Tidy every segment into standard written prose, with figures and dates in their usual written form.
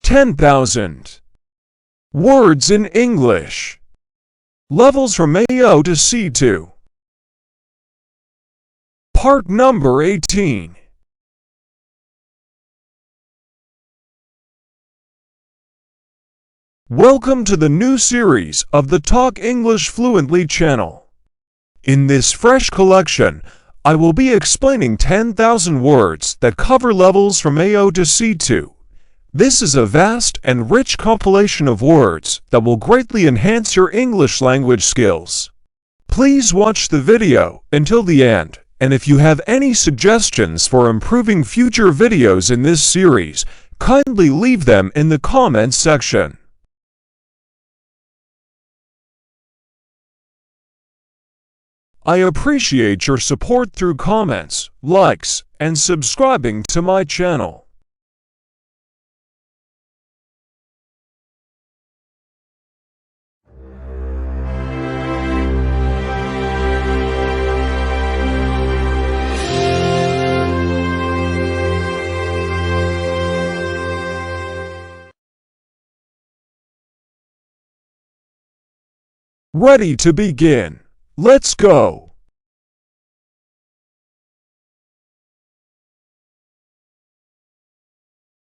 10,000 words in English. Levels from A0 to C2. Part number 18. Welcome to the new series of the Talk English Fluently channel. In this fresh collection, I will be explaining 10,000 words that cover levels from A0 to C2. This is a vast and rich compilation of words that will greatly enhance your English language skills. Please watch the video until the end, and if you have any suggestions for improving future videos in this series, kindly leave them in the comments section. I appreciate your support through comments, likes, and subscribing to my channel. Ready to begin? Let's go!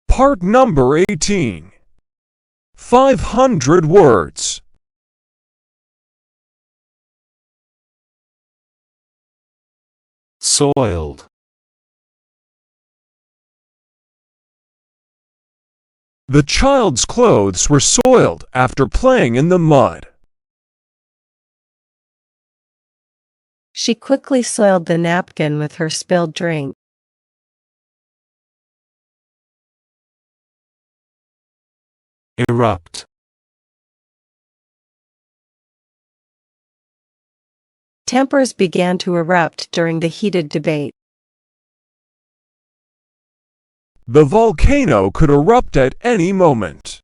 Part number 18. 500 words. Soiled. The child's clothes were soiled after playing in the mud. She quickly soiled the napkin with her spilled drink. Erupt. Tempers began to erupt during the heated debate. The volcano could erupt at any moment.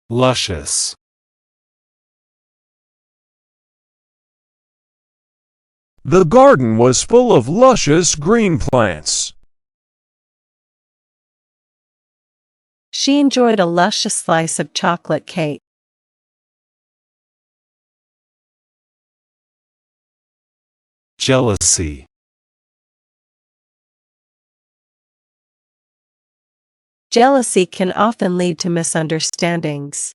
Luscious. The garden was full of luscious green plants. She enjoyed a luscious slice of chocolate cake. Jealousy. Jealousy can often lead to misunderstandings.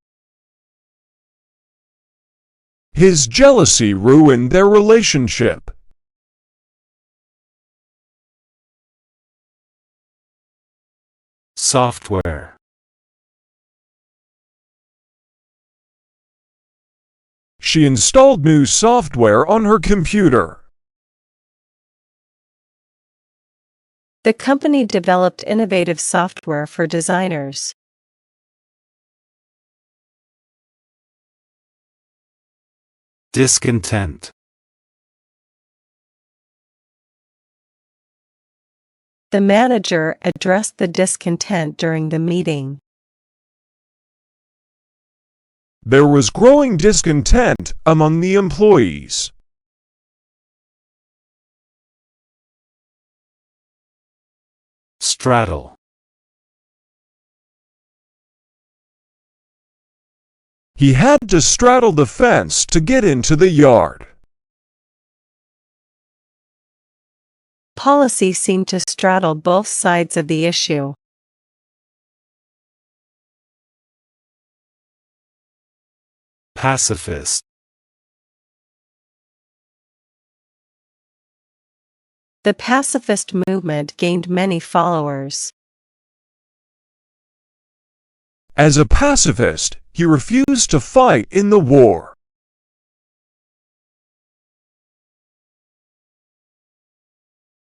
His jealousy ruined their relationship. Software. She installed new software on her computer. The company developed innovative software for designers. Discontent. The manager addressed the discontent during the meeting. There was growing discontent among the employees. Straddle. He had to straddle the fence to get into the yard. Policy seemed to straddle both sides of the issue. Pacifist. The pacifist movement gained many followers. As a pacifist, he refused to fight in the war.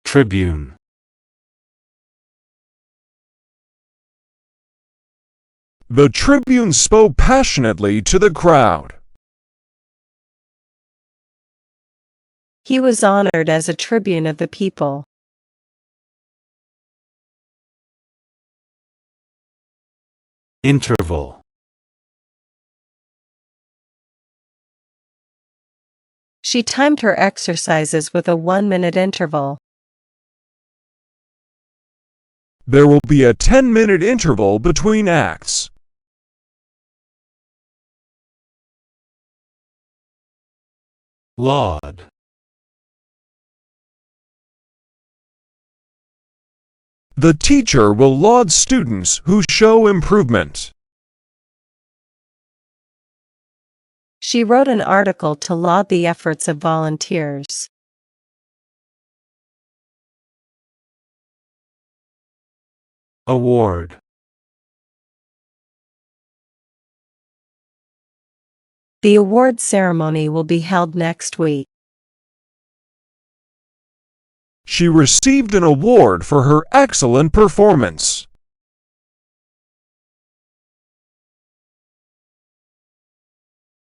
Tribune. The Tribune spoke passionately to the crowd. He was honored as a tribune of the people. Interval. She timed her exercises with a 1-minute interval. There will be a 10-minute interval between acts. Laud. The teacher will laud students who show improvement. She wrote an article to laud the efforts of volunteers. Award. The award ceremony will be held next week. She received an award for her excellent performance.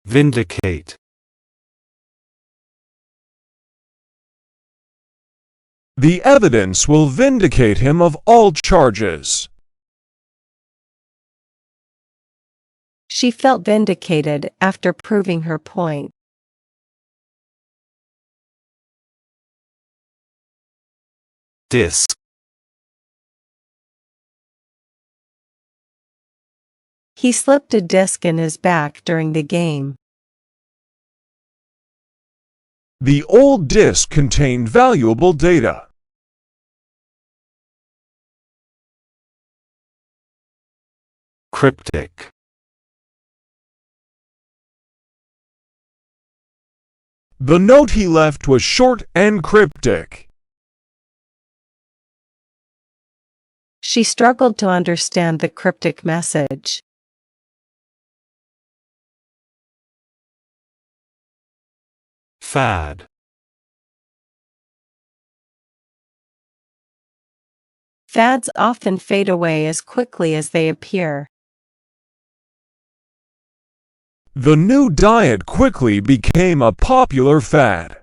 Vindicate. The evidence will vindicate him of all charges. She felt vindicated after proving her point. Disc. He slipped a disc in his back during the game. The old disk contained valuable data. Cryptic. The note he left was short and cryptic. She struggled to understand the cryptic message. Fad. Fads often fade away as quickly as they appear. The new diet quickly became a popular fad.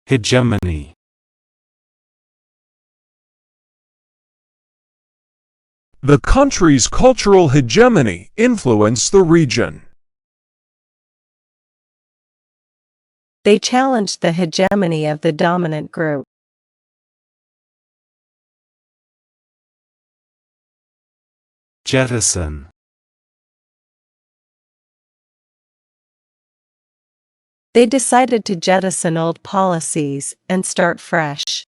Hegemony. The country's cultural hegemony influenced the region. They challenged the hegemony of the dominant group. Jettison. They decided to jettison old policies and start fresh.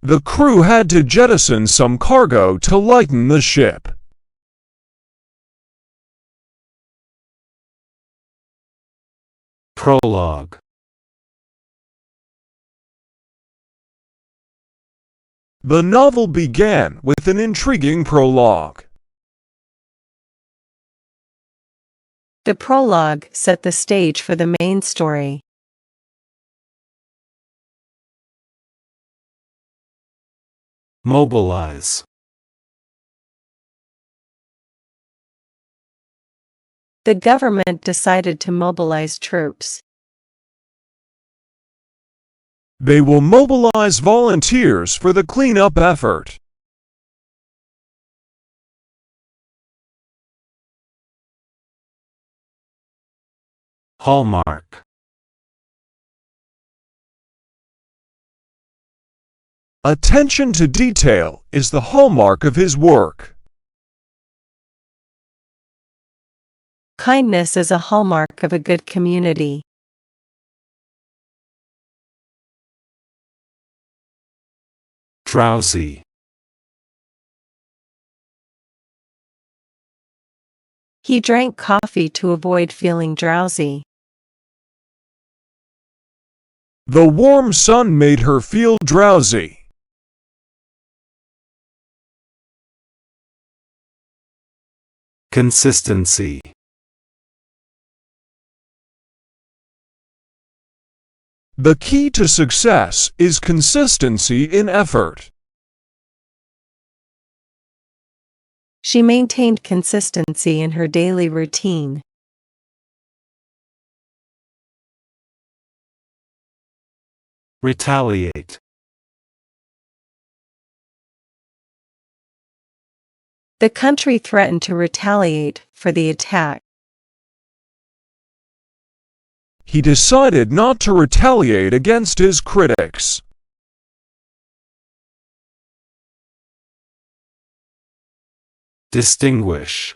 The crew had to jettison some cargo to lighten the ship. Prologue. The novel began with an intriguing prologue. The prologue set the stage for the main story. Mobilize. The government decided to mobilize troops. They will mobilize volunteers for the cleanup effort. Hallmark. Attention to detail is the hallmark of his work. Kindness is a hallmark of a good community. Drowsy. He drank coffee to avoid feeling drowsy. The warm sun made her feel drowsy. Consistency. The key to success is consistency in effort. She maintained consistency in her daily routine. Retaliate. The country threatened to retaliate for the attack. He decided not to retaliate against his critics. Distinguish.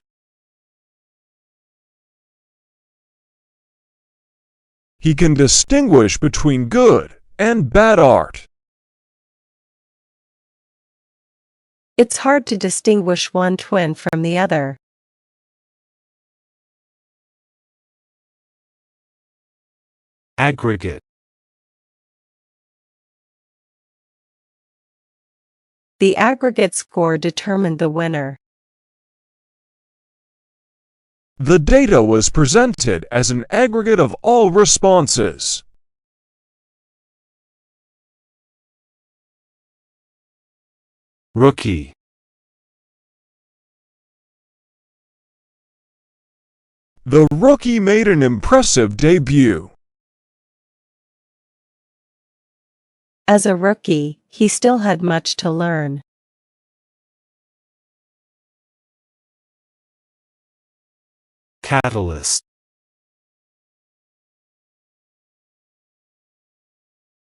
He can distinguish between good and bad art. It's hard to distinguish one twin from the other. Aggregate. The aggregate score determined the winner. The data was presented as an aggregate of all responses. Rookie. The rookie made an impressive debut. As a rookie, he still had much to learn. Catalyst.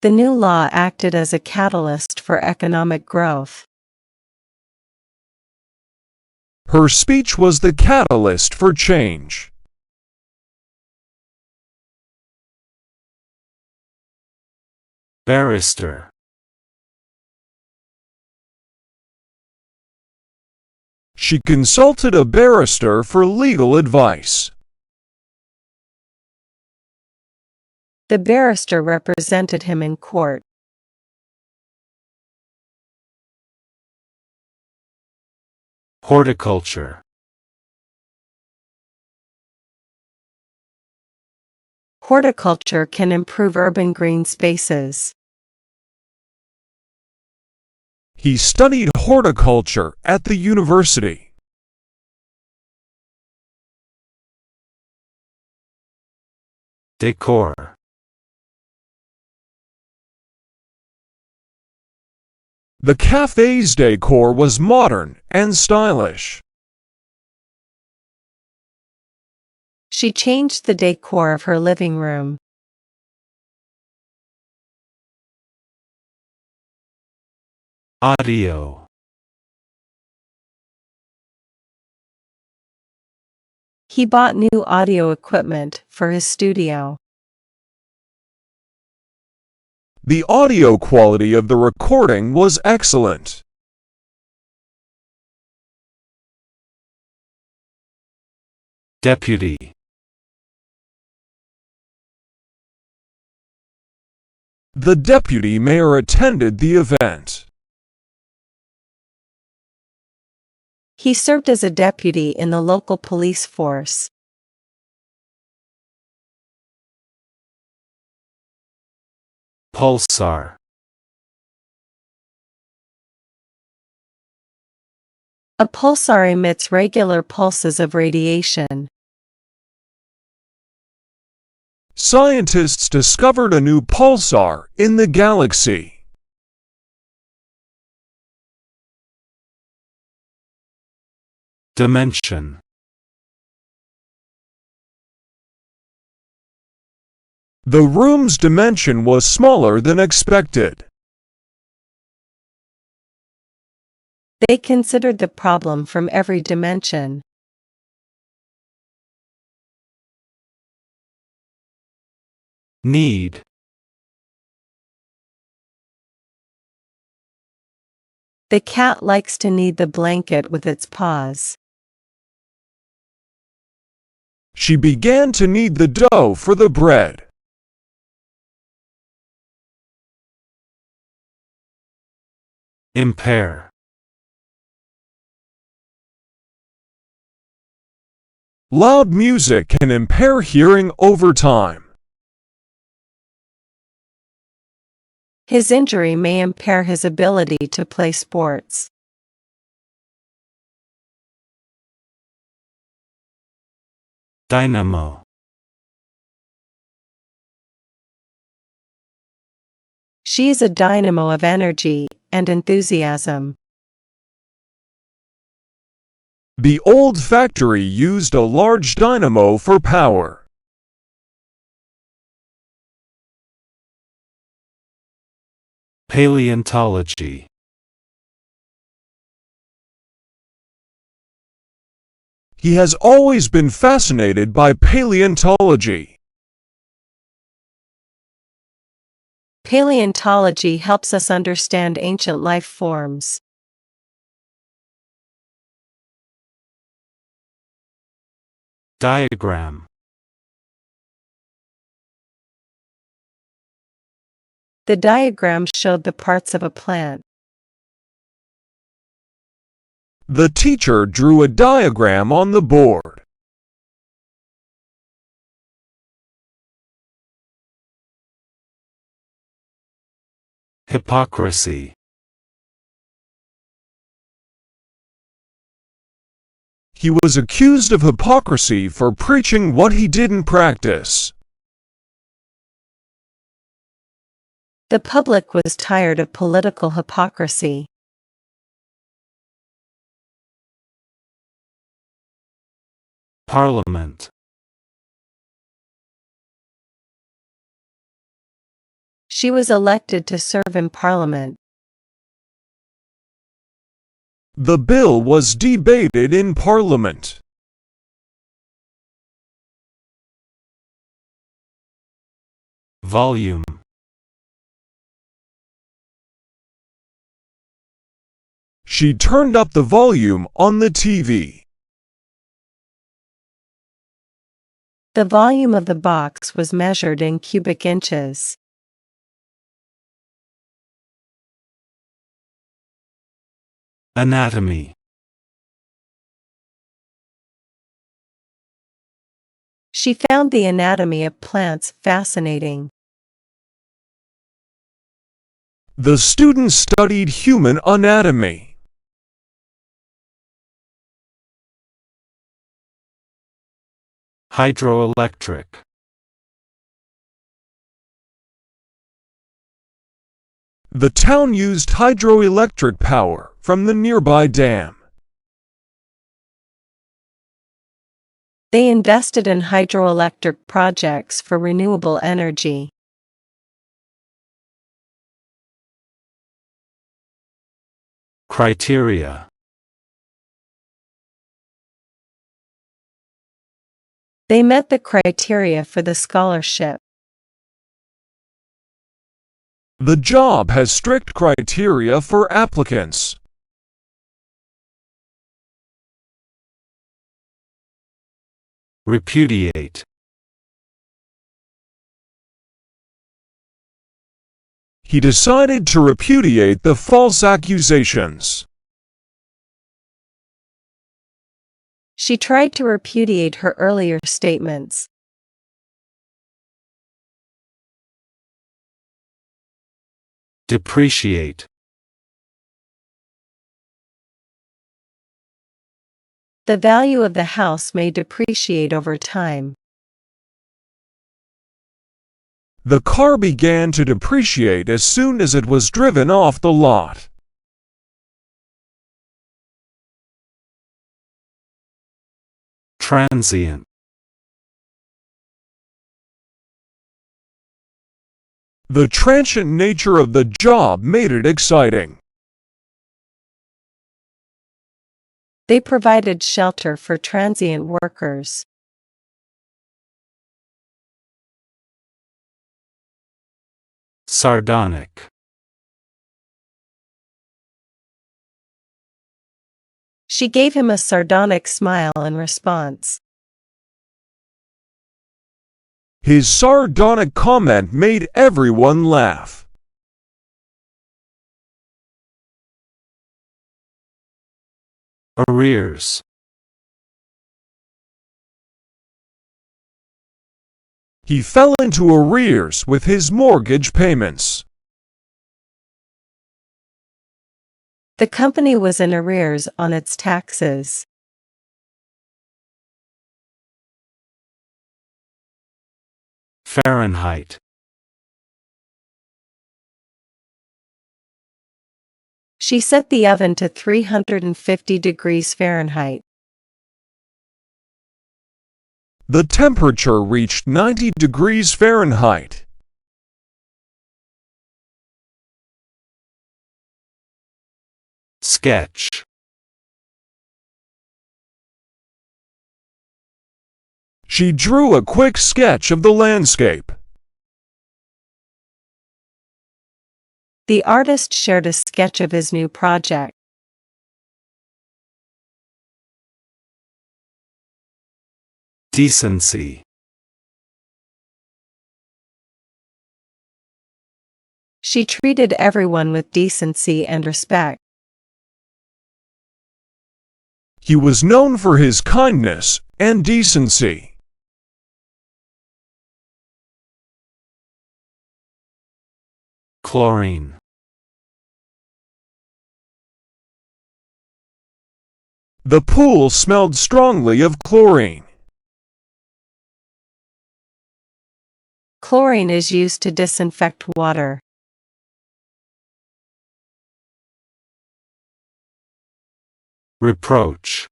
The new law acted as a catalyst for economic growth. Her speech was the catalyst for change. Barrister. She consulted a barrister for legal advice. The barrister represented him in court. Horticulture. Horticulture can improve urban green spaces. He studied horticulture at the university. Decor. The cafe's decor was modern and stylish. She changed the decor of her living room. Audio. He bought new audio equipment for his studio. The audio quality of the recording was excellent. Deputy. The deputy mayor attended the event. He served as a deputy in the local police force. Pulsar. A pulsar emits regular pulses of radiation. Scientists discovered a new pulsar in the galaxy. Dimension. The room's dimension was smaller than expected. They considered the problem from every dimension. Need. The cat likes to knead the blanket with its paws. She began to knead the dough for the bread. Impair. Loud music can impair hearing over time. His injury may impair his ability to play sports. Dynamo. She is a dynamo of energy and enthusiasm. The old factory used a large dynamo for power. Paleontology. He has always been fascinated by paleontology. Paleontology helps us understand ancient life forms. Diagram. The diagram showed the parts of a plant. The teacher drew a diagram on the board. Hypocrisy. He was accused of hypocrisy for preaching what he didn't practice. The public was tired of political hypocrisy. Parliament. She was elected to serve in Parliament. The bill was debated in Parliament. Volume. She turned up the volume on the TV. The volume of the box was measured in cubic inches. Anatomy. She found the anatomy of plants fascinating. The students studied human anatomy. Hydroelectric. The town used hydroelectric power from the nearby dam. They invested in hydroelectric projects for renewable energy. Criteria. They met the criteria for the scholarship. The job has strict criteria for applicants. Repudiate. He decided to repudiate the false accusations. She tried to repudiate her earlier statements. Depreciate. The value of the house may depreciate over time. The car began to depreciate as soon as it was driven off the lot. Transient. The transient nature of the job made it exciting. They provided shelter for transient workers. Sardonic. She gave him a sardonic smile in response. His sardonic comment made everyone laugh. Arrears. He fell into arrears with his mortgage payments. The company was in arrears on its taxes. Fahrenheit. She set the oven to 350 degrees Fahrenheit. The temperature reached 90 degrees Fahrenheit. sketch, She drew a quick sketch of the landscape. The artist shared a sketch of his new project. decency, She treated everyone with decency and respect. He was known for his kindness and decency. chlorine, The pool smelled strongly of chlorine. Chlorine is used to disinfect water. reproach,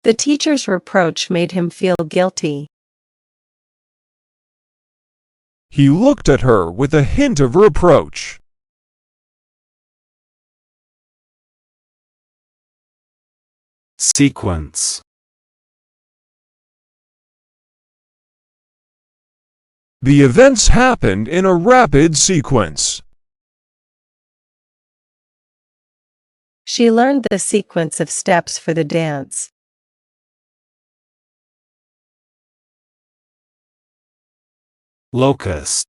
The teacher's reproach made him feel guilty. He looked at her with a hint of reproach. sequence, The events happened in a rapid sequence. She learned the sequence of steps for the dance. locust,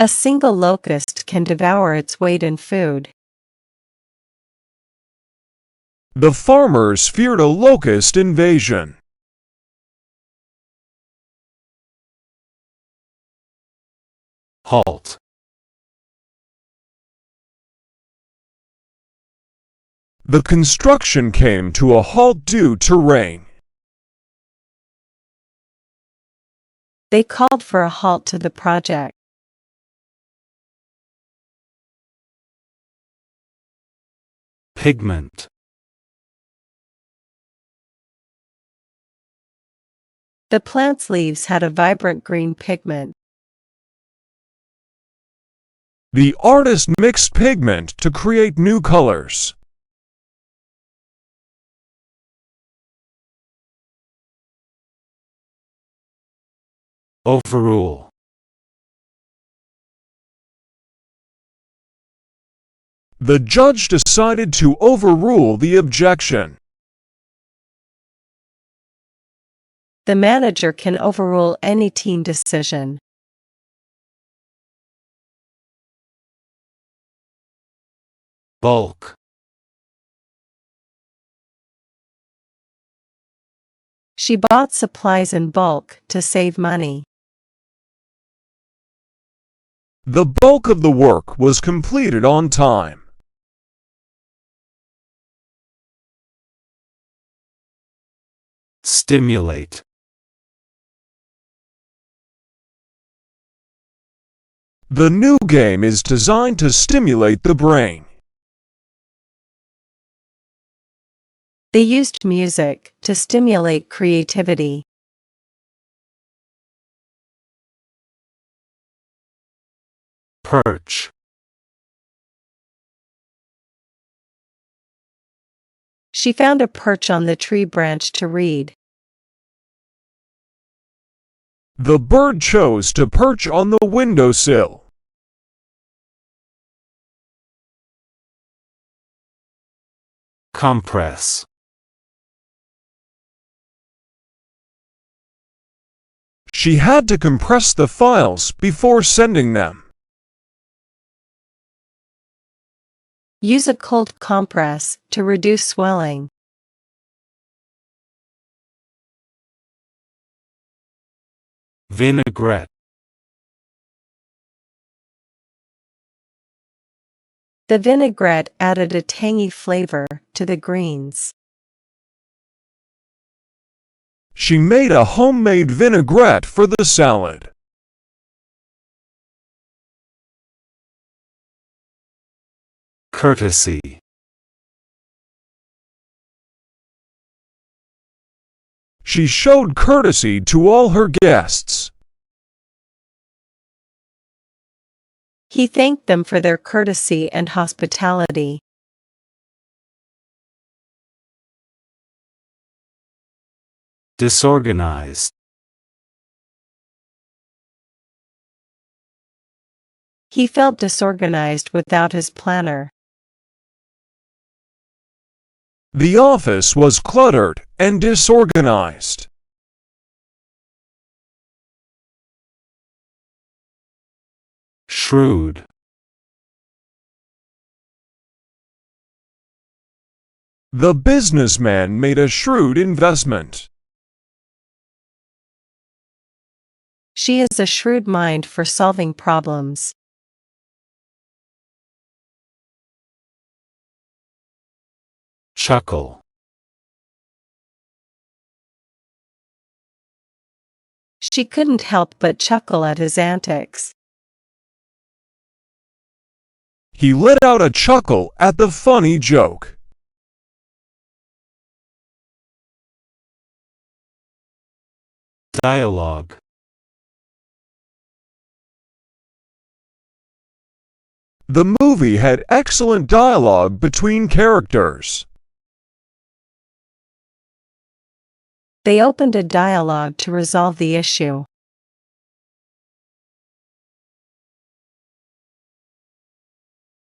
A single locust can devour its weight in food. The farmers feared a locust invasion. halt, The construction came to a halt due to rain. They called for a halt to the project. pigment, The plant's leaves had a vibrant green pigment. The artist mixed pigment to create new colors. overrule, The judge decided to overrule the objection. The manager can overrule any team decision. bulk, She bought supplies in bulk to save money. The bulk of the work was completed on time. stimulate, The new game is designed to stimulate the brain. They used music to stimulate creativity. perch, She found a perch on the tree branch to read. The bird chose to perch on the windowsill. compress, She had to compress the files before sending them. Use a cold compress to reduce swelling. vinaigrette, The vinaigrette added a tangy flavor to the greens. She made a homemade vinaigrette for the salad. courtesy, She showed courtesy to all her guests. He thanked them for their courtesy and hospitality. Disorganized. He felt disorganized without his planner. The office was cluttered and disorganized. Shrewd. The businessman made a shrewd investment. She has a shrewd mind for solving problems. Chuckle. She couldn't help but chuckle at his antics. He let out a chuckle at the funny joke. Dialogue. The movie had excellent dialogue between characters. They opened a dialogue to resolve the issue.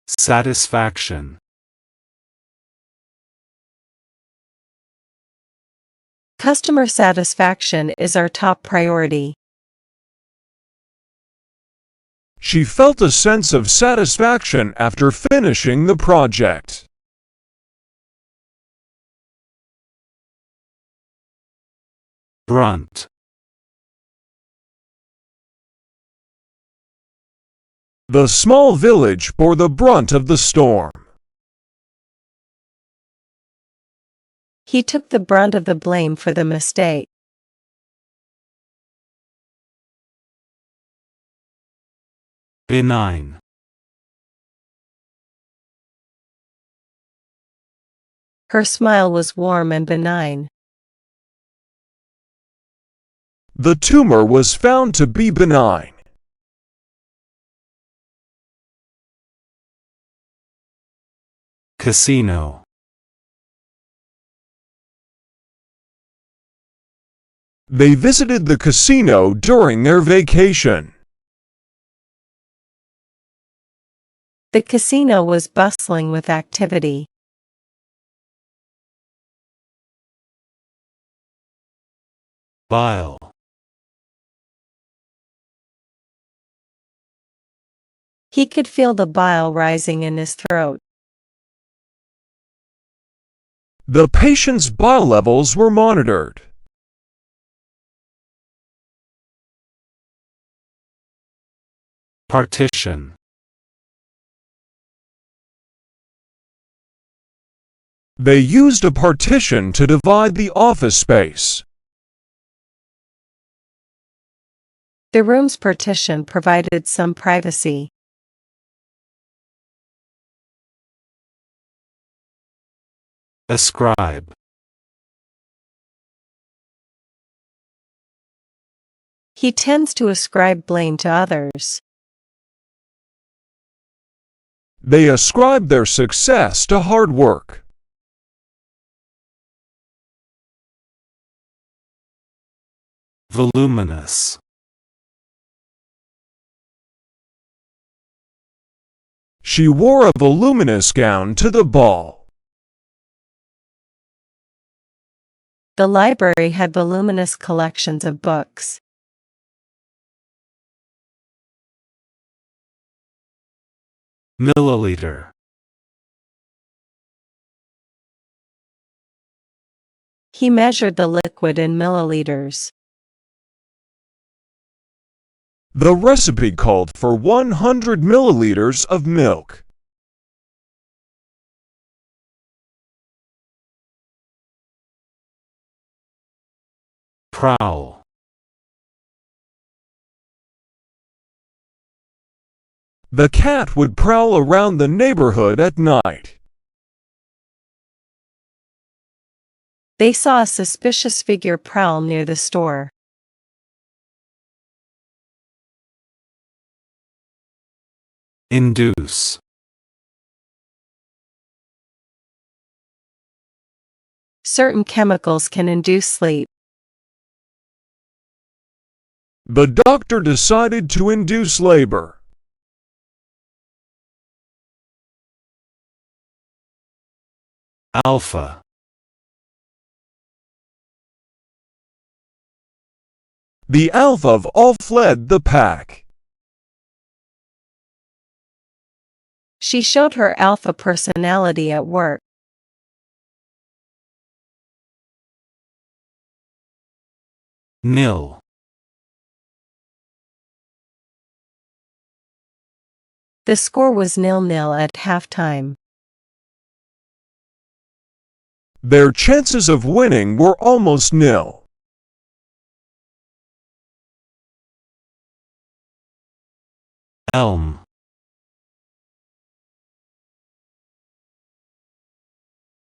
Satisfaction. Customer satisfaction is our top priority. She felt a sense of satisfaction after finishing the project. Brunt. The small village bore the brunt of the storm. He took the brunt of the blame for the mistake. Benign. Her smile was warm and benign. The tumor was found to be benign. Casino. They visited the casino during their vacation. The casino was bustling with activity. Bile. He could feel the bile rising in his throat. The patient's bile levels were monitored. Partition. They used a partition to divide the office space. The room's partition provided some privacy. Ascribe. He tends to ascribe blame to others. They ascribed their success to hard work. Voluminous. She wore a voluminous gown to the ball. The library had voluminous collections of books. Milliliter. He measured the liquid in milliliters. The recipe called for 100 milliliters of milk. Prowl. The cat would prowl around the neighborhood at night. They saw a suspicious figure prowl near the store. Induce. Certain chemicals can induce sleep. The doctor decided to induce labor. Alpha. The alpha of all fled the pack. She showed her alpha personality at work. Nil. The score was 0-0 at halftime. Their chances of winning were almost nil. Elm.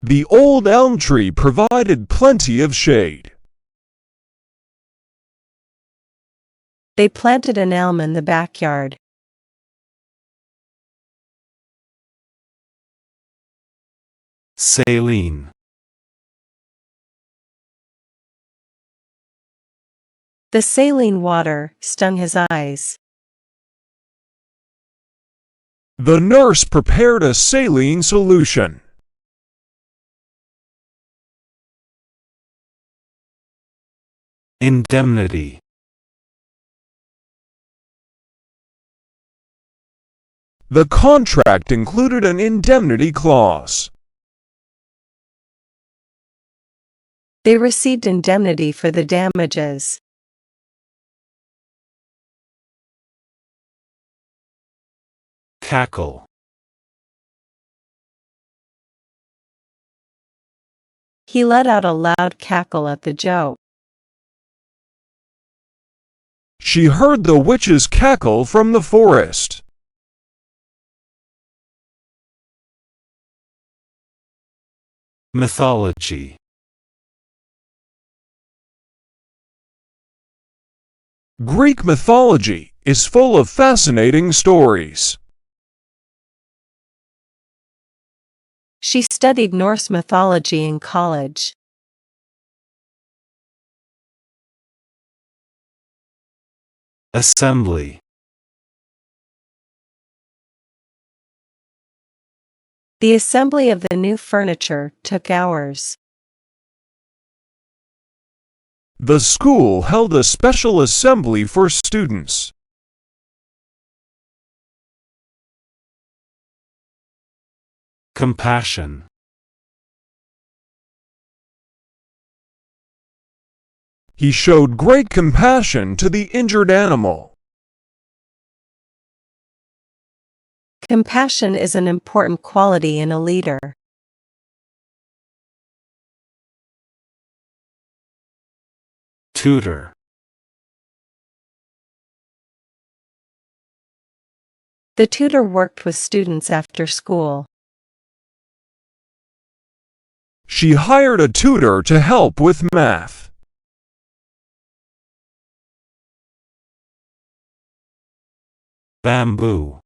The old elm tree provided plenty of shade. They planted an elm in the backyard. Saline. The saline water stung his eyes. The nurse prepared a saline solution. Indemnity. The contract included an indemnity clause. They received indemnity for the damages. Cackle. He let out a loud cackle at the joke. She heard the witches cackle from the forest. Mythology. Greek mythology is full of fascinating stories. She studied Norse mythology in college. Assembly. The assembly of the new furniture took hours. The school held a special assembly for students. Compassion. He showed great compassion to the injured animal. Compassion is an important quality in a leader. Tutor. The tutor worked with students after school. She hired a tutor to help with math. Bamboo.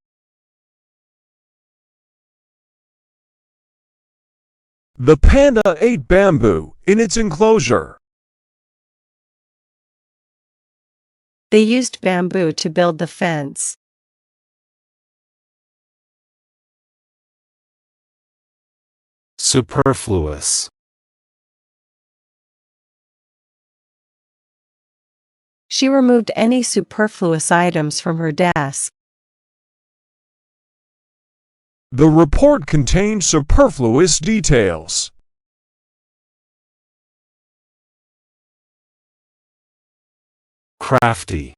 The panda ate bamboo in its enclosure. They used bamboo to build the fence. Superfluous. She removed any superfluous items from her desk. The report contained superfluous details. Crafty.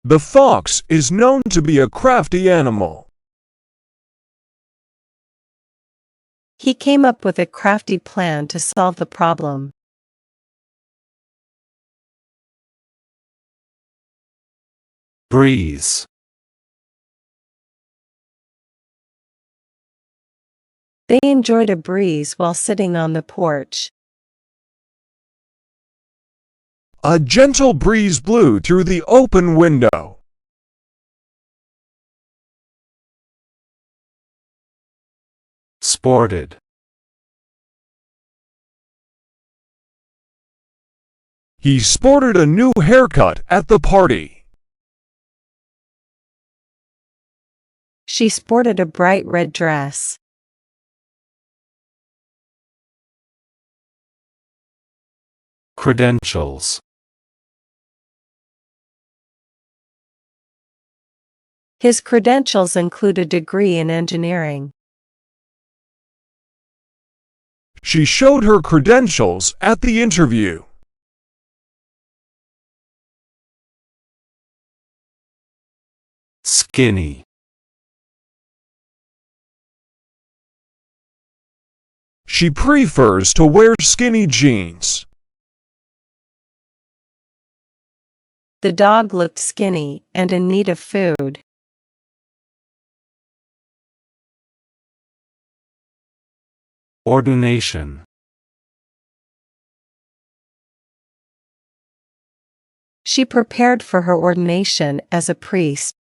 The fox is known to be a crafty animal. He came up with a crafty plan to solve the problem. Breeze. They enjoyed a breeze while sitting on the porch. A gentle breeze blew through the open window. Sported. He sported a new haircut at the party. She sported a bright red dress. Credentials. His credentials include a degree in engineering. She showed her credentials at the interview. Skinny. She prefers to wear skinny jeans. The dog looked skinny and in need of food. Ordination. She prepared for her ordination as a priest.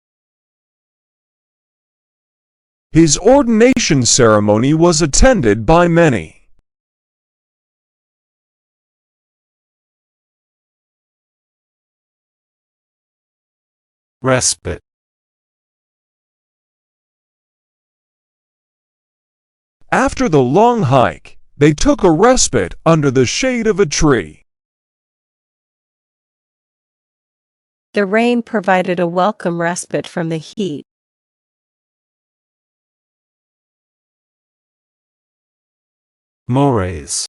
His ordination ceremony was attended by many. Respite. After the long hike, they took a respite under the shade of a tree. The rain provided a welcome respite from the heat. Mores.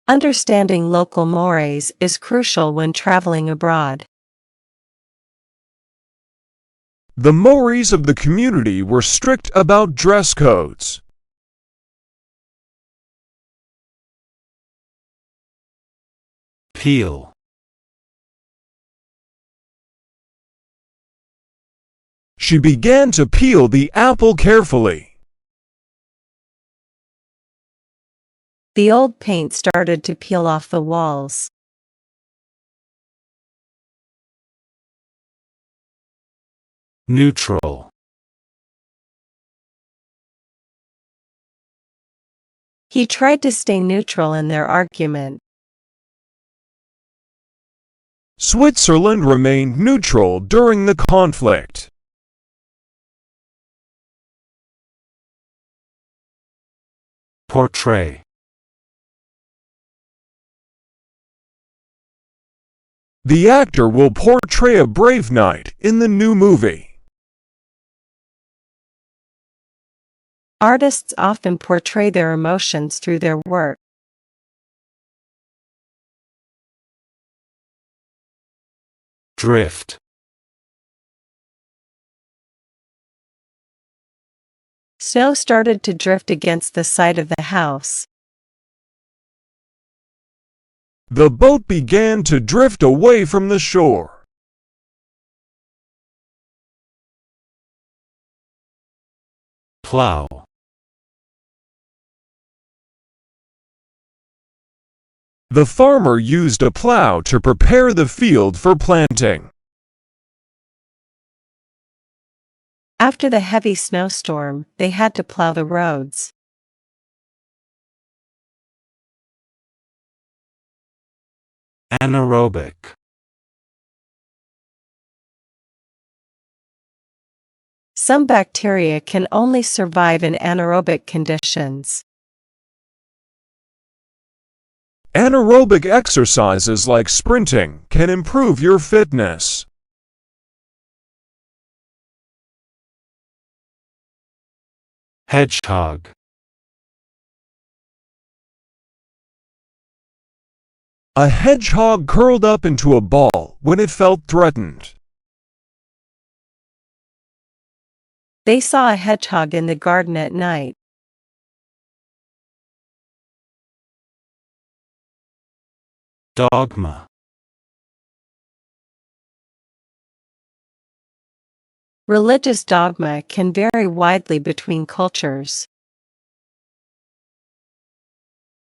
Understanding local mores is crucial when traveling abroad. The mores of the community were strict about dress codes. Peel. She began to peel the apple carefully. The old paint started to peel off the walls. Neutral. He tried to stay neutral in their argument. Switzerland remained neutral during the conflict. Portray. The actor will portray a brave knight in the new movie. Artists often portray their emotions through their work. Drift. Snow started to drift against the side of the house. The boat began to drift away from the shore. Plow. The farmer used a plow to prepare the field for planting. After the heavy snowstorm, they had to plow the roads. Anaerobic. Some bacteria can only survive in anaerobic conditions. Anaerobic exercises like sprinting can improve your fitness. Religious dogma can vary widely between cultures.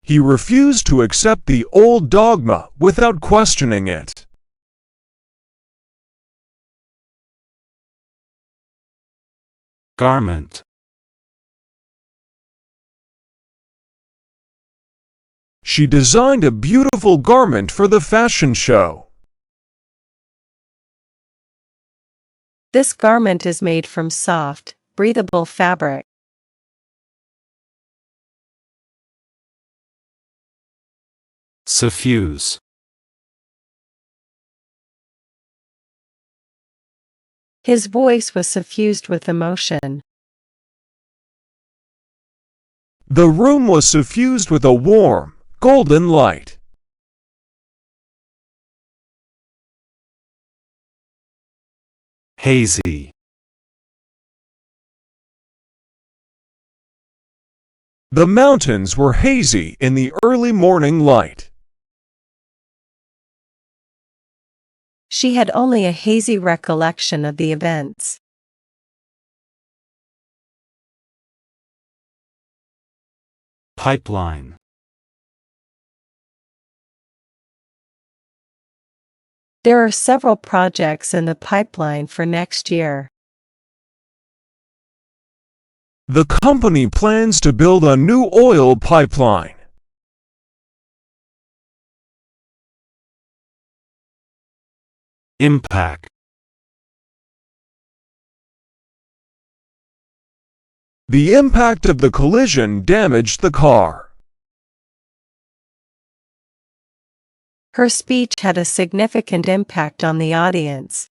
He refused to accept the old dogma without questioning it. Garment. She designed a beautiful garment for the fashion show. This garment is made from soft, breathable fabric. Suffuse. His voice was suffused with emotion. The room was suffused with a warm, golden light. Hazy. The mountains were hazy in the early morning light. She had only a hazy recollection of the events. Pipeline. There are several projects in the pipeline for next year. The company plans to build a new oil pipeline. Impact. The impact of the collision damaged the car. Her speech had a significant impact on the audience.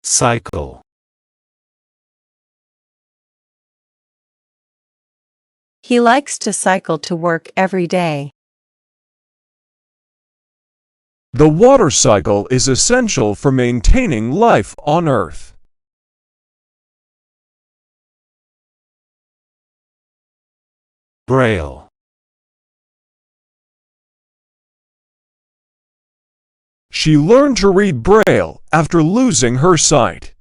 Cycle. He likes to cycle to work every day. The water cycle is essential for maintaining life on Earth. Braille. She learned to read Braille after losing her sight.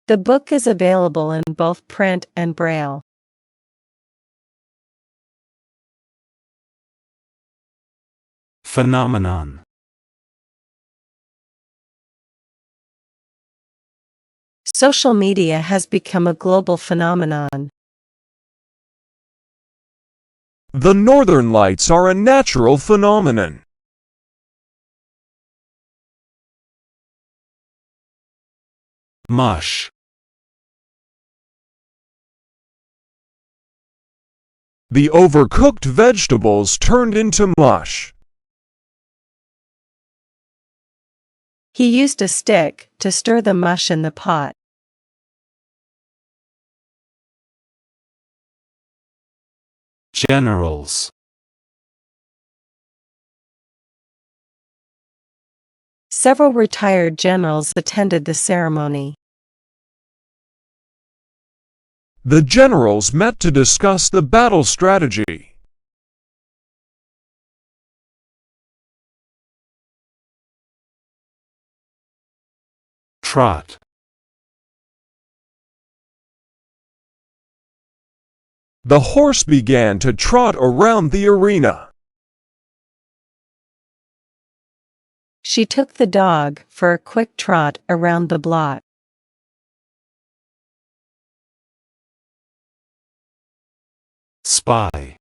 The book is available in both print and Braille. Phenomenon. Social media has become a global phenomenon. The northern lights are a natural phenomenon. Mush. The overcooked vegetables turned into mush. He used a stick to stir the mush in the pot. Generals. Several retired generals attended the ceremony. The generals met to discuss the battle strategy. Trot. The horse began to trot around the arena. She took the dog for a quick trot around the block. Spy.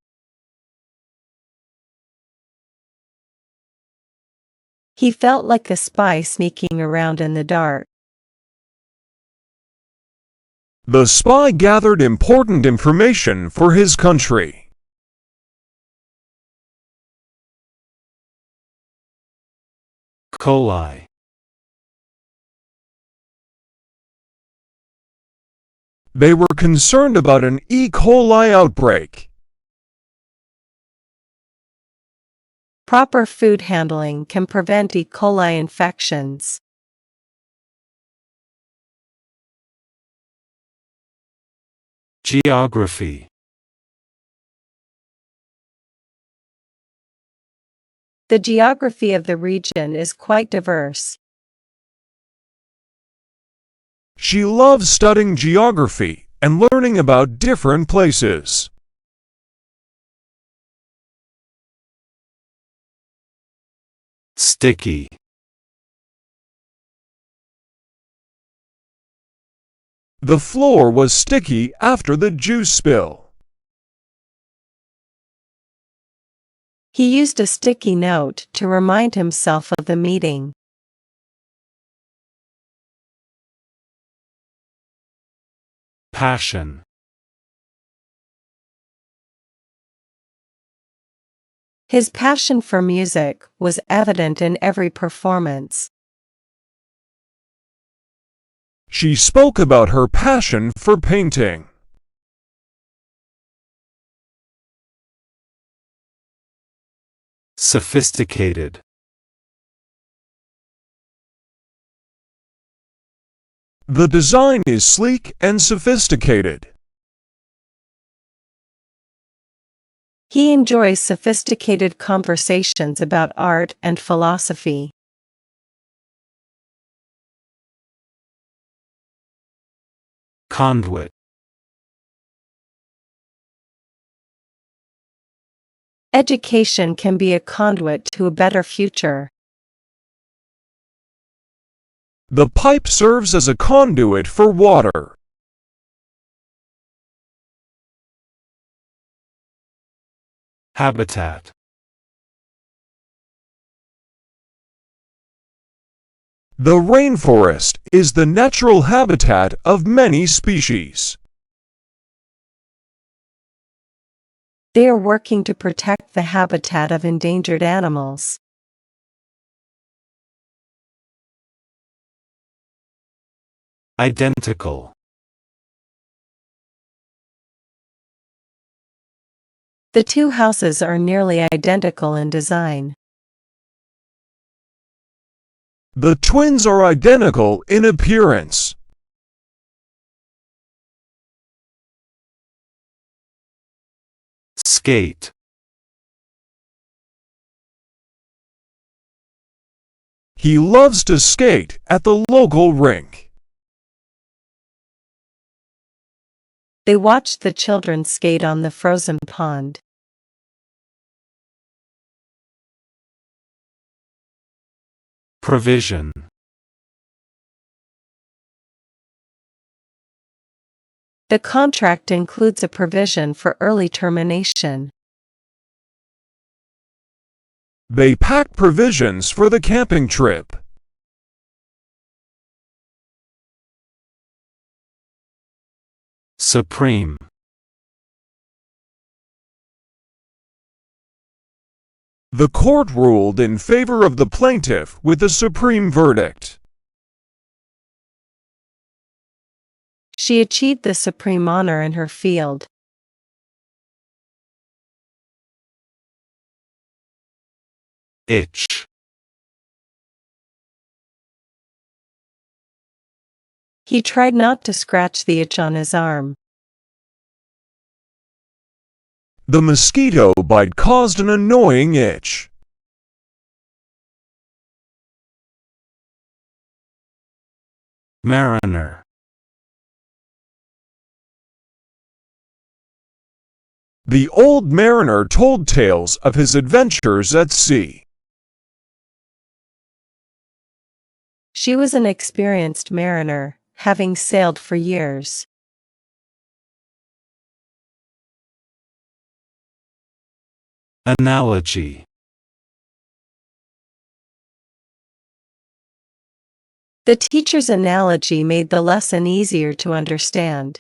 He felt like a spy sneaking around in the dark. The spy gathered important information for his country. Coli. They were concerned about an E. coli outbreak. Proper food handling can prevent E. coli infections. Geography. The geography of the region is quite diverse. She loves studying geography and learning about different places. Sticky. The floor was sticky after the juice spill. He used a sticky note to remind himself of the meeting. Passion. His passion for music was evident in every performance. She spoke about her passion for painting. Sophisticated. The design is sleek and sophisticated. He enjoys sophisticated conversations about art and philosophy. Conduit. Education can be a conduit to a better future. The pipe serves as a conduit for water. Habitat. The rainforest is the natural habitat of many species. They are working to protect the habitat of endangered animals. Identical. The two houses are nearly identical in design. The twins are identical in appearance. Skate. He loves to skate at the local rink. They watched the children skate on the frozen pond. Provision. The contract includes a provision for early termination. They packed provisions for the camping trip. Supreme. The court ruled in favor of the plaintiff with a supreme verdict. She achieved the supreme honor in her field. Itch. He tried not to scratch the itch on his arm. The mosquito bite caused an annoying itch. Mariner. The old mariner told tales of his adventures at sea. She was an experienced mariner, having sailed for years. Analogy. The teacher's analogy made the lesson easier to understand.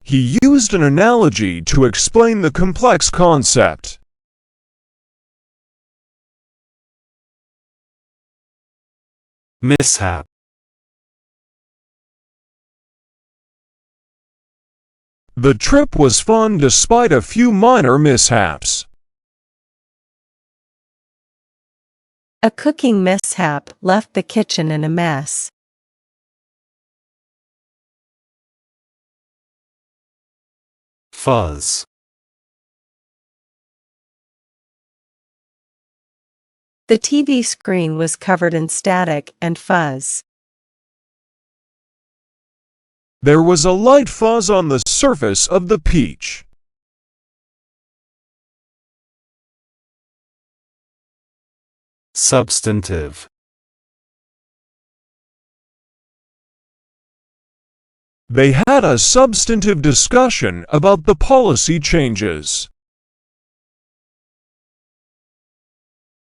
He used an analogy to explain the complex concept. Mishap. The trip was fun despite a few minor mishaps. A cooking mishap left the kitchen in a mess. Fuzz. The TV screen was covered in static and fuzz. There was a light fuzz on the surface of the peach. Substantive. They had a substantive discussion about the policy changes.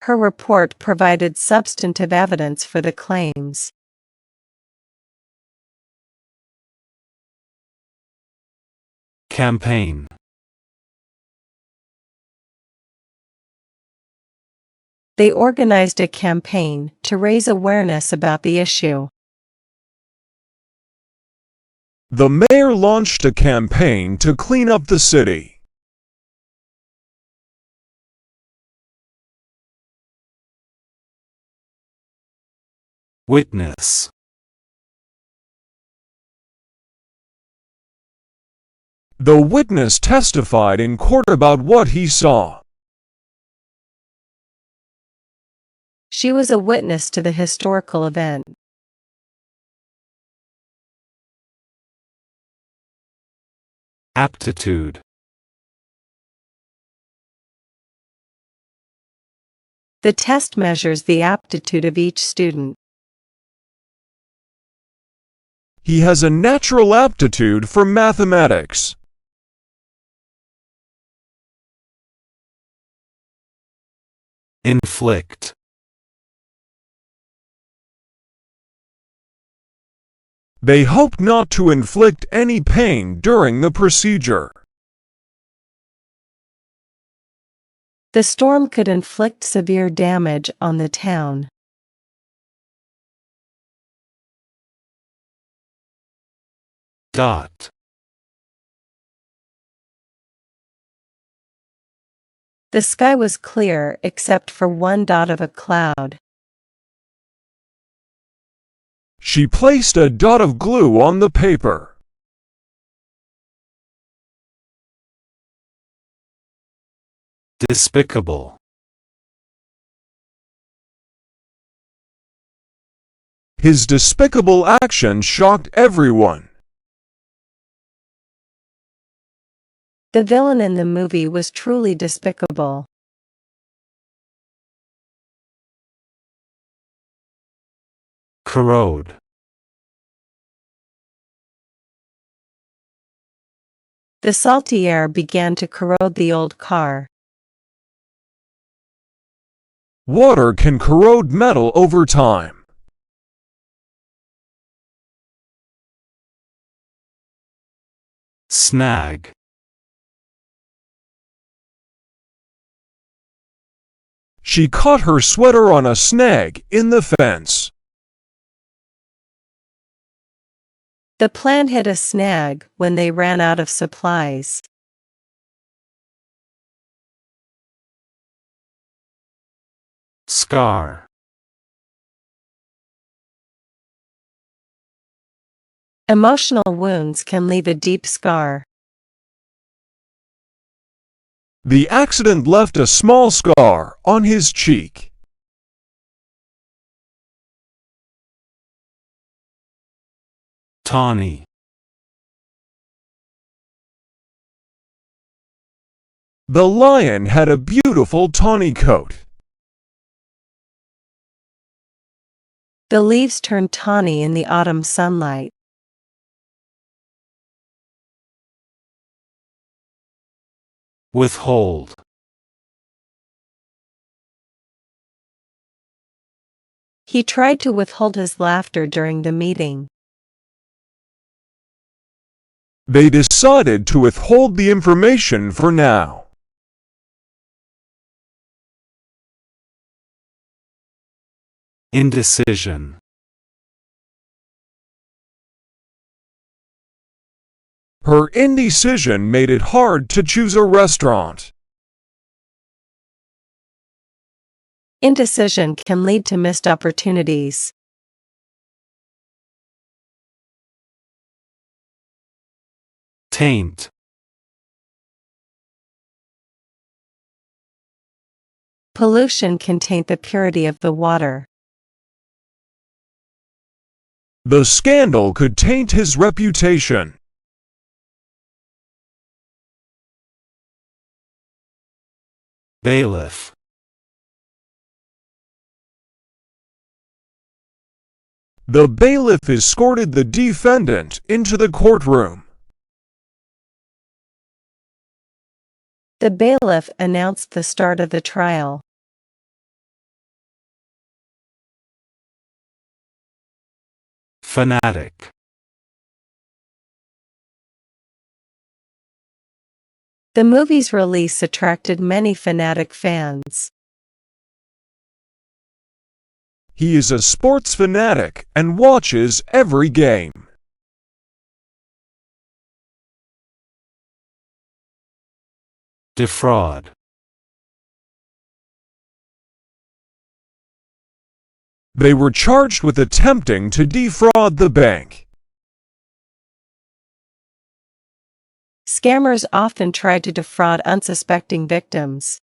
Her report provided substantive evidence for the claims. Campaign. They organized a campaign to raise awareness about the issue. The mayor launched a campaign to clean up the city. Witness. The witness testified in court about what he saw. She was a witness to the historical event. Aptitude. The test measures the aptitude of each student. He has a natural aptitude for mathematics. Inflict. They hoped not to inflict any pain during the procedure. The storm could inflict severe damage on the town. Dot. The sky was clear except for one dot of a cloud. She placed a dot of glue on the paper. Despicable. His despicable action shocked everyone. The villain in the movie was truly despicable. Corrode. The salty air began to corrode the old car. Water can corrode metal over time. Snag. She caught her sweater on a snag in the fence. The plan hit a snag when they ran out of supplies. Scar. Emotional wounds can leave a deep scar. The accident left a small scar on his cheek. Tawny. The lion had a beautiful tawny coat. The leaves turned tawny in the autumn sunlight. Withhold. He tried to withhold his laughter during the meeting. They decided to withhold the information for now. Indecision. Her indecision made it hard to choose a restaurant. Indecision can lead to missed opportunities. Taint. pollution can taint the purity of the water. The scandal could taint his reputation. bailiff, The bailiff escorted the defendant into the courtroom. The bailiff announced the start of the trial. fanatic, The movie's release attracted many fanatic fans. He is a sports fanatic and watches every game. defraud, They were charged with attempting to defraud the bank. Scammers often try to defraud unsuspecting victims.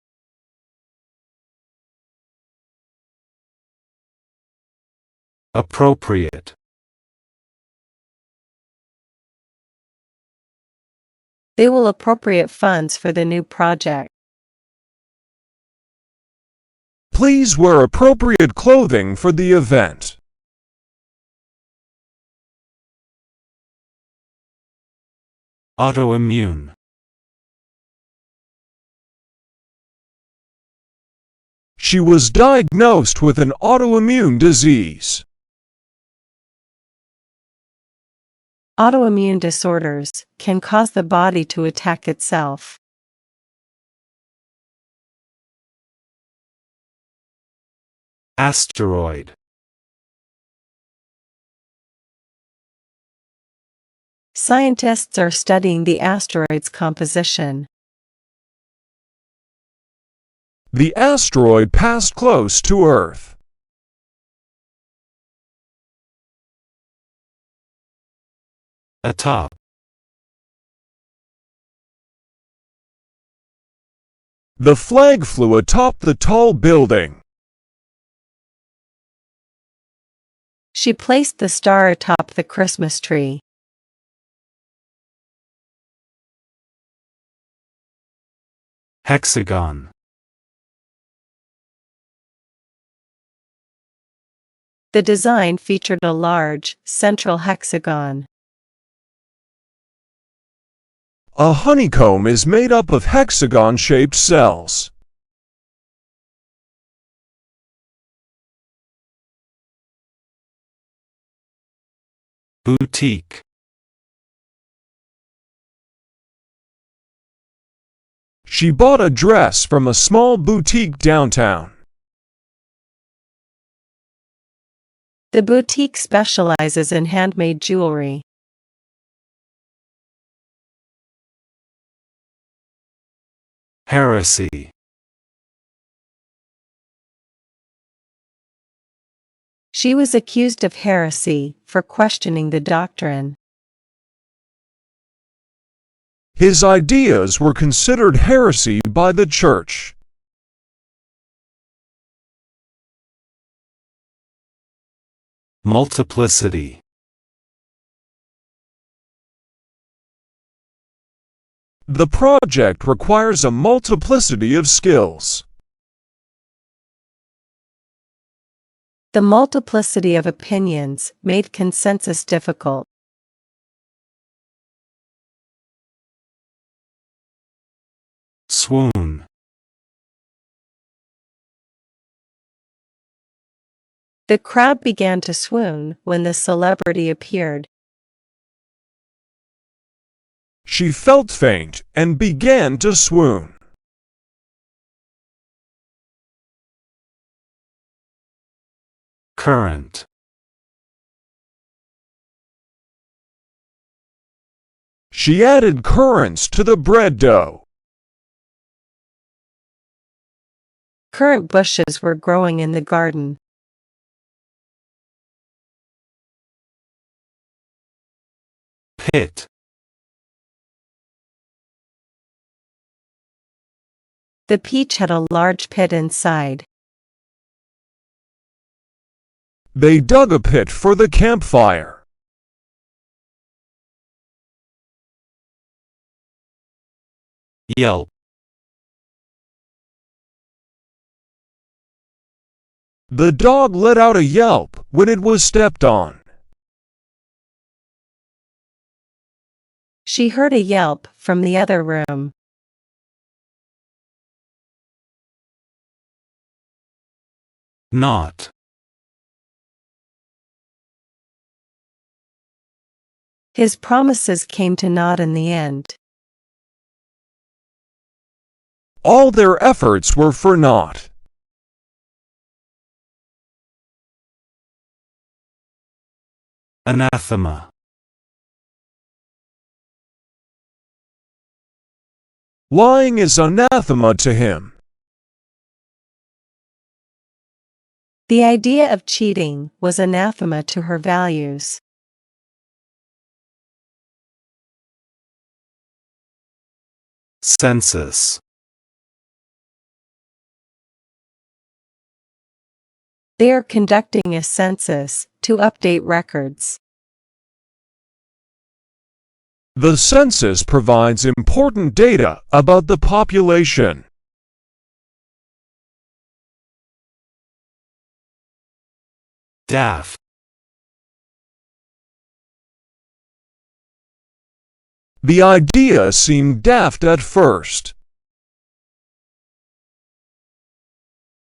appropriate, They will appropriate funds for the new project. Please wear appropriate clothing for the event. autoimmune, She was diagnosed with an autoimmune disease. Autoimmune disorders can cause the body to attack itself. asteroid, Scientists are studying the asteroid's composition. The asteroid passed close to Earth. atop, The flag flew atop the tall building. She placed the star atop the Christmas tree. hexagon, The design featured a large, central hexagon. A honeycomb is made up of hexagon-shaped cells. boutique, She bought a dress from a small boutique downtown. The boutique specializes in handmade jewelry. heresy, She was accused of heresy for questioning the doctrine. His ideas were considered heresy by the church. multiplicity, The project requires a multiplicity of skills. The multiplicity of opinions made consensus difficult. swoon, The crowd began to swoon when the celebrity appeared. She felt faint and began to swoon. current, She added currants to the bread dough. Currant bushes were growing in the garden. pit, The peach had a large pit inside. They dug a pit for the campfire. Yelp. The dog let out a yelp when it was stepped on. She heard a yelp from the other room. Not. His promises came to naught in the end. All their efforts were for naught. Anathema. Lying is anathema to him. The idea of cheating was anathema to her values. Census. They are conducting a census to update records. The census provides important data about the population. Daft. The idea seemed daft at first.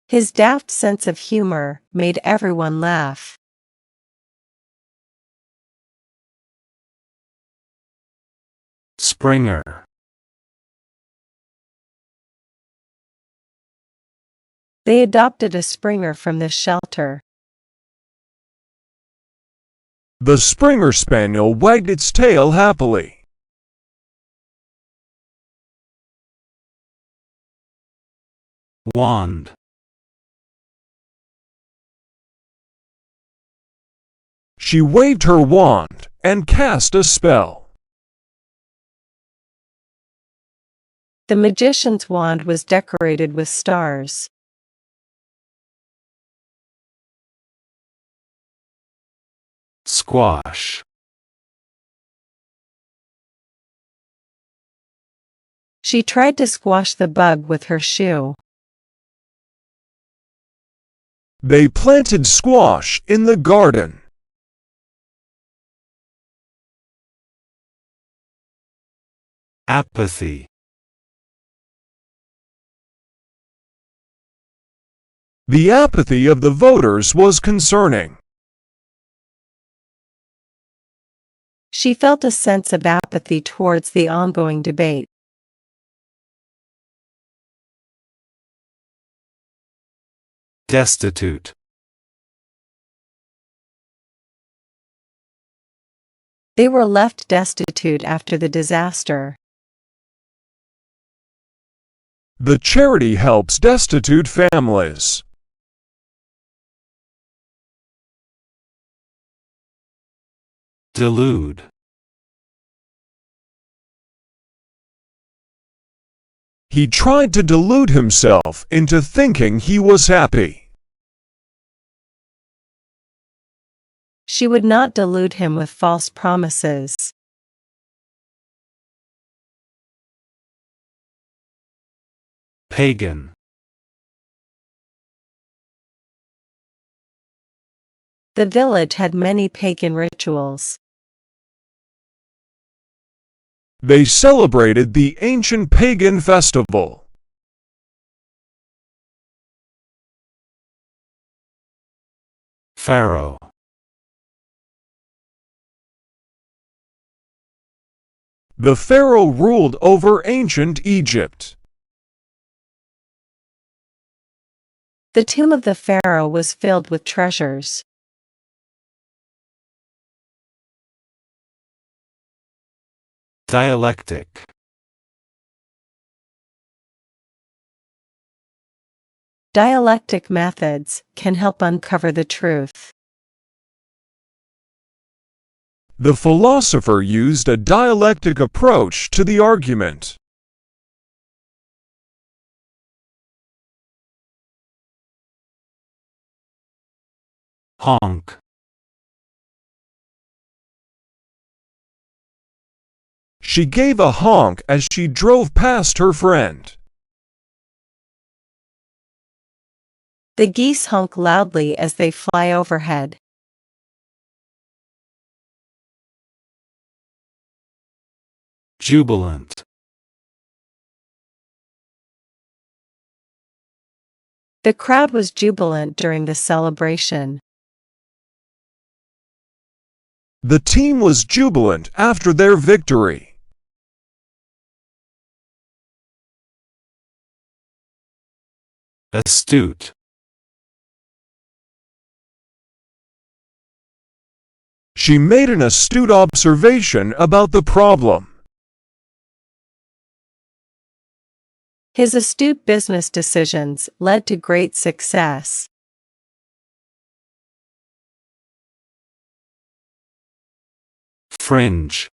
His daft sense of humor made everyone laugh. Springer. They adopted a Springer from the shelter. The Springer Spaniel wagged its tail happily. Wand. She waved her wand and cast a spell. The magician's wand was decorated with stars. Squash. She tried to squash the bug with her shoe. They planted squash in the garden. Apathy. The apathy of the voters was concerning. She felt a sense of apathy towards the ongoing debate. Destitute. They were left destitute after the disaster. The charity helps destitute families. Delude. He tried to delude himself into thinking he was happy. She would not delude him with false promises. Pagan. The village had many pagan rituals. They celebrated the ancient pagan festival. Pharaoh. The pharaoh ruled over ancient Egypt. The tomb of the pharaoh was filled with treasures. Dialectic. Dialectic methods can help uncover the truth. The philosopher used a dialectic approach to the argument. honk, She gave a honk as she drove past her friend. The geese honk loudly as they fly overhead. jubilant, The crowd was jubilant during the celebration. The team was jubilant after their victory. astute, She made an astute observation about the problem. His astute business decisions led to great success. fringe,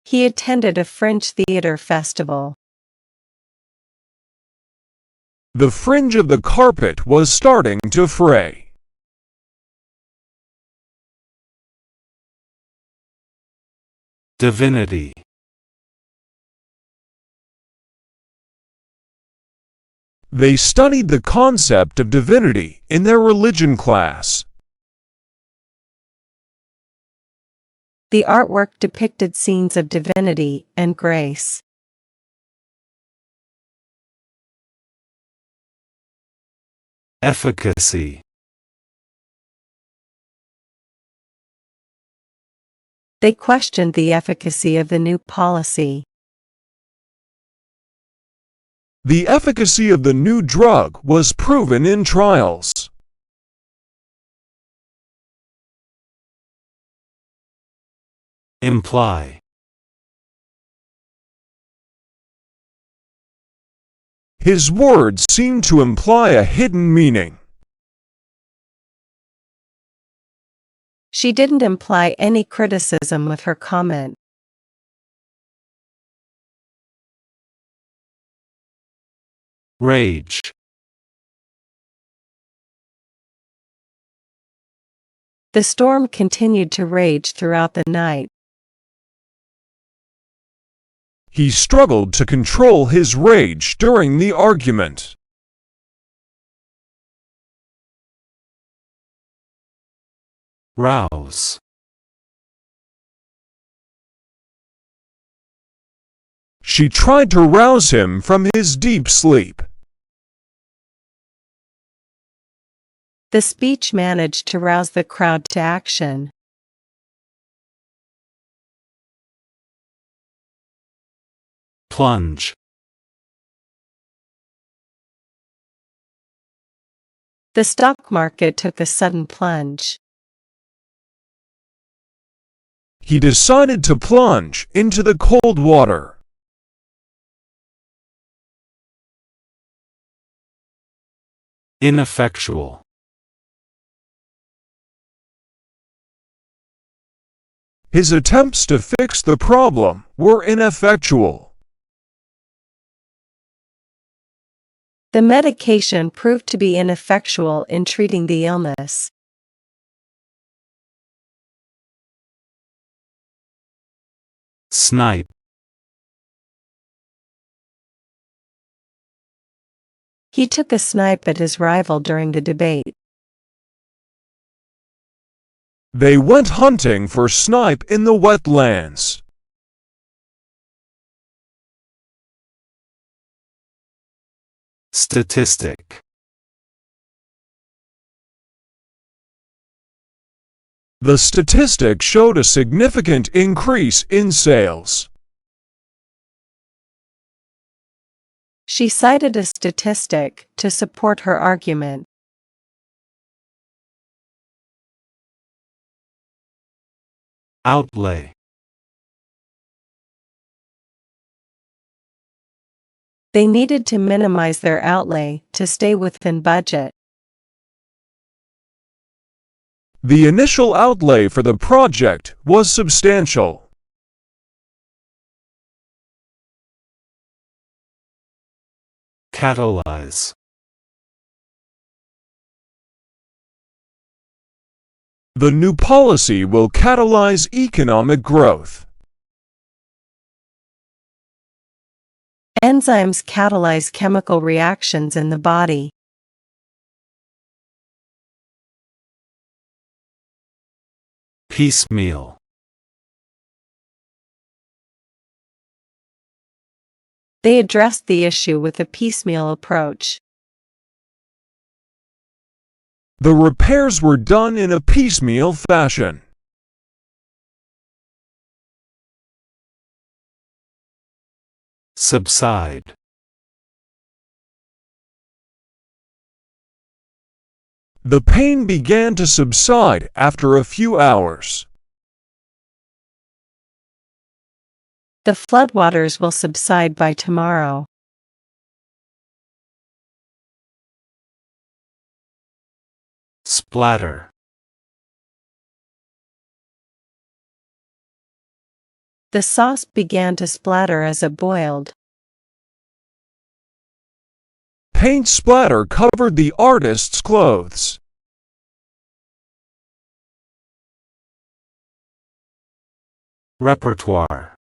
He attended a fringe theater festival. The fringe of the carpet was starting to fray. divinity, They studied the concept of divinity in their religion class. The artwork depicted scenes of divinity and grace. efficacy, They questioned the efficacy of the new policy. The efficacy of the new drug was proven in trials. imply, His words seemed to imply a hidden meaning. She didn't imply any criticism with her comment. rage, The storm continued to rage throughout the night. He struggled to control his rage during the argument. rouse, She tried to rouse him from his deep sleep. The speech managed to rouse the crowd to action. plunge, The stock market took a sudden plunge. He decided to plunge into the cold water. ineffectual, His attempts to fix the problem were ineffectual. The medication proved to be ineffectual in treating the illness. snipe, He took a snipe at his rival during the debate. They went hunting for snipe in the wetlands. statistic, The statistic showed a significant increase in sales. She cited a statistic to support her argument. outlay, They needed to minimize their outlay to stay within budget. The initial outlay for the project was substantial. catalyze, The new policy will catalyze economic growth. Enzymes catalyze chemical reactions in the body. Piecemeal. They addressed the issue with a piecemeal approach. The repairs were done in a piecemeal fashion. Subside. The pain began to subside after a few hours. The floodwaters will subside by tomorrow. Splatter. The sauce began to splatter as it boiled. Paint splatter covered the artist's clothes. Repertoire.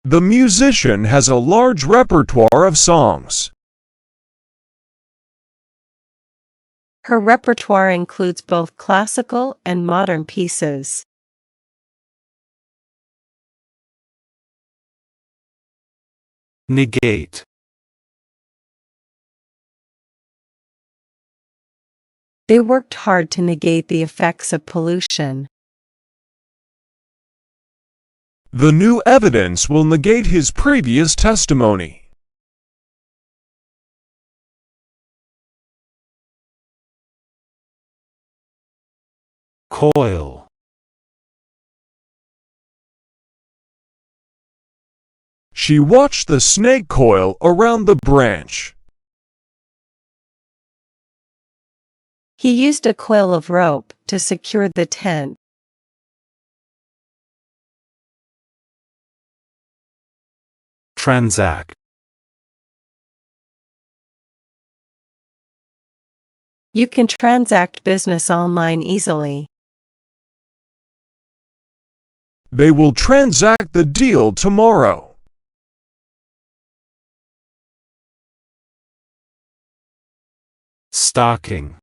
The musician has a large repertoire of songs. Her repertoire includes both classical and modern pieces. Negate. They worked hard to negate the effects of pollution. The new evidence will negate his previous testimony. Coil. She watched the snake coil around the branch. He used a coil of rope to secure the tent. Transact. You can transact business online easily. They will transact the deal tomorrow. Stocking.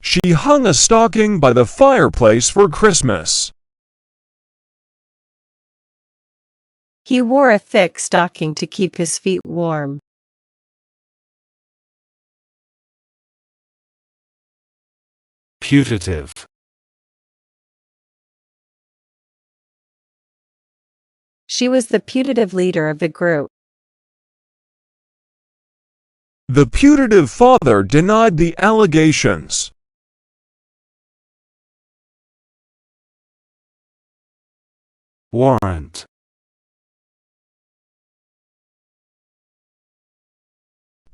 She hung a stocking by the fireplace for Christmas. He wore a thick stocking to keep his feet warm. Putative. She was the putative leader of the group. The putative father denied the allegations. Warrant.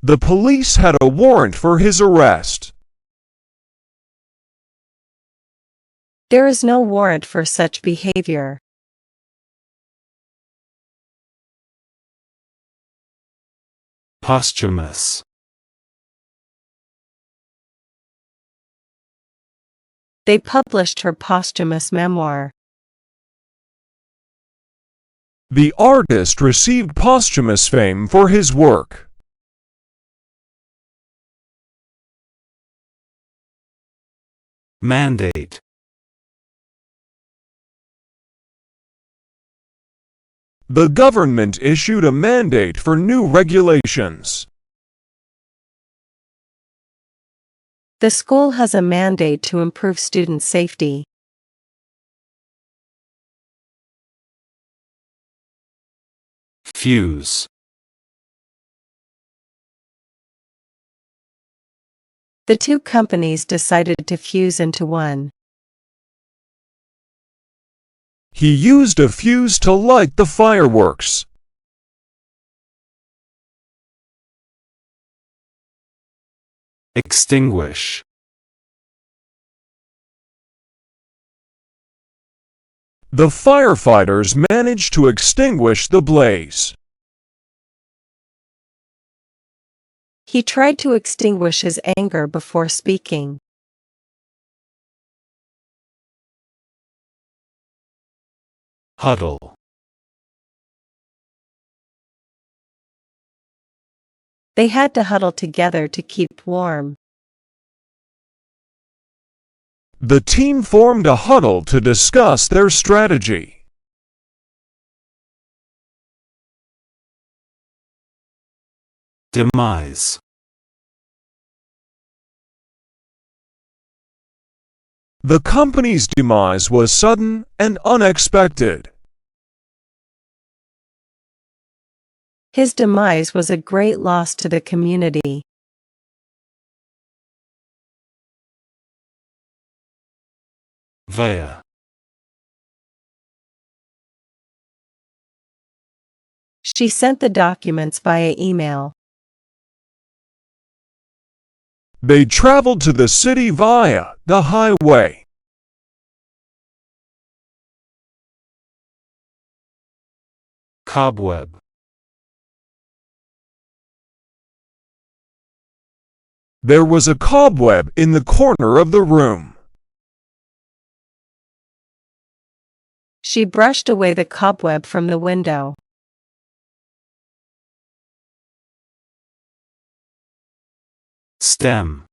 The police had a warrant for his arrest. There is no warrant for such behavior. Posthumous. They published her posthumous memoir. The artist received posthumous fame for his work. Mandate. The government issued a mandate for new regulations. The school has a mandate to improve student safety. Fuse. The two companies decided to fuse into one. He used a fuse to light the fireworks. Extinguish. The firefighters managed to extinguish the blaze. He tried to extinguish his anger before speaking. Huddle. They had to huddle together to keep warm. The team formed a huddle to discuss their strategy. Demise. The company's demise was sudden and unexpected. His demise was a great loss to the community. Via. She sent the documents via email. They traveled to the city via the highway. Cobweb. There was a cobweb in the corner of the room. She brushed away the cobweb from the window. Stem.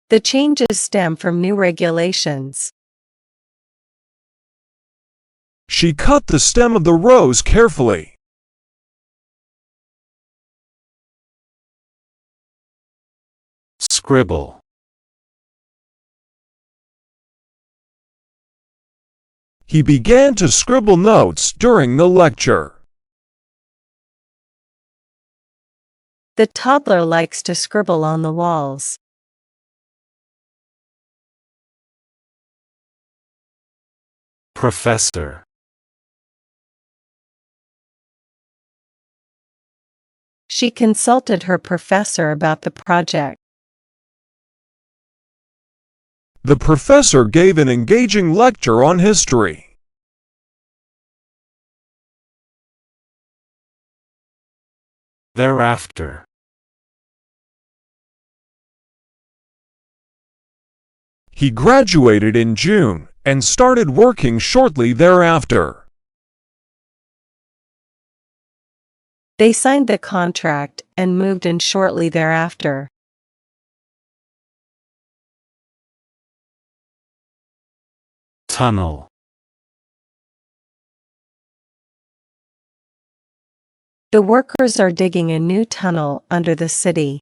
The changes stem from new regulations. She cut the stem of the rose carefully. Scribble. He began to scribble notes during the lecture. The toddler likes to scribble on the walls. Professor. She consulted her professor about the project. The professor gave an engaging lecture on history. Thereafter. He graduated in June and started working shortly thereafter. They signed the contract and moved in shortly thereafter. Tunnel. The workers are digging a new tunnel under the city.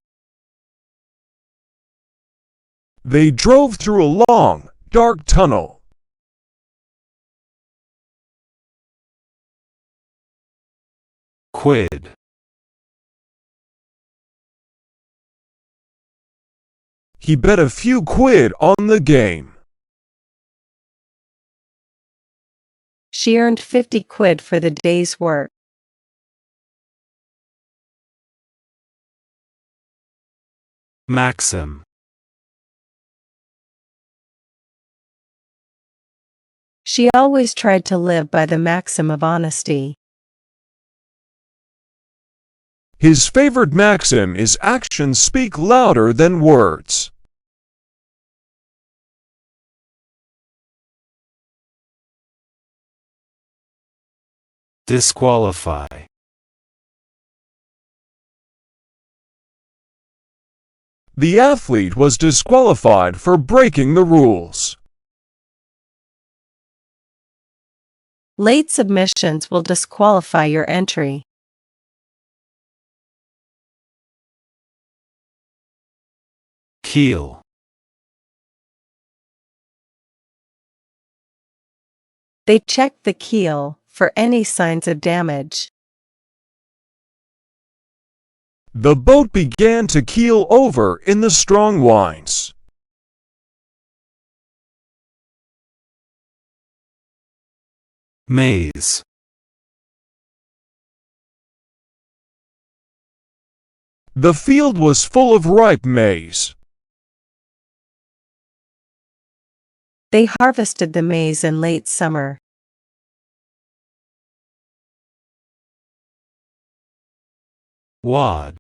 They drove through a long, dark tunnel. Quid. He bet a few quid on the game. She earned 50 quid for the day's work. Maxim. She always tried to live by the maxim of honesty. His favorite maxim is actions speak louder than words. Disqualify. The athlete was disqualified for breaking the rules. Late submissions will disqualify your entry. Keel. They checked the keel for any signs of damage. The boat began to keel over in the strong winds. Maze. The field was full of ripe maize. They harvested the maize in late summer. wad,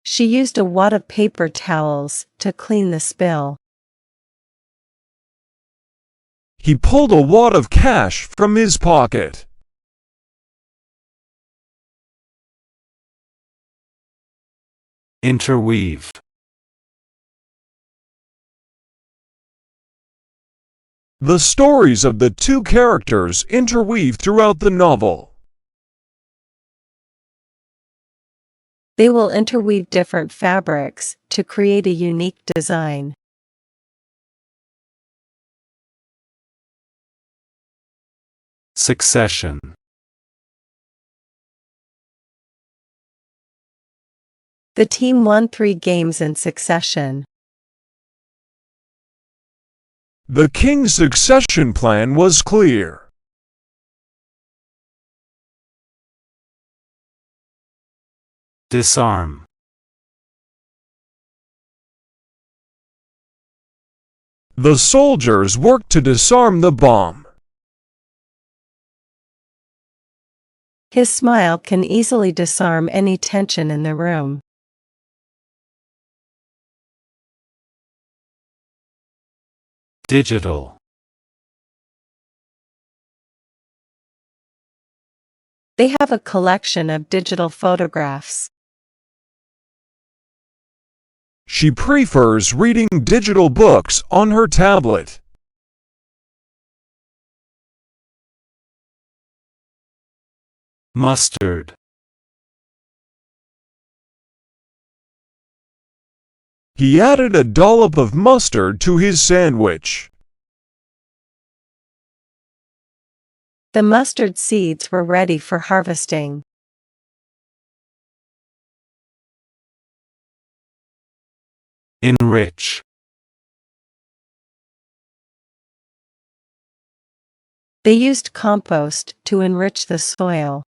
She used a wad of paper towels to clean the spill. He pulled a wad of cash from his pocket. interweave, The stories of the two characters interweave throughout the novel. They will interweave different fabrics to create a unique design. succession, The team won 3 games in succession. The king's succession plan was clear. disarm, The soldiers worked to disarm the bomb. His smile can easily disarm any tension in the room. digital, They have a collection of digital photographs. She prefers reading digital books on her tablet. mustard, He added a dollop of mustard to his sandwich. The mustard seeds were ready for harvesting. enrich, They used compost to enrich the soil.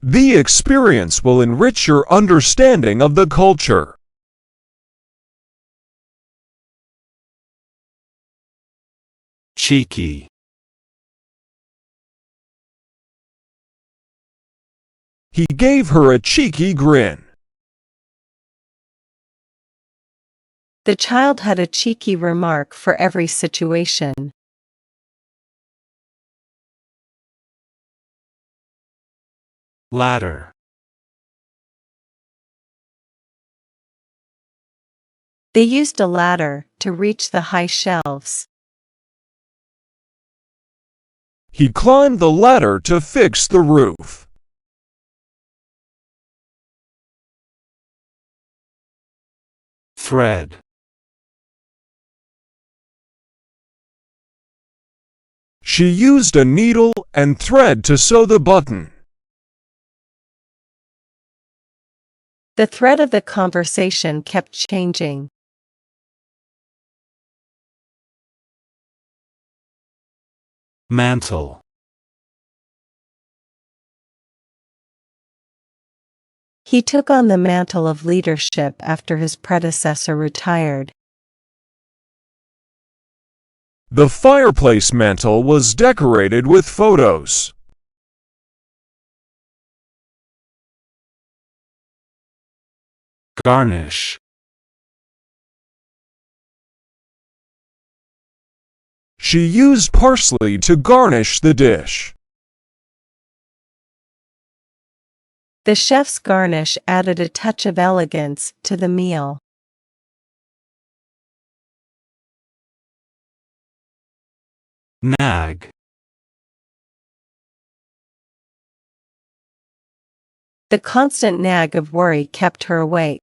The experience will enrich your understanding of the culture. cheeky, He gave her a cheeky grin. The child had a cheeky remark for every situation. ladder, They used a ladder to reach the high shelves. He climbed the ladder to fix the roof. thread, She used a needle and thread to sew the button. The thread of the conversation kept changing. mantle, He took on the mantle of leadership after his predecessor retired. The fireplace mantel was decorated with photos. garnish, She used parsley to garnish the dish. The chef's garnish added a touch of elegance to the meal. nag, The constant nag of worry kept her awake.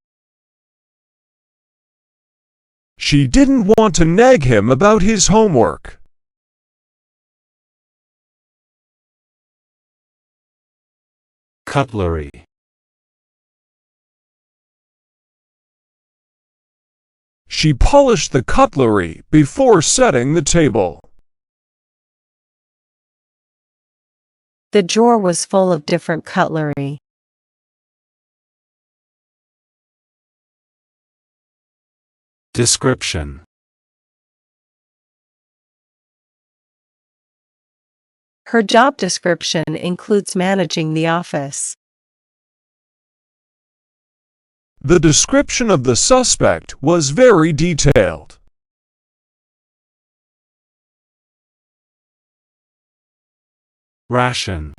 She didn't want to nag him about his homework. cutlery, She polished the cutlery before setting the table. The drawer was full of different cutlery. description, Her job description includes managing the office. The description of the suspect was very detailed. Ration.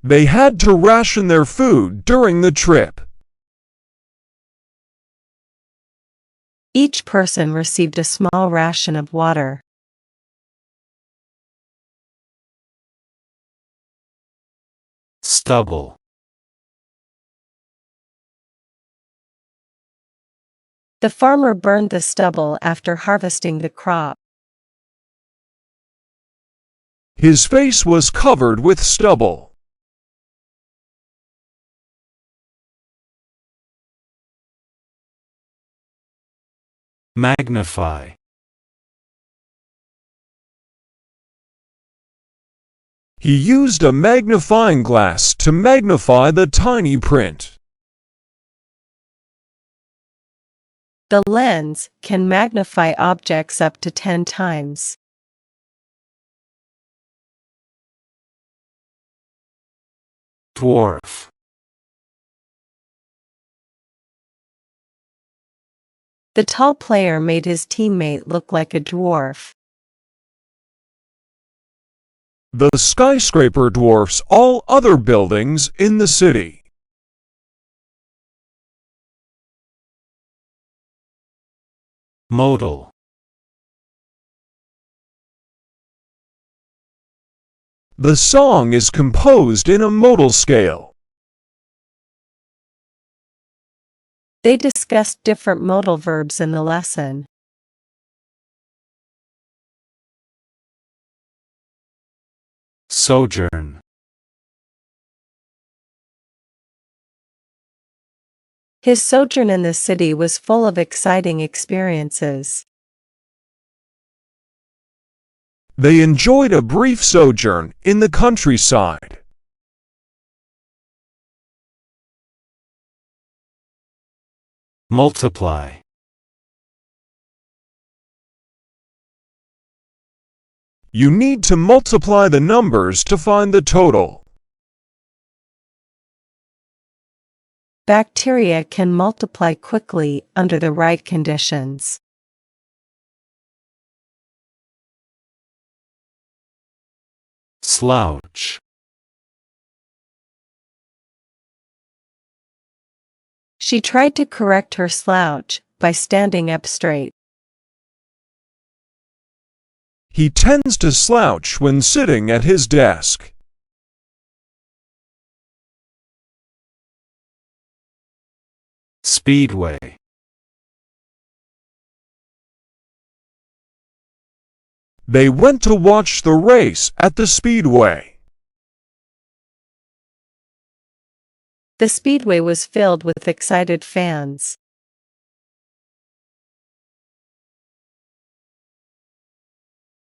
They had to ration their food during the trip. Each person received a small ration of water. Stubble. The farmer burned the stubble after harvesting the crop. His face was covered with stubble. Magnify. He used a magnifying glass to magnify the tiny print. The lens can magnify objects up to 10 times. Dwarf. The tall player made his teammate look like a dwarf. The skyscraper dwarfs all other buildings in the city. Modal. The song is composed in a modal scale. They discussed different modal verbs in the lesson. Sojourn. His sojourn in the city was full of exciting experiences. They enjoyed a brief sojourn in the countryside. Multiply. You need to multiply the numbers to find the total. Bacteria can multiply quickly under the right conditions. Slouch. She tried to correct her slouch by standing up straight. He tends to slouch when sitting at his desk. Speedway. They went to watch the race at the speedway. The speedway was filled with excited fans.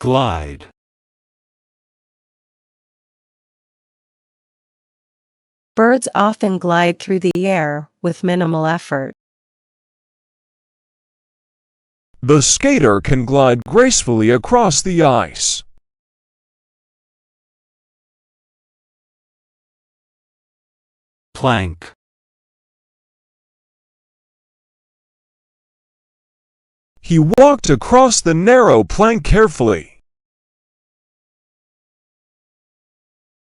Glide. Birds often glide through the air with minimal effort. The skater can glide gracefully across the ice. Plank. He walked across the narrow plank carefully.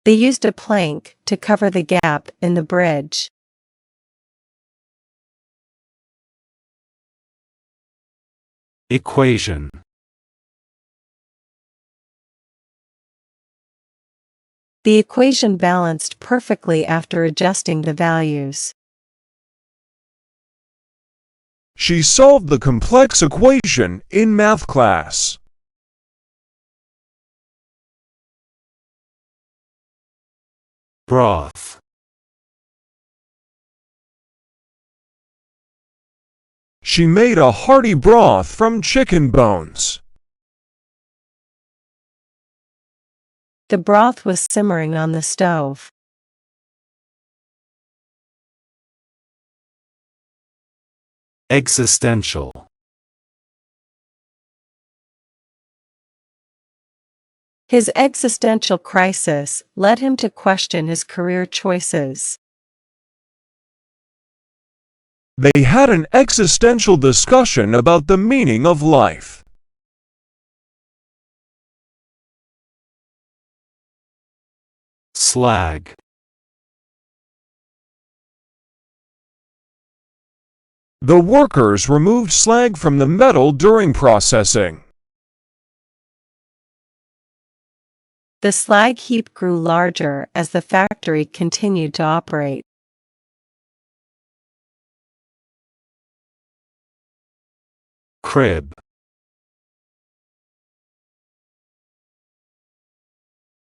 They used a plank to cover the gap in the bridge. Equation. The equation balanced perfectly after adjusting the values. She solved the complex equation in math class. Broth. She made a hearty broth from chicken bones. The broth was simmering on the stove. Existential. His existential crisis led him to question his career choices. They had an existential discussion about the meaning of life. Slag. The workers removed slag from the metal during processing. The slag heap grew larger as the factory continued to operate. Crib.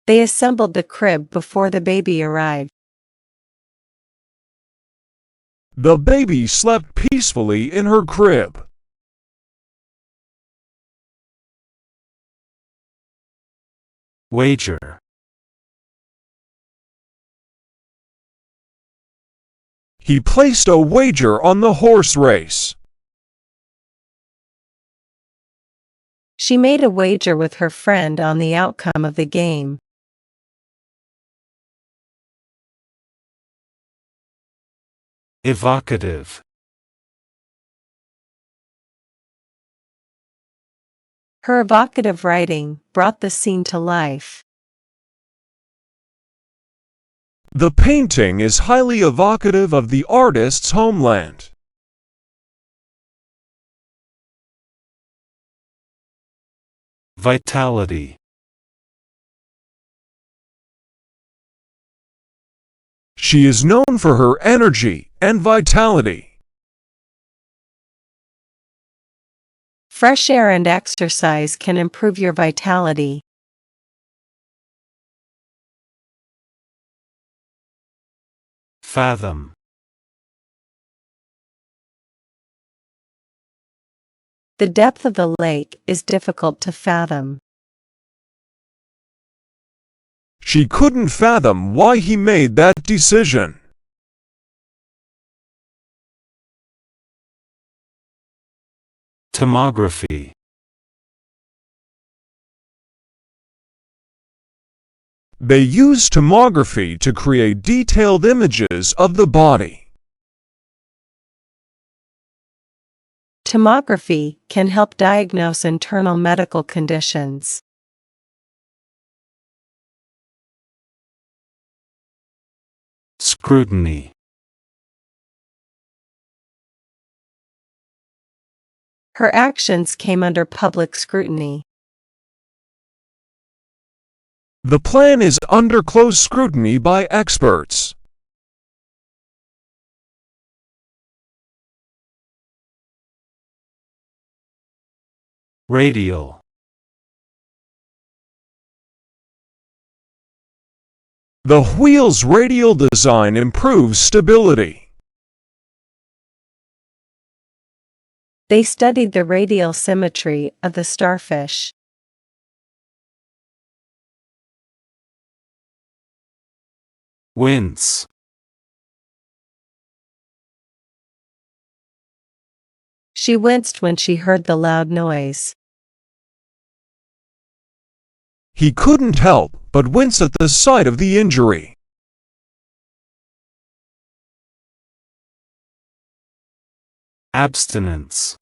They assembled the crib before the baby arrived. The baby slept peacefully in her crib. Wager. He placed a wager on the horse race. She made a wager with her friend on the outcome of the game. Evocative. Her evocative writing brought the scene to life. The painting is highly evocative of the artist's homeland. Vitality. She is known for her energy and vitality. Fresh air and exercise can improve your vitality. Fathom. The depth of the lake is difficult to fathom. She couldn't fathom why he made that decision. Tomography. They use tomography to create detailed images of the body. Tomography can help diagnose internal medical conditions. Scrutiny. Her actions came under public scrutiny. The plan is under close scrutiny by experts. Radial. The wheel's radial design improves stability. They studied the radial symmetry of the starfish. Wince. She winced when she heard the loud noise. He couldn't help but wince at the sight of the injury. Abstinence.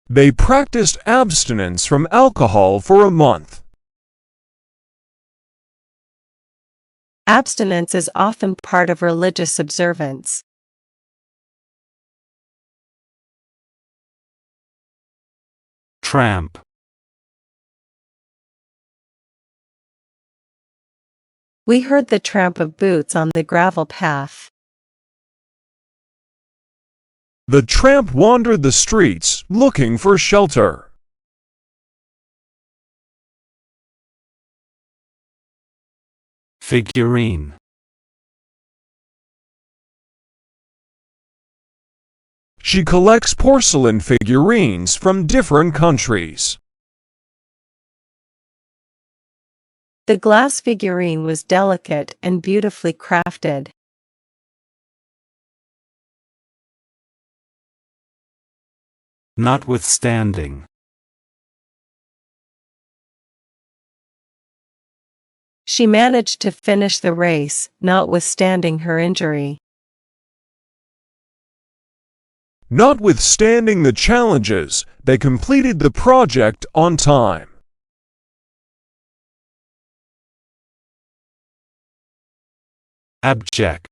They practiced abstinence from alcohol for a month. Abstinence is often part of religious observance. Tramp. We heard the tramp of boots on the gravel path. The tramp wandered the streets looking for shelter. Figurine. She collects porcelain figurines from different countries. The glass figurine was delicate and beautifully crafted. notwithstanding. She managed to finish the race, notwithstanding her injury. Notwithstanding the challenges, they completed the project on time. Abject.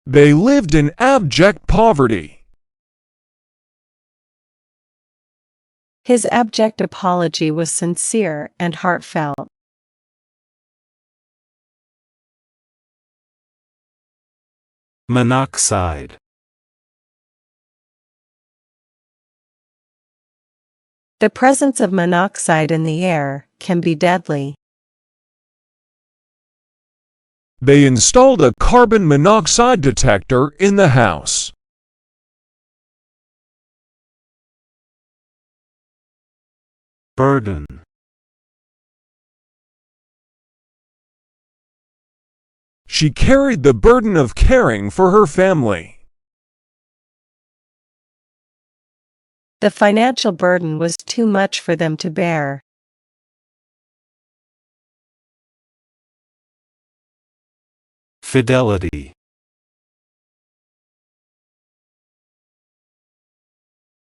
They lived in abject poverty. His abject apology was sincere and heartfelt. Monoxide. The presence of monoxide in the air can be deadly. They installed a carbon monoxide detector in the house. Burden. She carried the burden of caring for her family. The financial burden was too much for them to bear. Fidelity.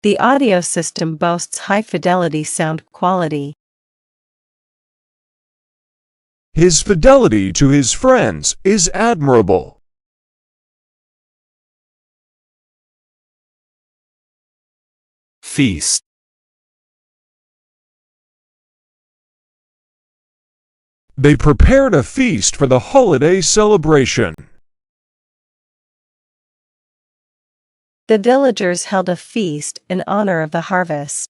The audio system boasts high-fidelity sound quality. His fidelity to his friends is admirable. Feast. They prepared a feast for the holiday celebration. The villagers held a feast in honor of the harvest.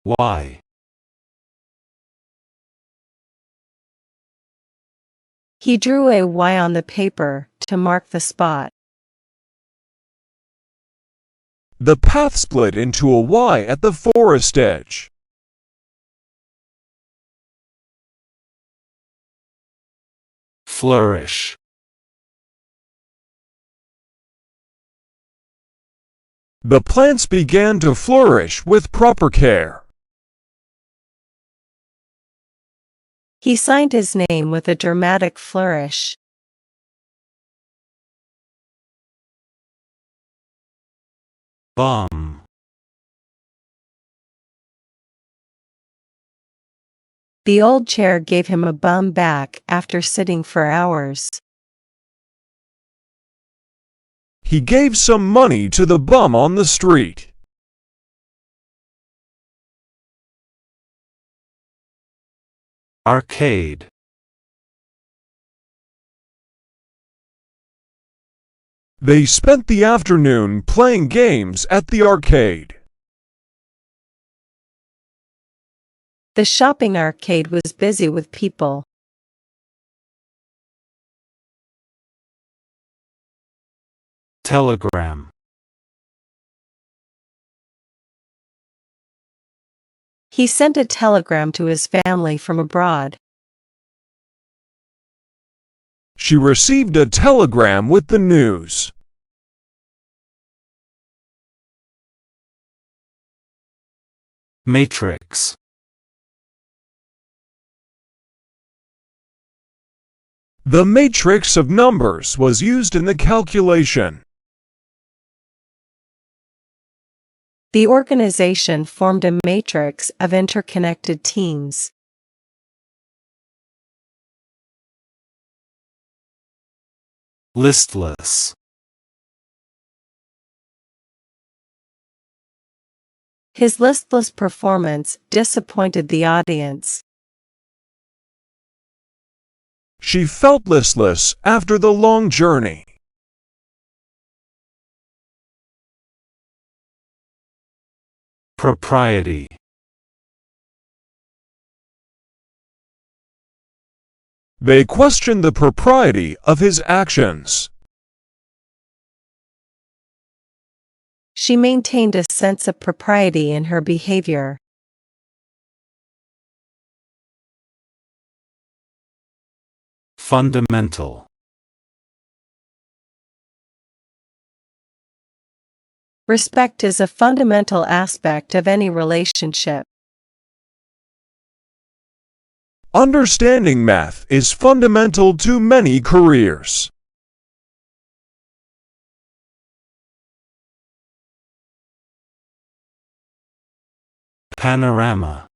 Why? He drew a Y on the paper to mark the spot. The path split into a Y at the forest edge. Flourish. The plants began to flourish with proper care. He signed his name with a dramatic flourish. Bum. The old chair gave him a bum back after sitting for hours. He gave some money to the bum on the street. Arcade. They spent the afternoon playing games at the arcade. The shopping arcade was busy with people. Telegram. He sent a telegram to his family from abroad. She received a telegram with the news. Matrix. The matrix of numbers was used in the calculation. The organization formed a matrix of interconnected teams. Listless. His listless performance disappointed the audience. She felt listless after the long journey. Propriety. They questioned the propriety of his actions. She maintained a sense of propriety in her behavior. Fundamental. Respect is a fundamental aspect of any relationship. Understanding math is fundamental to many careers. Panorama.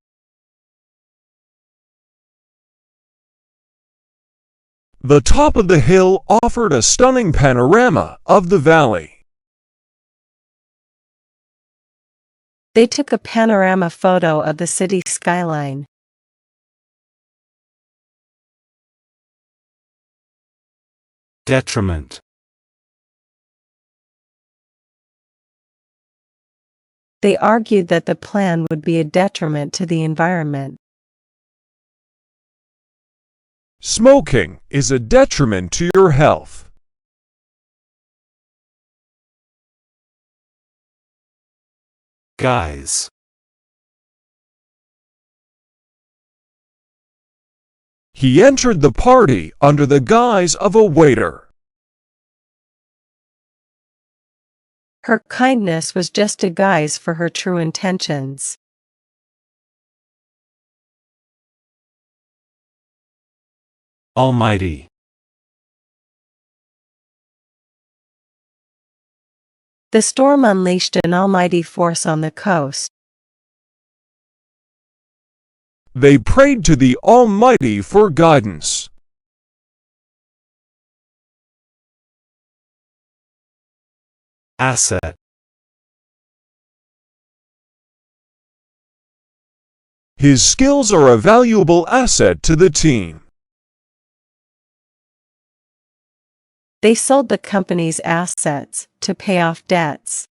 The top of the hill offered a stunning panorama of the valley. They took a panorama photo of the city skyline. Detriment. They argued that the plan would be a detriment to the environment. Smoking is a detriment to your health. Guise. He entered the party under the guise of a waiter. Her kindness was just a guise for her true intentions. Almighty. The storm unleashed an almighty force on the coast. They prayed to the Almighty for guidance. Asset. His skills are a valuable asset to the team. They sold the company's assets to pay off debts.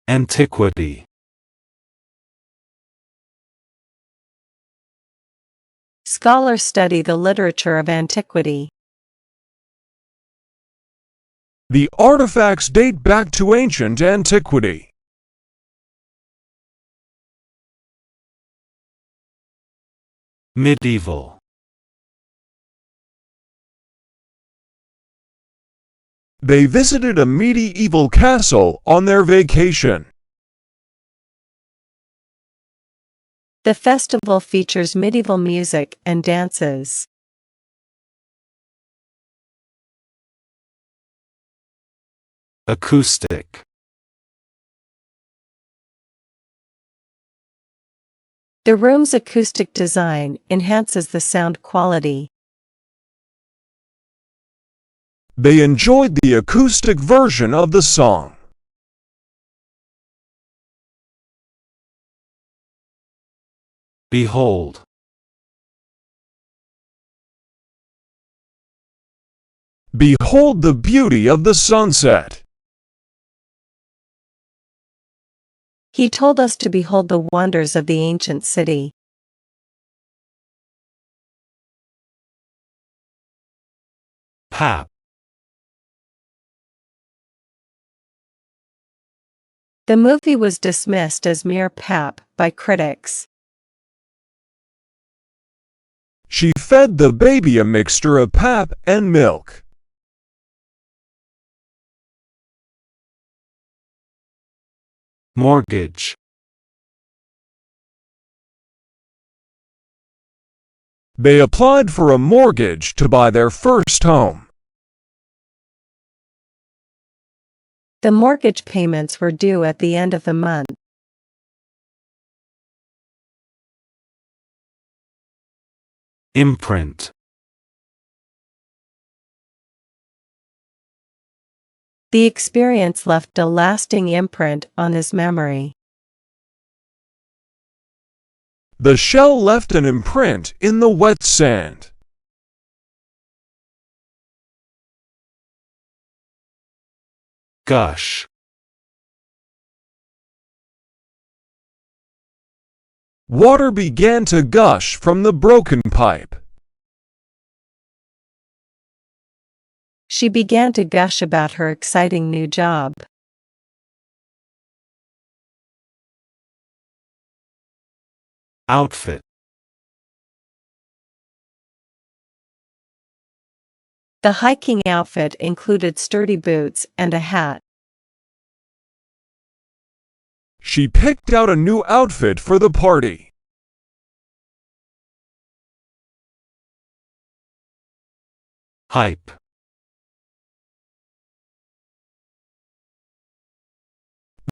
Antiquity. Scholars study the literature of antiquity. The artifacts date back to ancient antiquity. Medieval. They visited a medieval castle on their vacation. The festival features medieval music and dances. Acoustic. The room's acoustic design enhances the sound quality. They enjoyed the acoustic version of the song. Behold. Behold the beauty of the sunset. He told us to behold the wonders of the ancient city. Pap. The movie was dismissed as mere pap by critics. She fed the baby a mixture of pap and milk. Mortgage. They applied for a mortgage to buy their first home. The mortgage payments were due at the end of the month. Imprint. The experience left a lasting imprint on his memory. The shell left an imprint in the wet sand. Gush. Water began to gush from the broken pipe. She began to gush about her exciting new job. outfit, The hiking outfit included sturdy boots and a hat. She picked out a new outfit for the party. hype,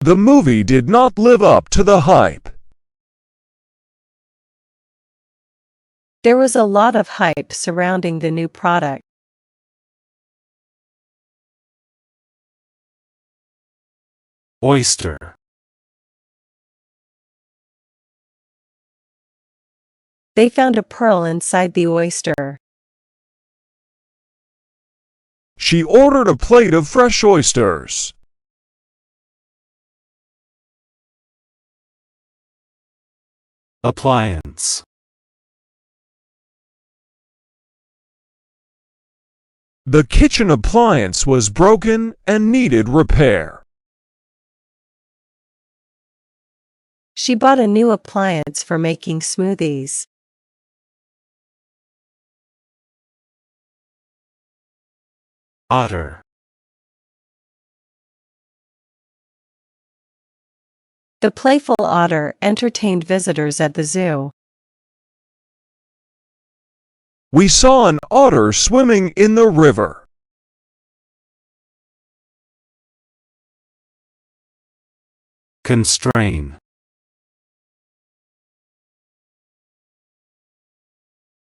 The movie did not live up to the hype. There was a lot of hype surrounding the new product. oyster, They found a pearl inside the oyster. She ordered a plate of fresh oysters. appliance, The kitchen appliance was broken and needed repair. She bought a new appliance for making smoothies. otter, The playful otter entertained visitors at the zoo. We saw an otter swimming in the river. constrain,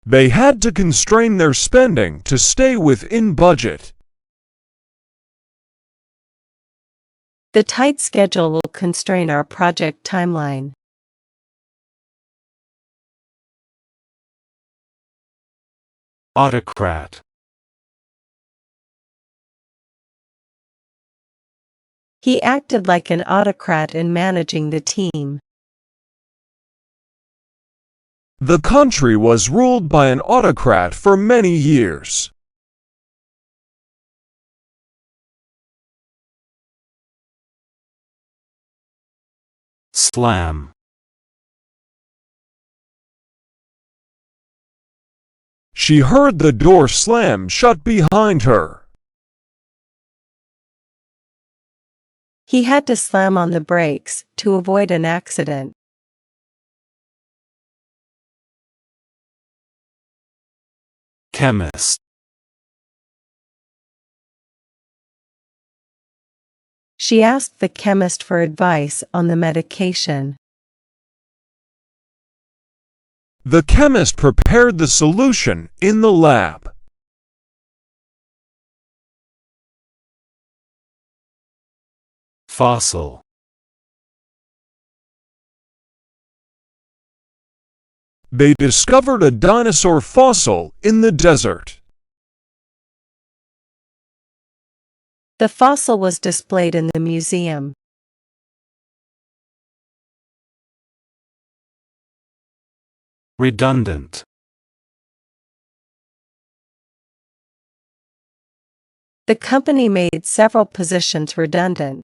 They had to constrain their spending to stay within budget. The tight schedule will constrain our project timeline. autocrat, He acted like an autocrat in managing the team. The country was ruled by an autocrat for many years. slam, She heard the door slam shut behind her. He had to slam on the brakes to avoid an accident. chemist, She asked the chemist for advice on the medication. The chemist prepared the solution in the lab. fossil, They discovered a dinosaur fossil in the desert. The fossil was displayed in the museum. redundant, The company made several positions redundant.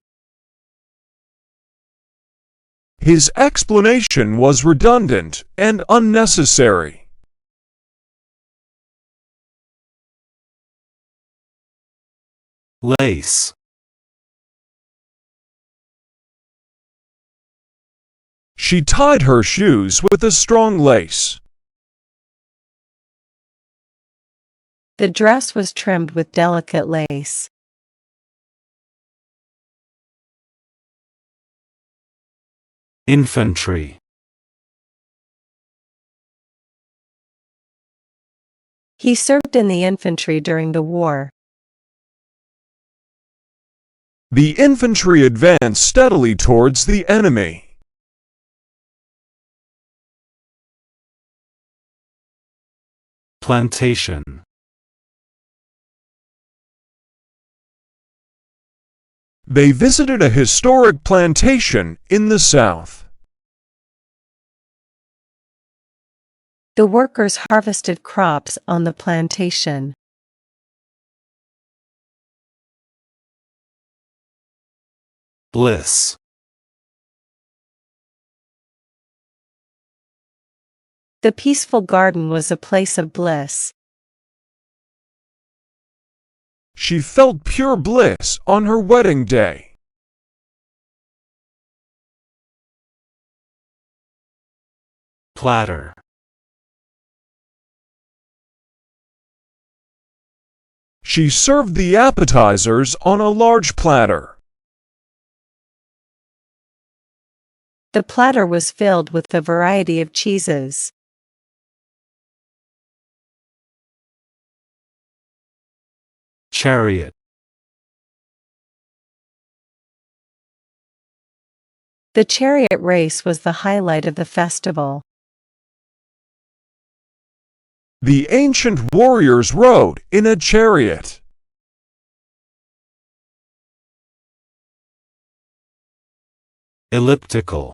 His explanation was redundant and unnecessary. lace, She tied her shoes with a strong lace. The dress was trimmed with delicate lace. infantry, He served in the infantry during the war. The infantry advanced steadily towards the enemy. plantation, They visited a historic plantation in the South. The workers harvested crops on the plantation. bliss, The peaceful garden was a place of bliss. She felt pure bliss on her wedding day. Platter. She served the appetizers on a large platter. The platter was filled with a variety of cheeses. Chariot. The chariot race was the highlight of the festival. The ancient warriors rode in a chariot. Elliptical.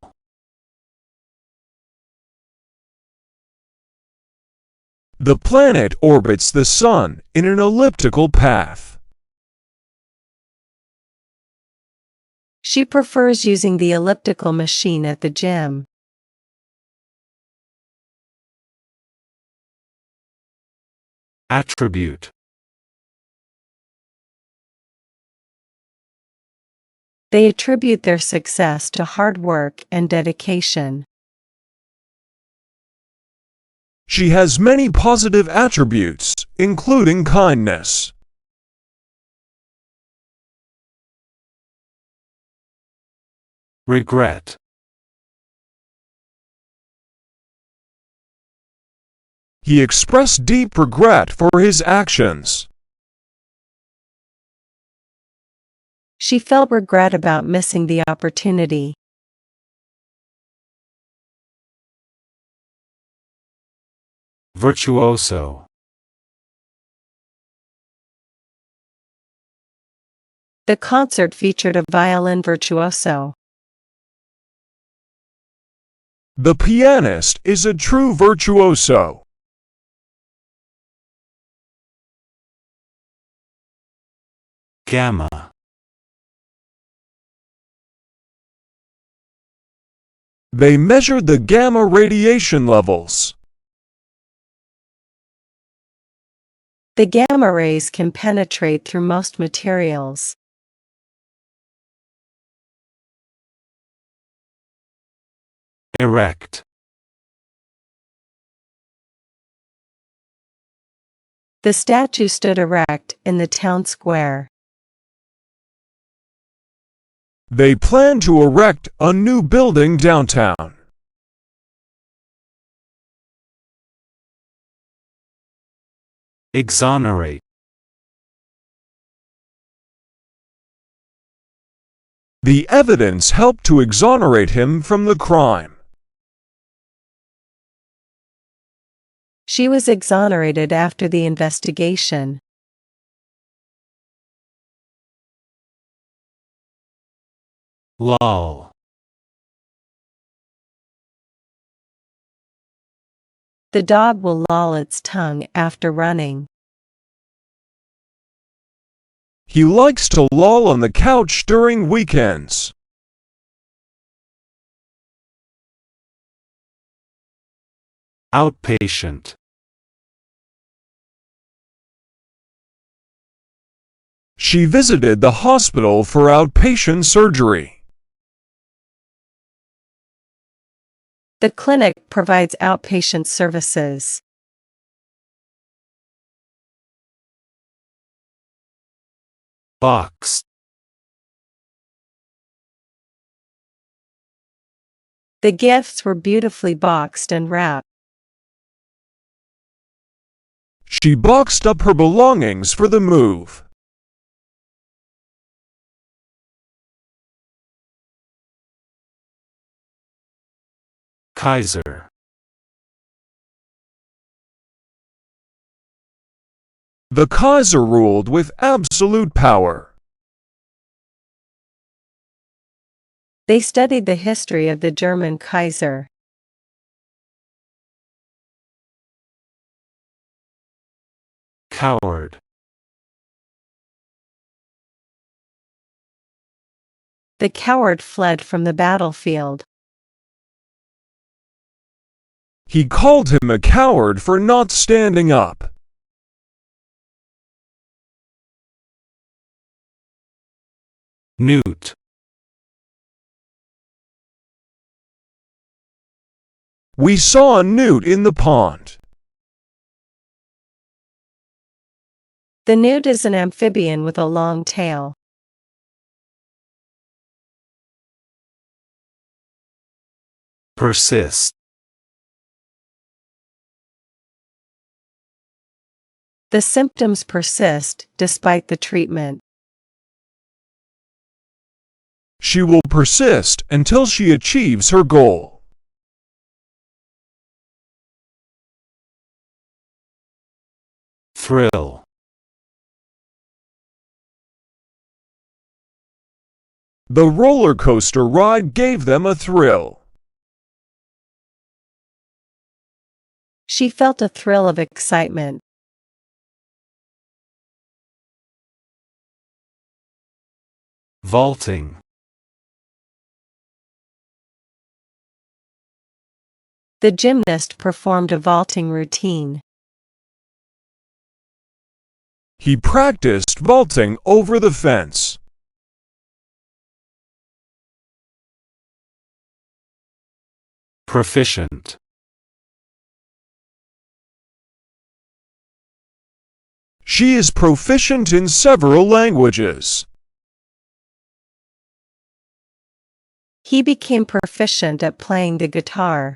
The planet orbits the sun in an elliptical path. She prefers using the elliptical machine at the gym. Attribute. They attribute their success to hard work and dedication. She has many positive attributes, including kindness. Regret. He expressed deep regret for his actions. She felt regret about missing the opportunity. Virtuoso. The concert featured a violin virtuoso. The pianist is a true virtuoso. Gamma. They measured the gamma radiation levels. The gamma rays can penetrate through most materials. Erect. The statue stood erect in the town square. They plan to erect a new building downtown. Exonerate. The evidence helped to exonerate him from the crime. She was exonerated after the investigation. Lull. The dog will loll its tongue after running. He likes to loll on the couch during weekends. Outpatient. She visited the hospital for outpatient surgery. The clinic provides outpatient services. Box. The gifts were beautifully boxed and wrapped. She boxed up her belongings for the move. Kaiser. The Kaiser ruled with absolute power. They studied the history of the German Kaiser. Coward. The coward fled from the battlefield. He called him a coward for not standing up. Newt. We saw a newt in the pond. The newt is an amphibian with a long tail. Persist. The symptoms persist despite the treatment. She will persist until she achieves her goal. Thrill. The roller coaster ride gave them a thrill. She felt a thrill of excitement. Vaulting. The gymnast performed a vaulting routine. He practiced vaulting over the fence. Proficient. She is proficient in several languages. He became proficient at playing the guitar.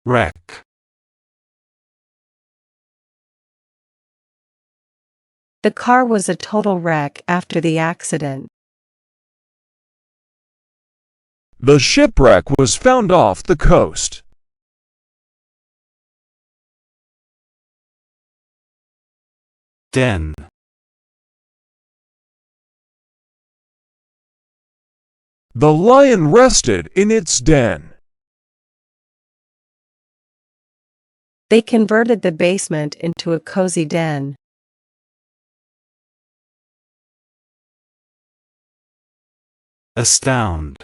Wreck. The car was a total wreck after the accident. The shipwreck was found off the coast. Den. The lion rested in its den. They converted the basement into a cozy den. Astound.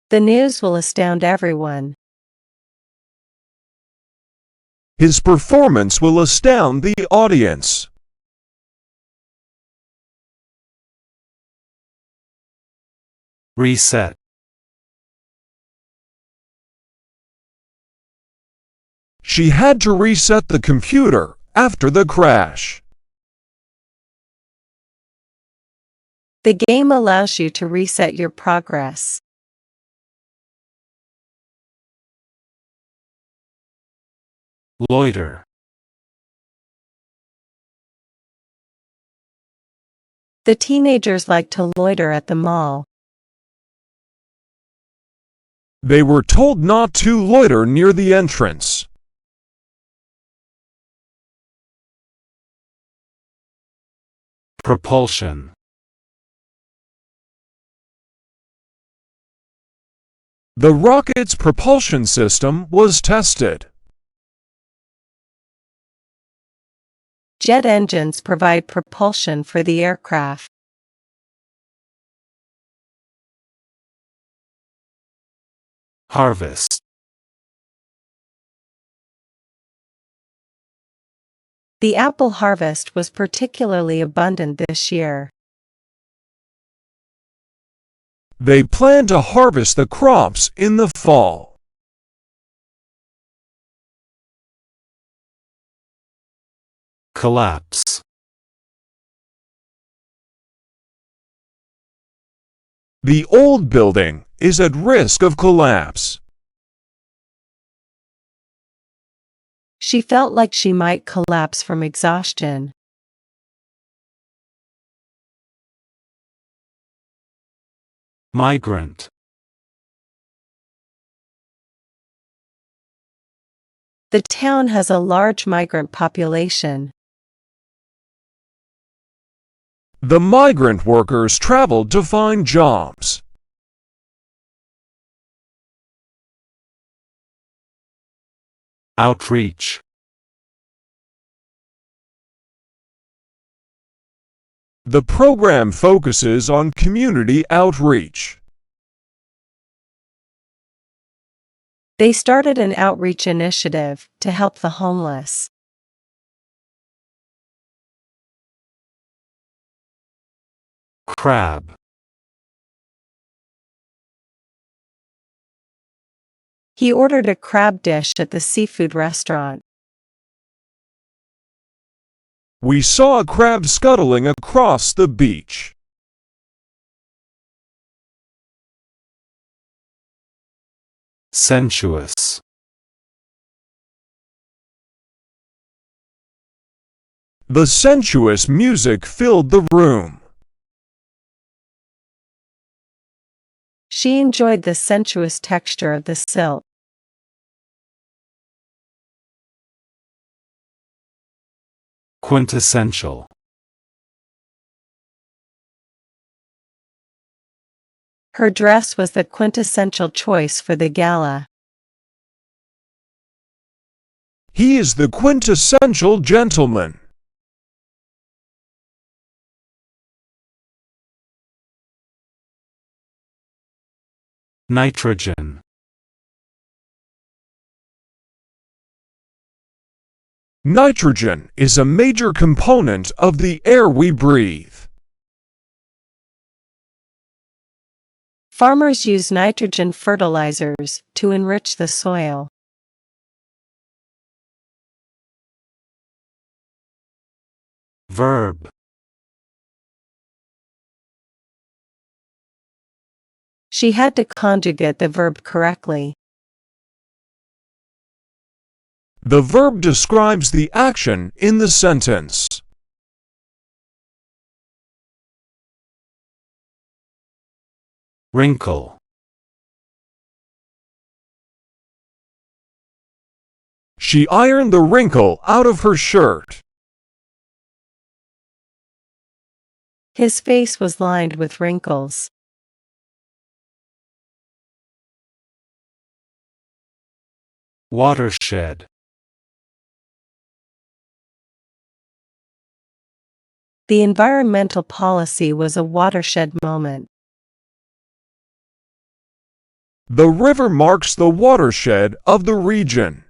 The news will astound everyone. His performance will astound the audience. Reset. She had to reset the computer after the crash. The game allows you to reset your progress. Loiter. The teenagers like to loiter at the mall. They were told not to loiter near the entrance. Propulsion. The rocket's propulsion system was tested. Jet engines provide propulsion for the aircraft. Harvest. The apple harvest was particularly abundant this year. They plan to harvest the crops in the fall. Collapse. The old building is at risk of collapse. She felt like she might collapse from exhaustion. Migrant. The town has a large migrant population. The migrant workers traveled to find jobs. Outreach. The program focuses on community outreach. They started an outreach initiative to help the homeless. Crab. He ordered a crab dish at the seafood restaurant. We saw a crab scuttling across the beach. Sensuous. The sensuous music filled the room. She enjoyed the sensuous texture of the silk. Quintessential. Her dress was the quintessential choice for the gala. He is the quintessential gentleman. Nitrogen. Nitrogen is a major component of the air we breathe. Farmers use nitrogen fertilizers to enrich the soil. Verb. She had to conjugate the verb correctly. The verb describes the action in the sentence. Wrinkle. She ironed the wrinkle out of her shirt. His face was lined with wrinkles. Watershed. The environmental policy was a watershed moment. The river marks the watershed of the region.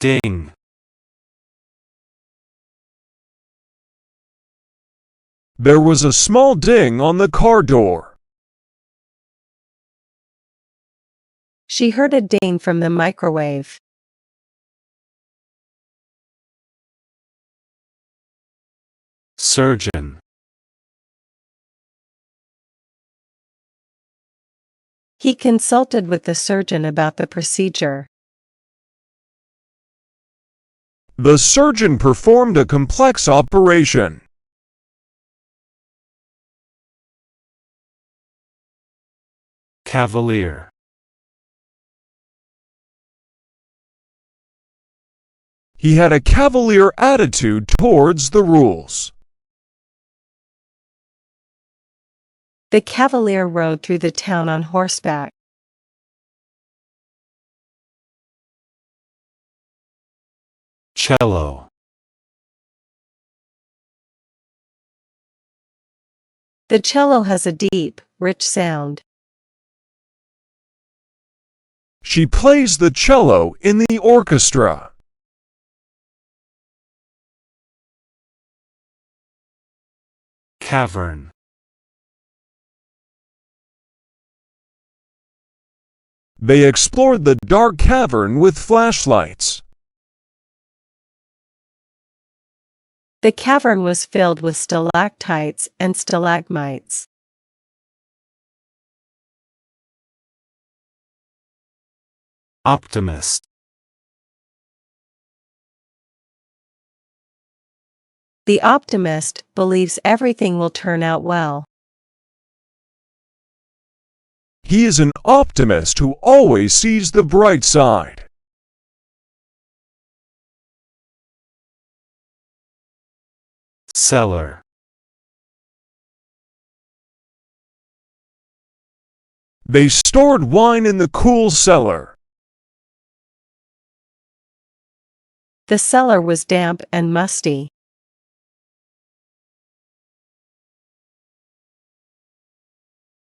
Ding. There was a small ding on the car door. She heard a ding from the microwave. Surgeon. He consulted with the surgeon about the procedure. The surgeon performed a complex operation. Cavalier. He had a cavalier attitude towards the rules. The cavalier rode through the town on horseback. Cello. The cello has a deep, rich sound. She plays the cello in the orchestra. Cavern. They explored the dark cavern with flashlights. The cavern was filled with stalactites and stalagmites. Optimist. The optimist believes everything will turn out well. He is an optimist who always sees the bright side. Cellar. They stored wine in the cool cellar. The cellar was damp and musty.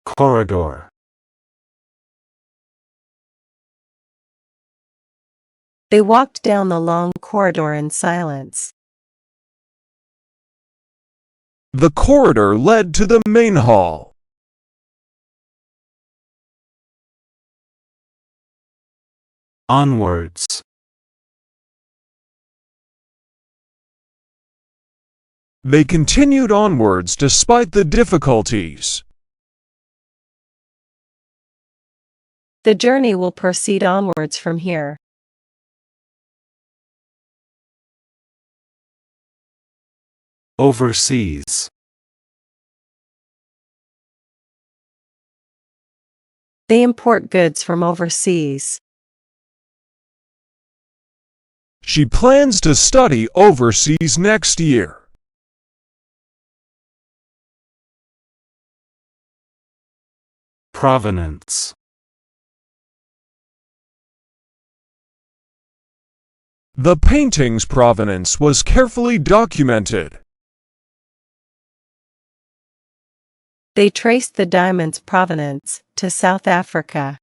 corridor, They walked down the long corridor in silence. The corridor led to the main hall. onwards, They continued onwards despite the difficulties. The journey will proceed onwards from here. overseas, They import goods from overseas. She plans to study overseas next year. provenance, The painting's provenance was carefully documented. They traced the diamond's provenance to South Africa.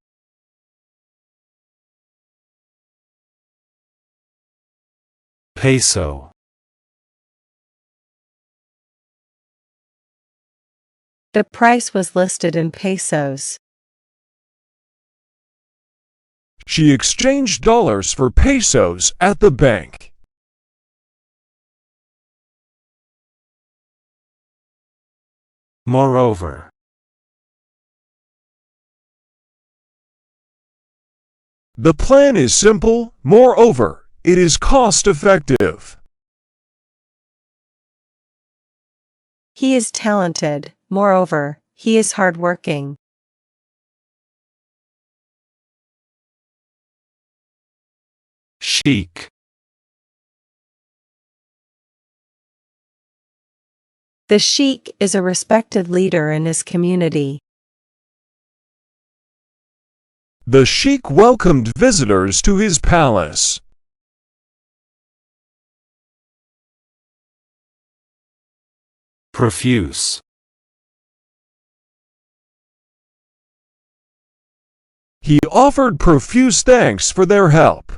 peso, The price was listed in pesos. She exchanged dollars for pesos at the bank. moreover, The plan is simple, moreover, it is cost-effective. He is talented, moreover, he is hardworking. chic, The sheik is a respected leader in his community. The sheik welcomed visitors to his palace. profuse, He offered profuse thanks for their help.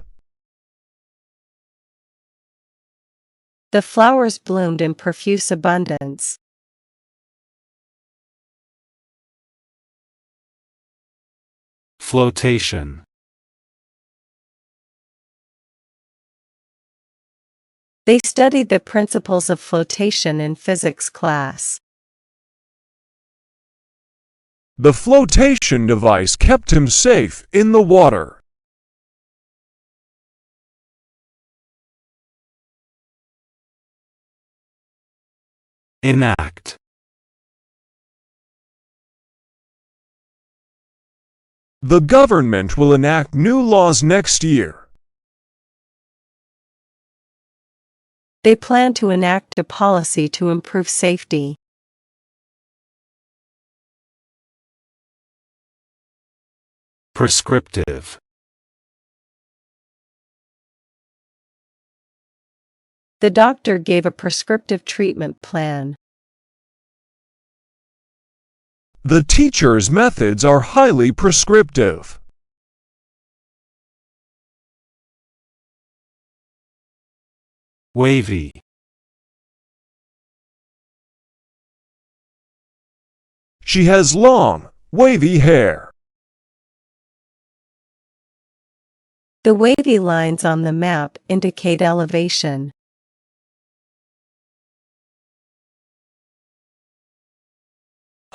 The flowers bloomed in profuse abundance. flotation, They studied the principles of flotation in physics class. The flotation device kept him safe in the water. enact, The government will enact new laws next year. They plan to enact a policy to improve safety. prescriptive, The doctor gave a prescriptive treatment plan. The teacher's methods are highly prescriptive. wavy, She has long, wavy hair. The wavy lines on the map indicate elevation.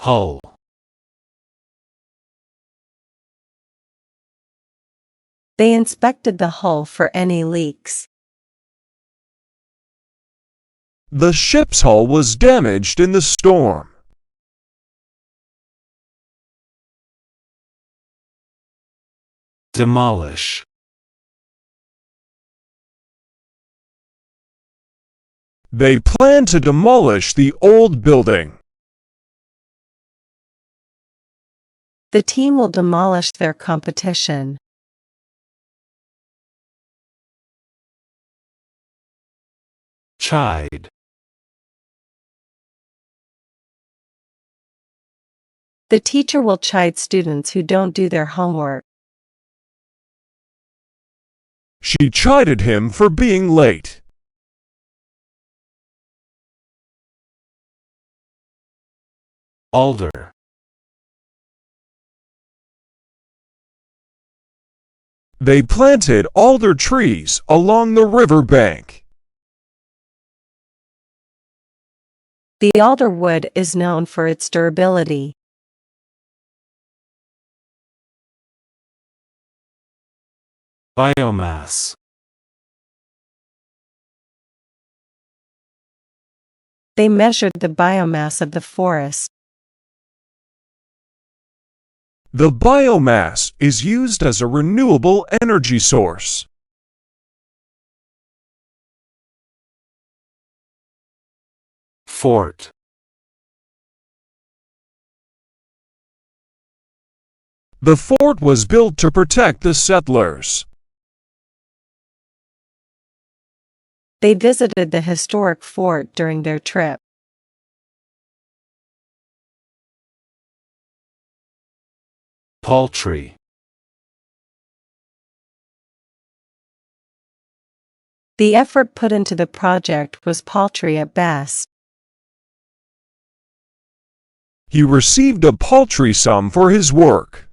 hull, They inspected the hull for any leaks. The ship's hull was damaged in the storm. demolish, They plan to demolish the old building. The team will demolish their competition. chide, The teacher will chide students who don't do their homework. She chided him for being late. alder, They planted alder trees along the river bank. The alder wood is known for its durability. biomass, They measured the biomass of the forest. The biomass is used as a renewable energy source. fort, The fort was built to protect the settlers. They visited the historic fort during their trip. paltry, The effort put into the project was paltry at best. He received a paltry sum for his work.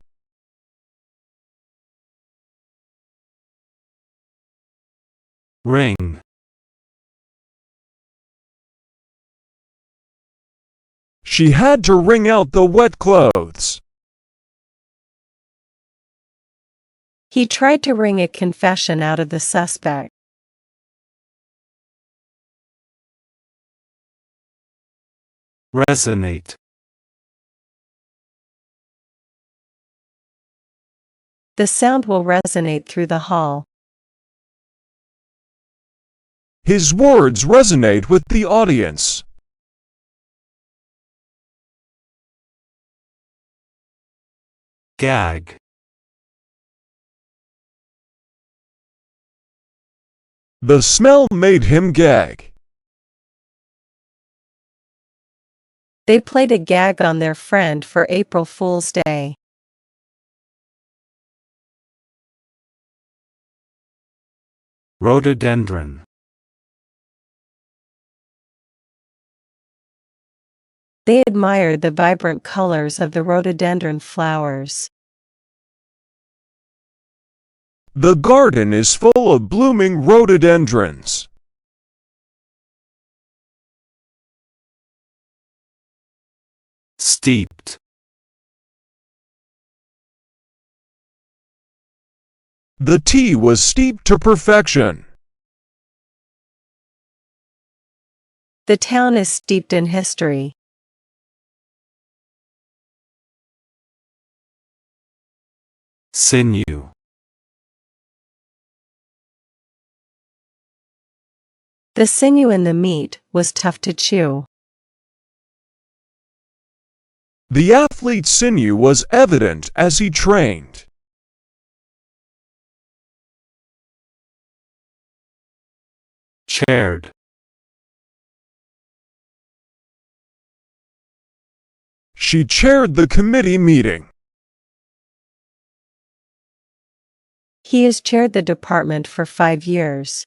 ring, She had to wring out the wet clothes. He tried to wring a confession out of the suspect. resonate, The sound will resonate through the hall. His words resonate with the audience. gag, The smell made him gag. They played a gag on their friend for April Fool's Day. rhododendron, They admired the vibrant colors of the rhododendron flowers. The garden is full of blooming rhododendrons. steeped, The tea was steeped to perfection. The town is steeped in history. sinew, The sinew in the meat was tough to chew. The athlete's sinew was evident as he trained. chaired, She chaired the committee meeting. He has chaired the department for 5 years.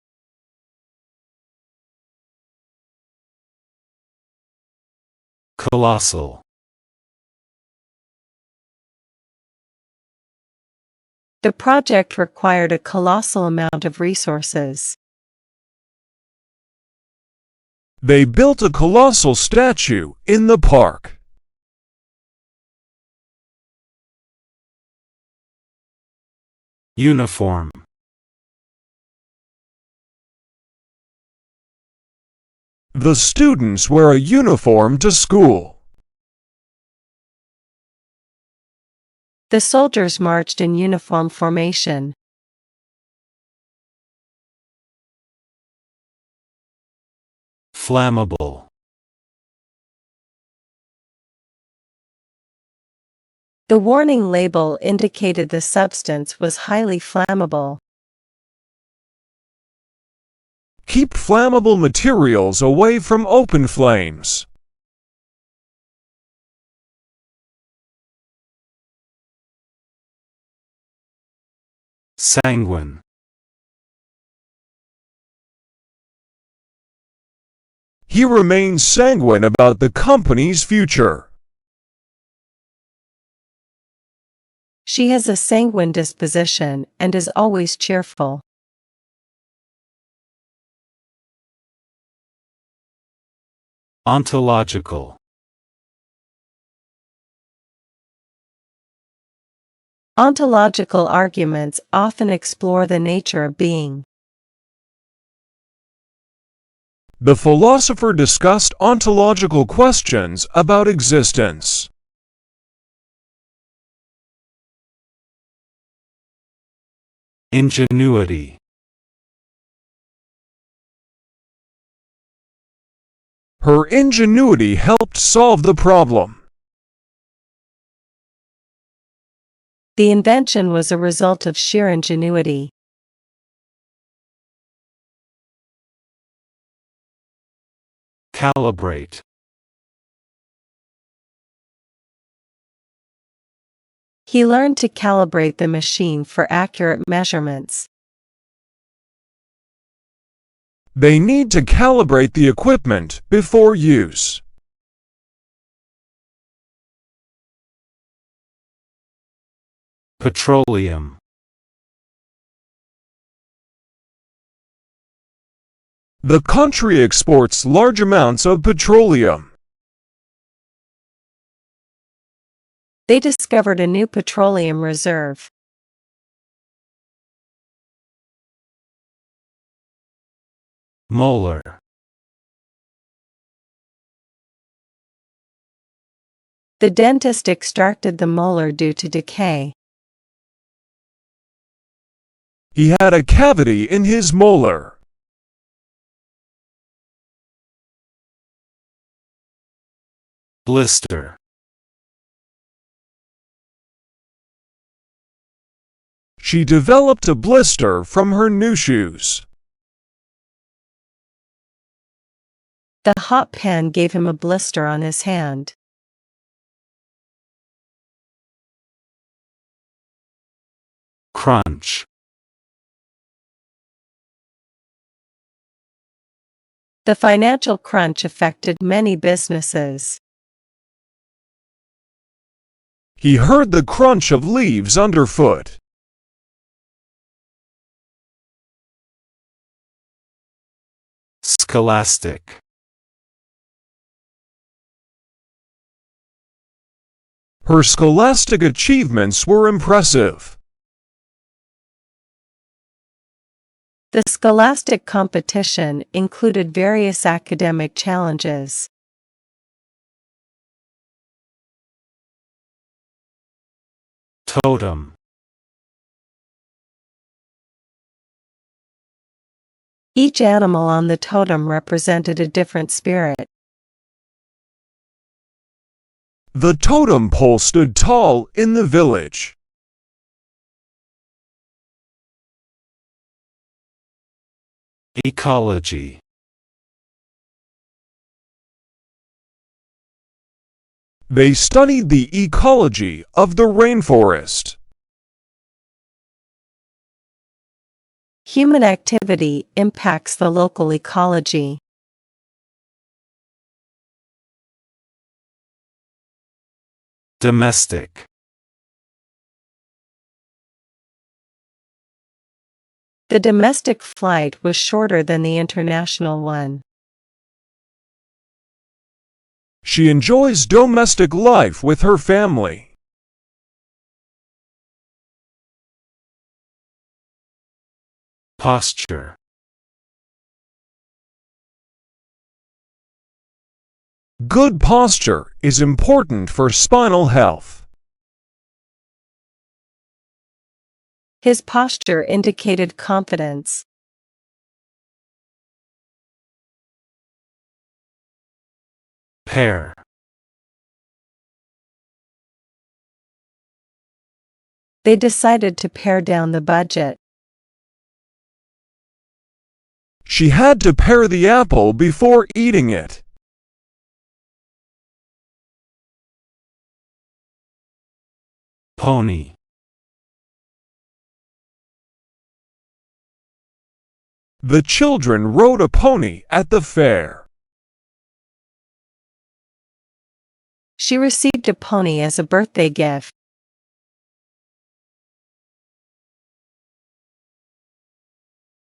colossal, The project required a colossal amount of resources. They built a colossal statue in the park. uniform, The students wear a uniform to school. The soldiers marched in uniform formation. flammable, The warning label indicated the substance was highly flammable. Keep flammable materials away from open flames. Sanguine. He remains sanguine about the company's future. She has a sanguine disposition and is always cheerful. Ontological. Ontological arguments often explore the nature of being. The philosopher discussed ontological questions about existence. Ingenuity. Her ingenuity helped solve the problem. The invention was a result of sheer ingenuity. Calibrate. He learned to calibrate the machine for accurate measurements. They need to calibrate the equipment before use. Petroleum. The country exports large amounts of petroleum. They discovered a new petroleum reserve. Molar. The dentist extracted the molar due to decay. He had a cavity in his molar. Blister. She developed a blister from her new shoes. The hot pan gave him a blister on his hand. Crunch. The financial crunch affected many businesses. He heard the crunch of leaves underfoot. Scholastic. Her scholastic achievements were impressive. The scholastic competition included various academic challenges. Totem. Each animal on the totem represented a different spirit. The totem pole stood tall in the village. Ecology. They studied the ecology of the rainforest. Human activity impacts the local ecology. Domestic. The domestic flight was shorter than the international one. She enjoys domestic life with her family. Posture. Good posture is important for spinal health. His posture indicated confidence. Pair. They decided to pare down the budget. She had to pare the apple before eating it. Pony. The children rode a pony at the fair. She received a pony as a birthday gift.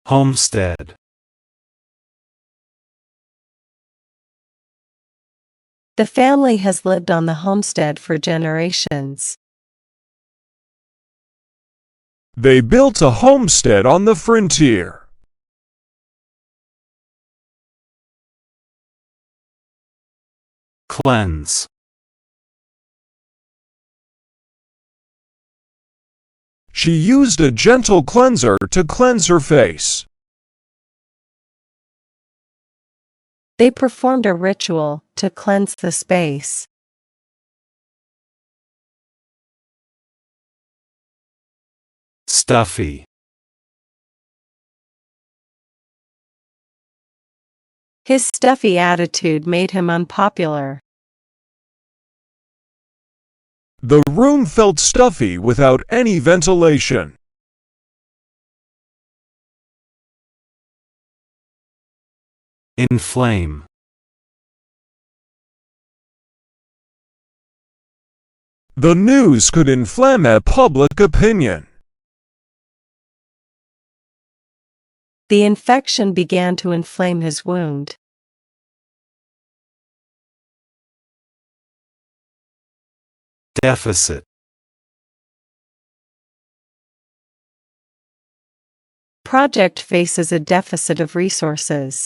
Homestead. The family has lived on the homestead for generations. They built a homestead on the frontier. Cleanse. She used a gentle cleanser to cleanse her face. They performed a ritual to cleanse the space. Stuffy. His stuffy attitude made him unpopular. The room felt stuffy without any ventilation. Inflame. The news could inflame public opinion. The infection began to inflame his wound. Deficit. Project faces a deficit of resources.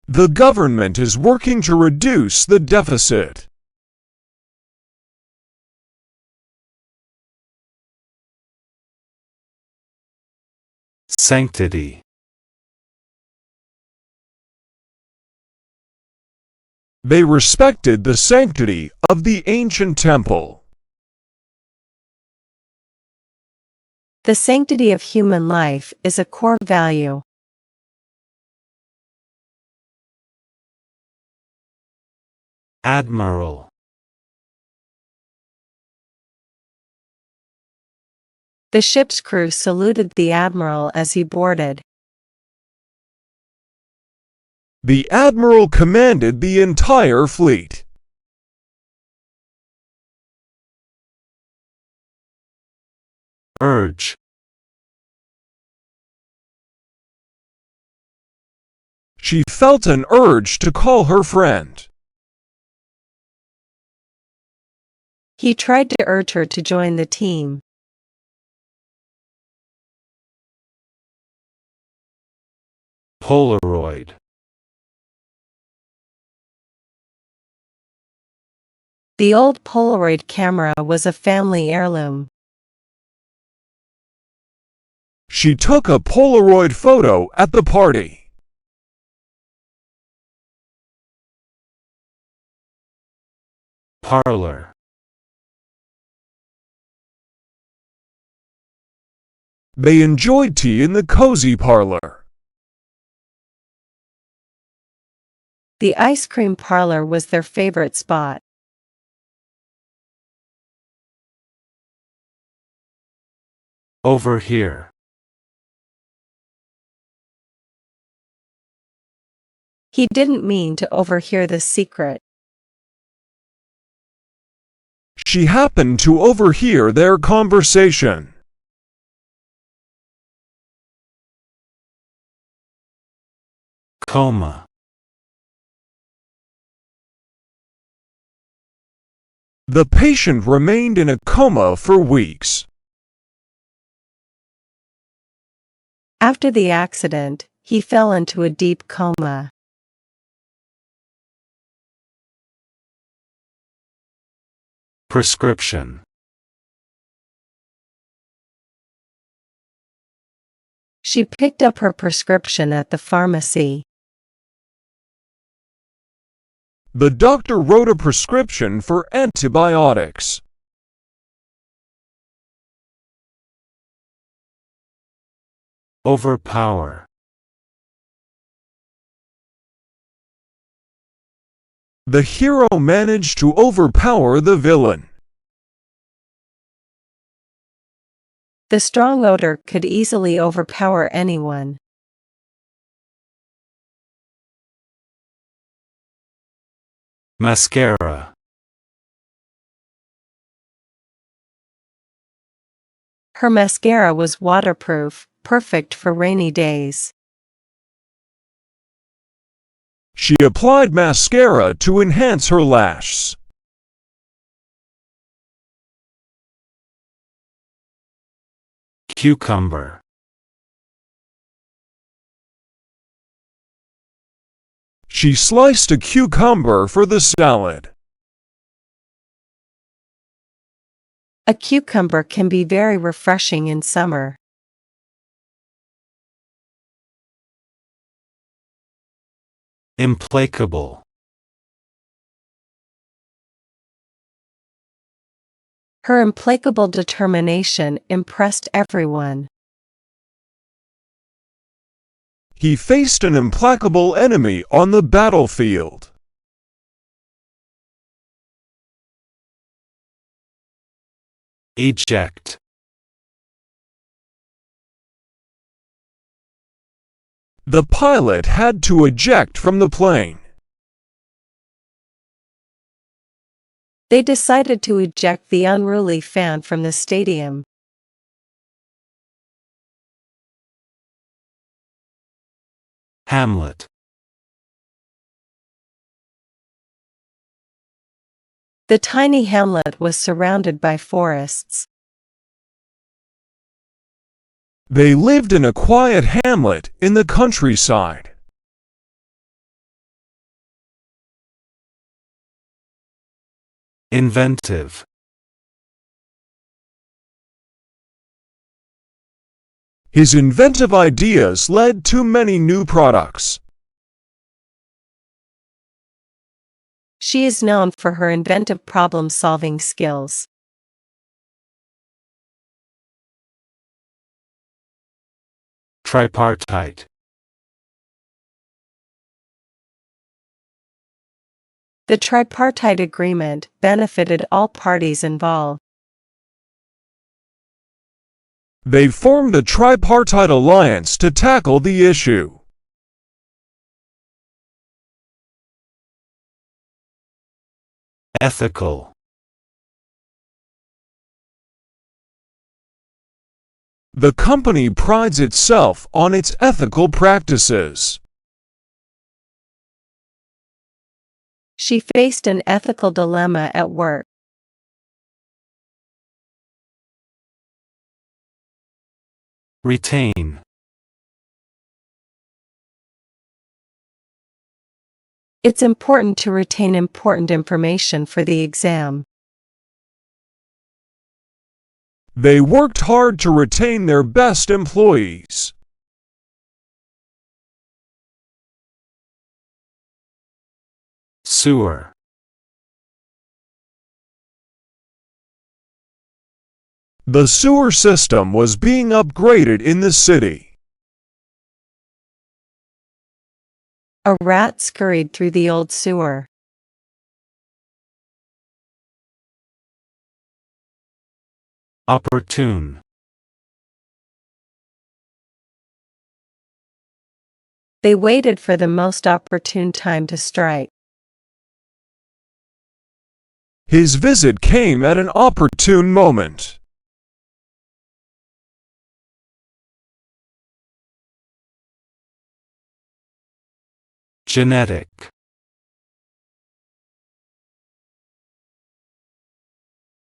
The government is working to reduce the deficit. Sanctity. They respected the sanctity of the ancient temple. The sanctity of human life is a core value. Admiral. The ship's crew saluted the admiral as he boarded. The admiral commanded the entire fleet. Urge. She felt an urge to call her friend. He tried to urge her to join the team. Polaroid. The old Polaroid camera was a family heirloom. She took a Polaroid photo at the party. Parlor. They enjoyed tea in the cozy parlor. The ice cream parlor was their favorite spot. Overhear. He didn't mean to overhear the secret. She happened to overhear their conversation. Coma. The patient remained in a coma for weeks. After the accident, he fell into a deep coma. Prescription. She picked up her prescription at the pharmacy. The doctor wrote a prescription for antibiotics. overpower, The hero managed to overpower the villain. The strong odor could easily overpower anyone. mascara, Her mascara was waterproof, perfect for rainy days. She applied mascara to enhance her lashes. cucumber, She sliced a cucumber for the salad. A cucumber can be very refreshing in summer. implacable, Her implacable determination impressed everyone. He faced an implacable enemy on the battlefield. eject, The pilot had to eject from the plane. They decided to eject the unruly fan from the stadium. hamlet, The tiny hamlet was surrounded by forests. They lived in a quiet hamlet in the countryside. inventive, His inventive ideas led to many new products. She is known for her inventive problem-solving skills. tripartite, The tripartite agreement benefited all parties involved. They formed a tripartite alliance to tackle the issue. ethical, The company prides itself on its ethical practices. She faced an ethical dilemma at work. retain, It's important to retain important information for the exam. They worked hard to retain their best employees. sewer, The sewer system was being upgraded in the city. A rat scurried through the old sewer. opportune, They waited for the most opportune time to strike. His visit came at an opportune moment. genetic,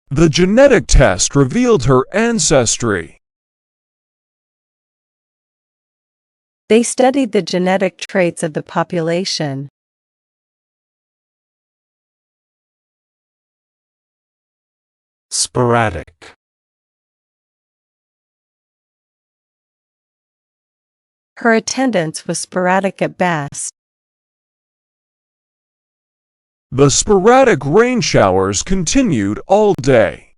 The genetic test revealed her ancestry. They studied the genetic traits of the population. sporadic, Her attendance was sporadic at best. The sporadic rain showers continued all day.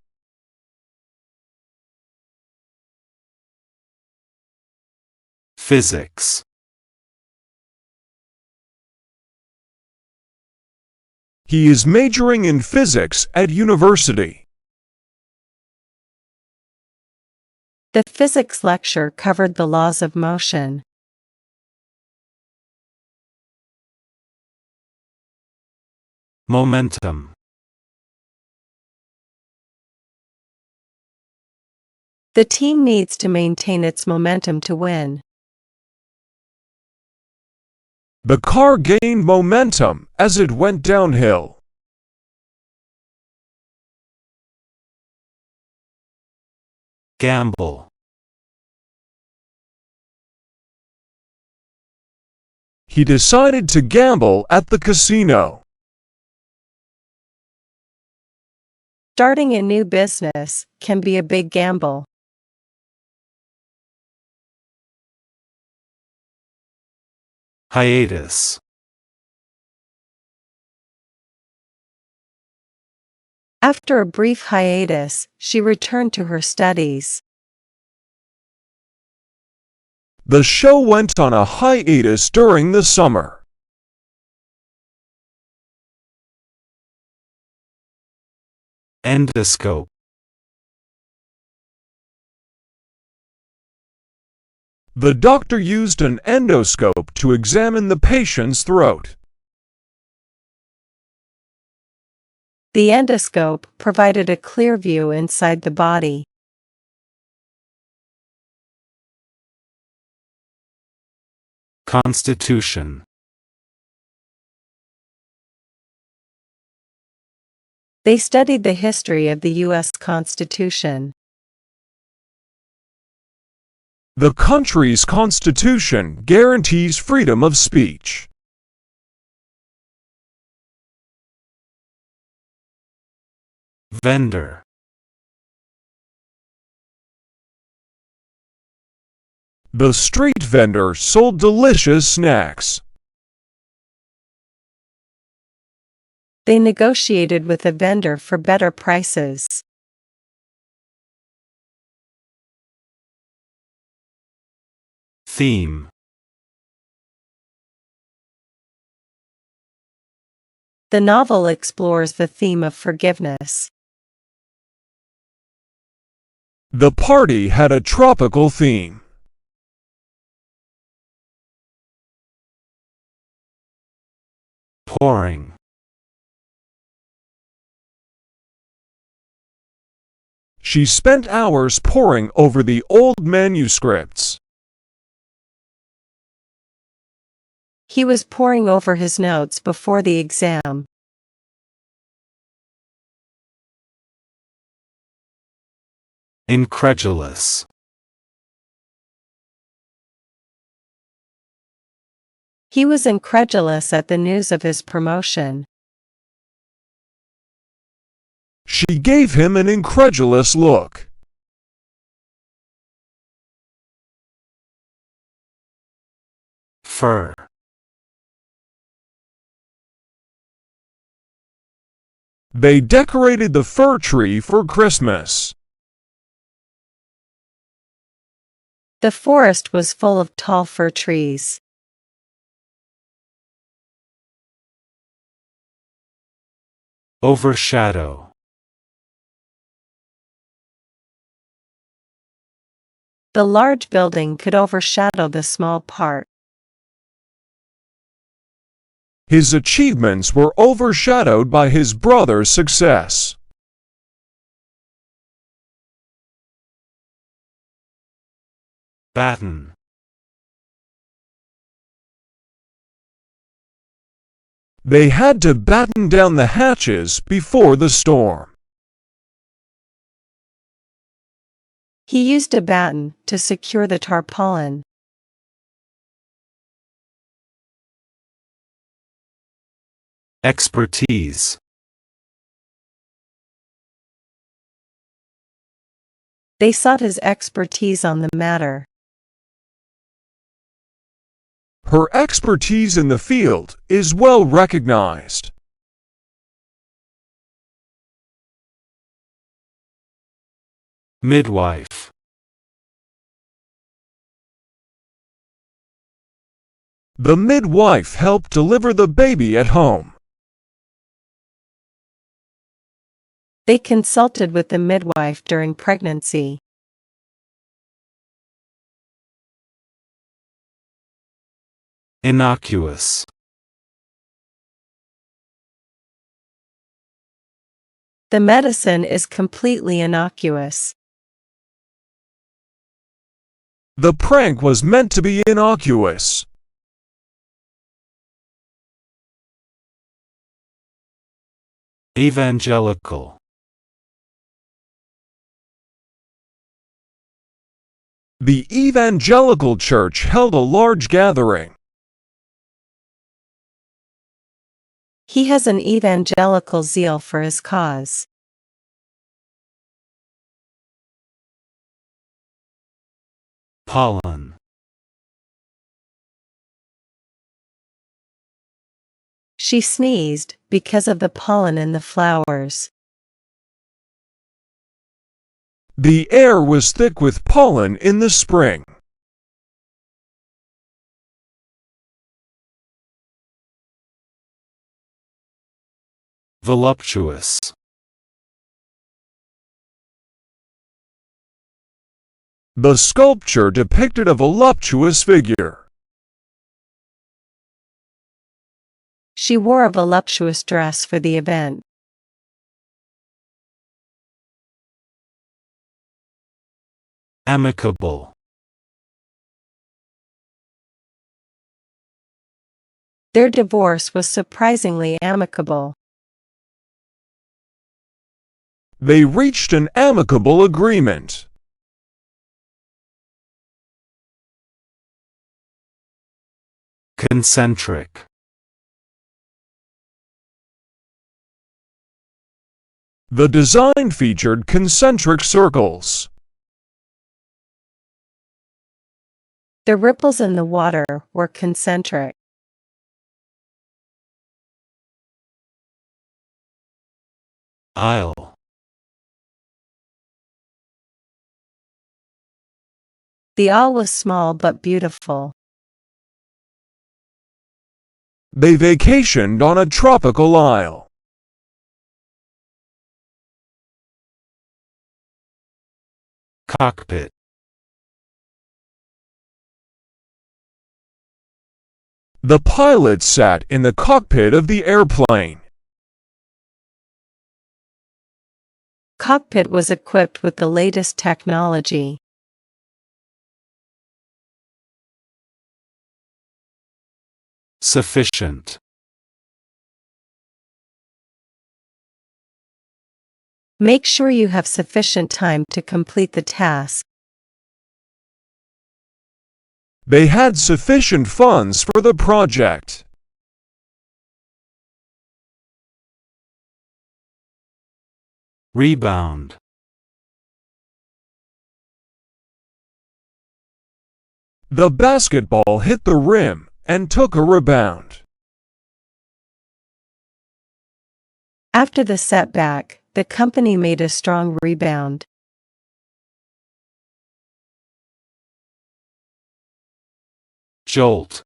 Physics. He is majoring in physics at university. The physics lecture covered the laws of motion. Momentum. The team needs to maintain its momentum to win. The car gained momentum as it went downhill. Gamble. He decided to gamble at the casino. Starting a new business can be a big gamble. Hiatus. After a brief hiatus, she returned to her studies. The show went on a hiatus during the summer. Endoscope. The doctor used an endoscope to examine the patient's throat. The endoscope provided a clear view inside the body. Constitution. They studied the history of the U.S. Constitution. The country's constitution guarantees freedom of speech. Vendor. The street vendor sold delicious snacks. They negotiated with a vendor for better prices. Theme. The novel explores the theme of forgiveness. The party had a tropical theme. Pouring. She spent hours poring over the old manuscripts. He was poring over his notes before the exam. Incredulous. He was incredulous at the news of his promotion. She gave him an incredulous look. Fur. They decorated the fir tree for Christmas. The forest was full of tall fir trees. Overshadow. The large building could overshadow the small part. His achievements were overshadowed by his brother's success. Batten. They had to batten down the hatches before the storm. He used a batten to secure the tarpaulin. Expertise. They sought his expertise on the matter. Her expertise in the field is well recognized. Midwife. The midwife helped deliver the baby at home. They consulted with the midwife during pregnancy. Innocuous. The medicine is completely innocuous. The prank was meant to be innocuous. Evangelical. The evangelical church held a large gathering. He has an evangelical zeal for his cause. Pollen. She sneezed because of the pollen in the flowers. The air was thick with pollen in the spring. Voluptuous. The sculpture depicted a voluptuous figure. She wore a voluptuous dress for the event. Amicable. Their divorce was surprisingly amicable. They reached an amicable agreement. Concentric. The design featured concentric circles. The ripples in the water were concentric. Isle. The isle was small but beautiful. They vacationed on a tropical isle. Cockpit. The pilot sat in the cockpit of the airplane. Cockpit was equipped with the latest technology. Sufficient. Make sure you have sufficient time to complete the task. They had sufficient funds for the project. Rebound. The basketball hit the rim and took a rebound. After the setback, the company made a strong rebound. Jolt.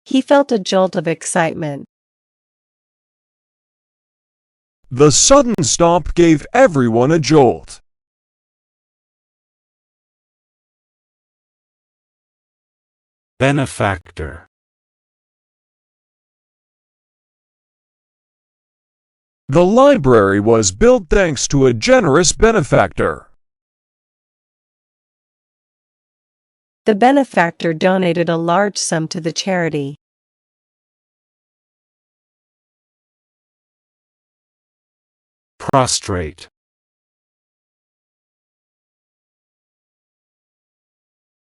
He felt a jolt of excitement. The sudden stop gave everyone a jolt. Benefactor. The library was built thanks to a generous benefactor. The benefactor donated a large sum to the charity. Prostrate.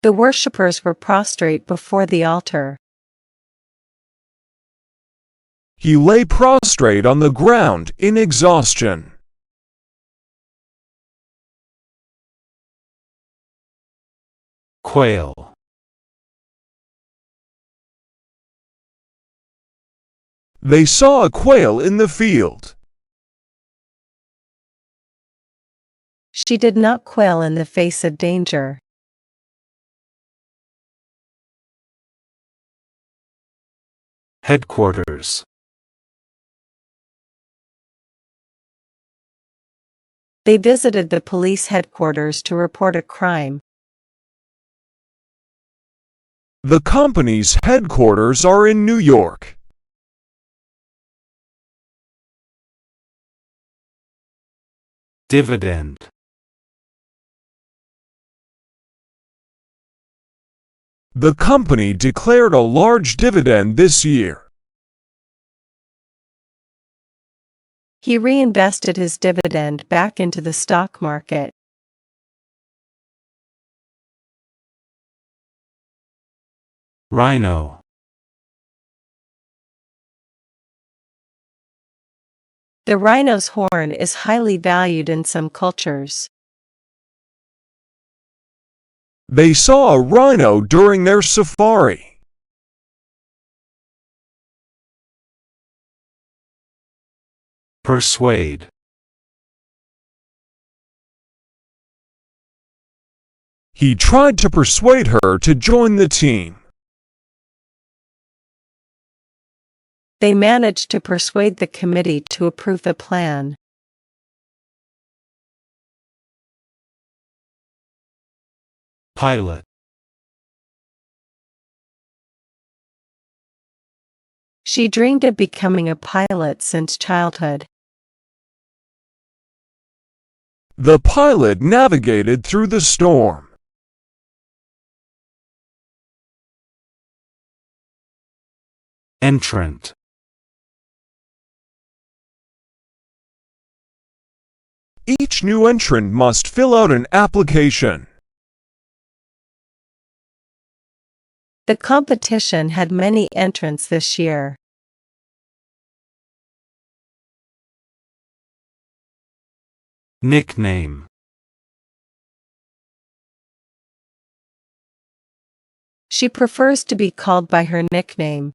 The worshippers were prostrate before the altar. He lay prostrate on the ground in exhaustion. Quail. They saw a quail in the field. She did not quail in the face of danger. Headquarters. They visited the police headquarters to report a crime. The company's headquarters are in New York. Dividend. The company declared a large dividend this year. He reinvested his dividend back into the stock market. Rhino. The rhino's horn is highly valued in some cultures. They saw a rhino during their safari. Persuade. He tried to persuade her to join the team. They managed to persuade the committee to approve the plan. Pilot. She dreamed of becoming a pilot since childhood. The pilot navigated through the storm. Entrant. Each new entrant must fill out an application. The competition had many entrants this year. Nickname. She prefers to be called by her nickname.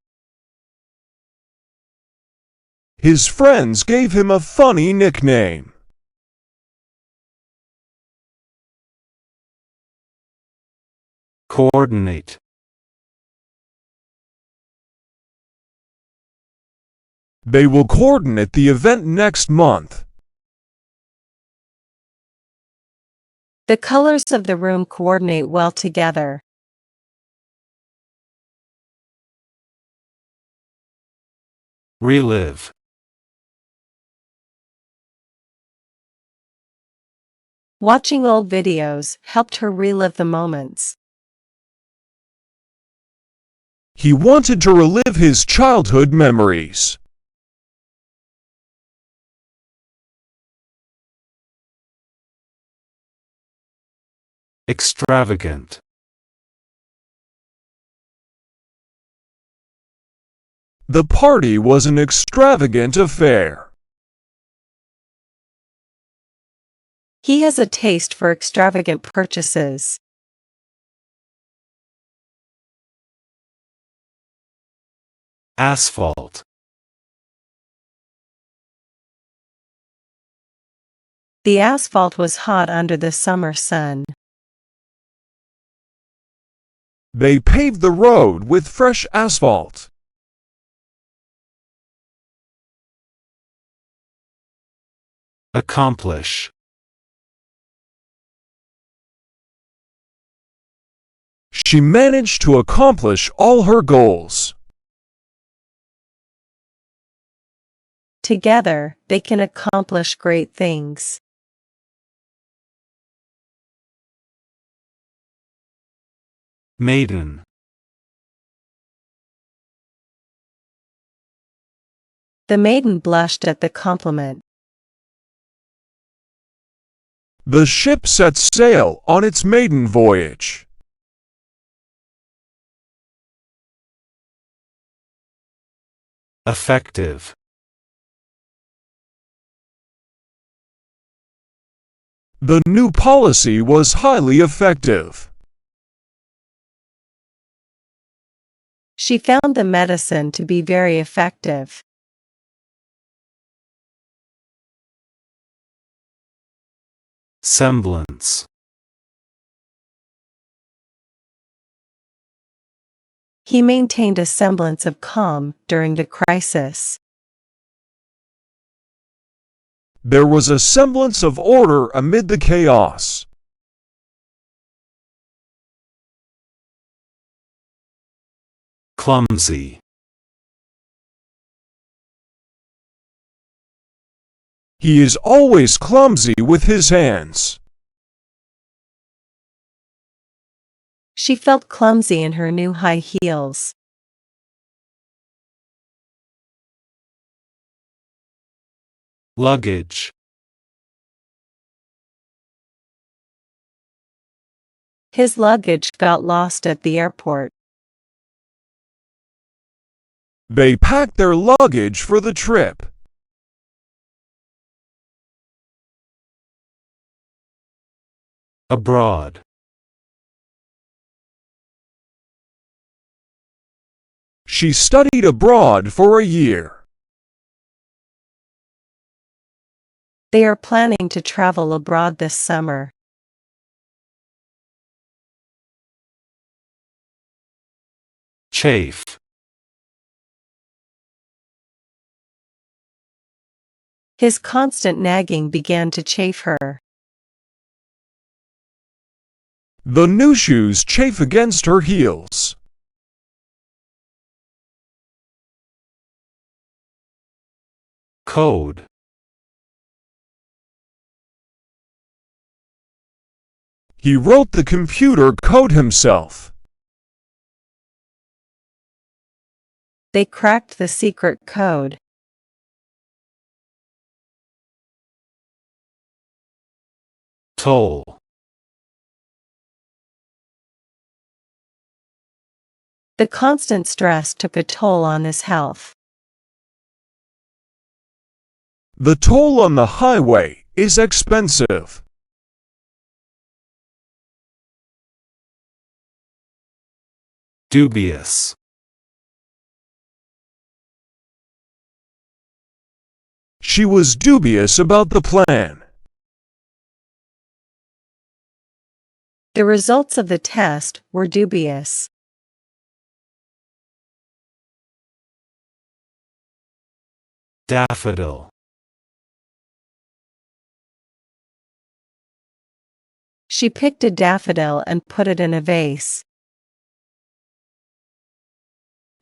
His friends gave him a funny nickname. Coordinate. They will coordinate the event next month. The colors of the room coordinate well together. Relive. Watching old videos helped her relive the moments. He wanted to relive his childhood memories. Extravagant. The party was an extravagant affair. He has a taste for extravagant purchases. Asphalt. The asphalt was hot under the summer sun. They paved the road with fresh asphalt. Accomplish. She managed to accomplish all her goals. Together, they can accomplish great things. Maiden. The maiden blushed at the compliment. The ship set sail on its maiden voyage. Effective. The new policy was highly effective. She found the medicine to be very effective. Semblance. He maintained a semblance of calm during the crisis. There was a semblance of order amid the chaos. Clumsy. He is always clumsy with his hands. She felt clumsy in her new high heels. Luggage. His luggage got lost at the airport. They packed their luggage for the trip. Abroad. She studied abroad for a year. They are planning to travel abroad this summer. Chafe. His constant nagging began to chafe her. The new shoes chafe against her heels. Code. He wrote the computer code himself. They cracked the secret code. Toll. The constant stress took a toll on his health. The toll on the highway is expensive. Dubious. She was dubious about the plan. The results of the test were dubious. Daffodil. She picked a daffodil and put it in a vase.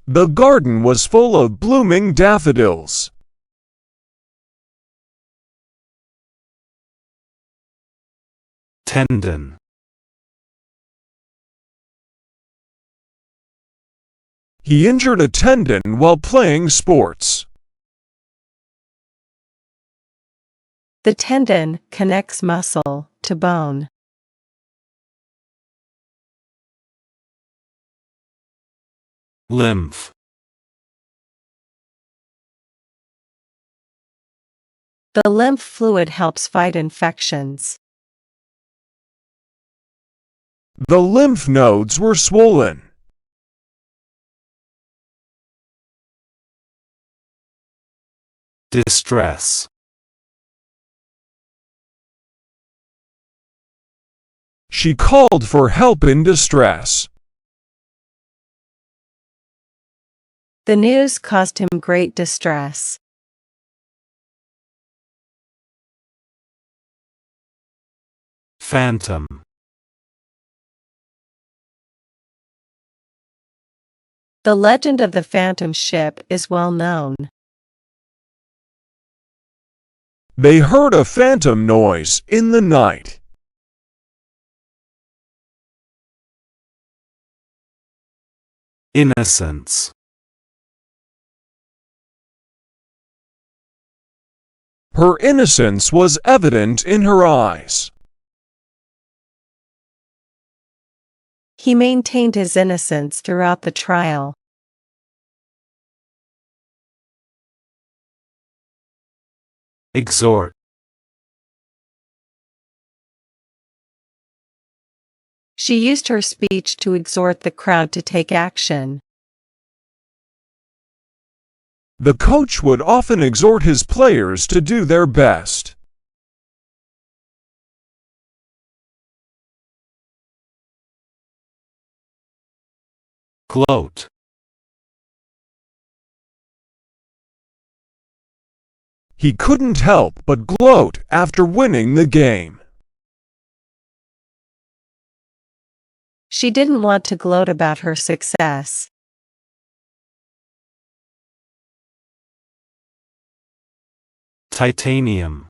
The garden was full of blooming daffodils. Tendon. He injured a tendon while playing sports. The tendon connects muscle to bone. Lymph. The lymph fluid helps fight infections. The lymph nodes were swollen. Distress. She called for help in distress. The news caused him great distress. Phantom. The legend of the phantom ship is well known. They heard a phantom noise in the night. Innocence. Her innocence was evident in her eyes. He maintained his innocence throughout the trial. Exhort. She used her speech to exhort the crowd to take action. The coach would often exhort his players to do their best. Gloat. He couldn't help but gloat after winning the game. She didn't want to gloat about her success. Titanium.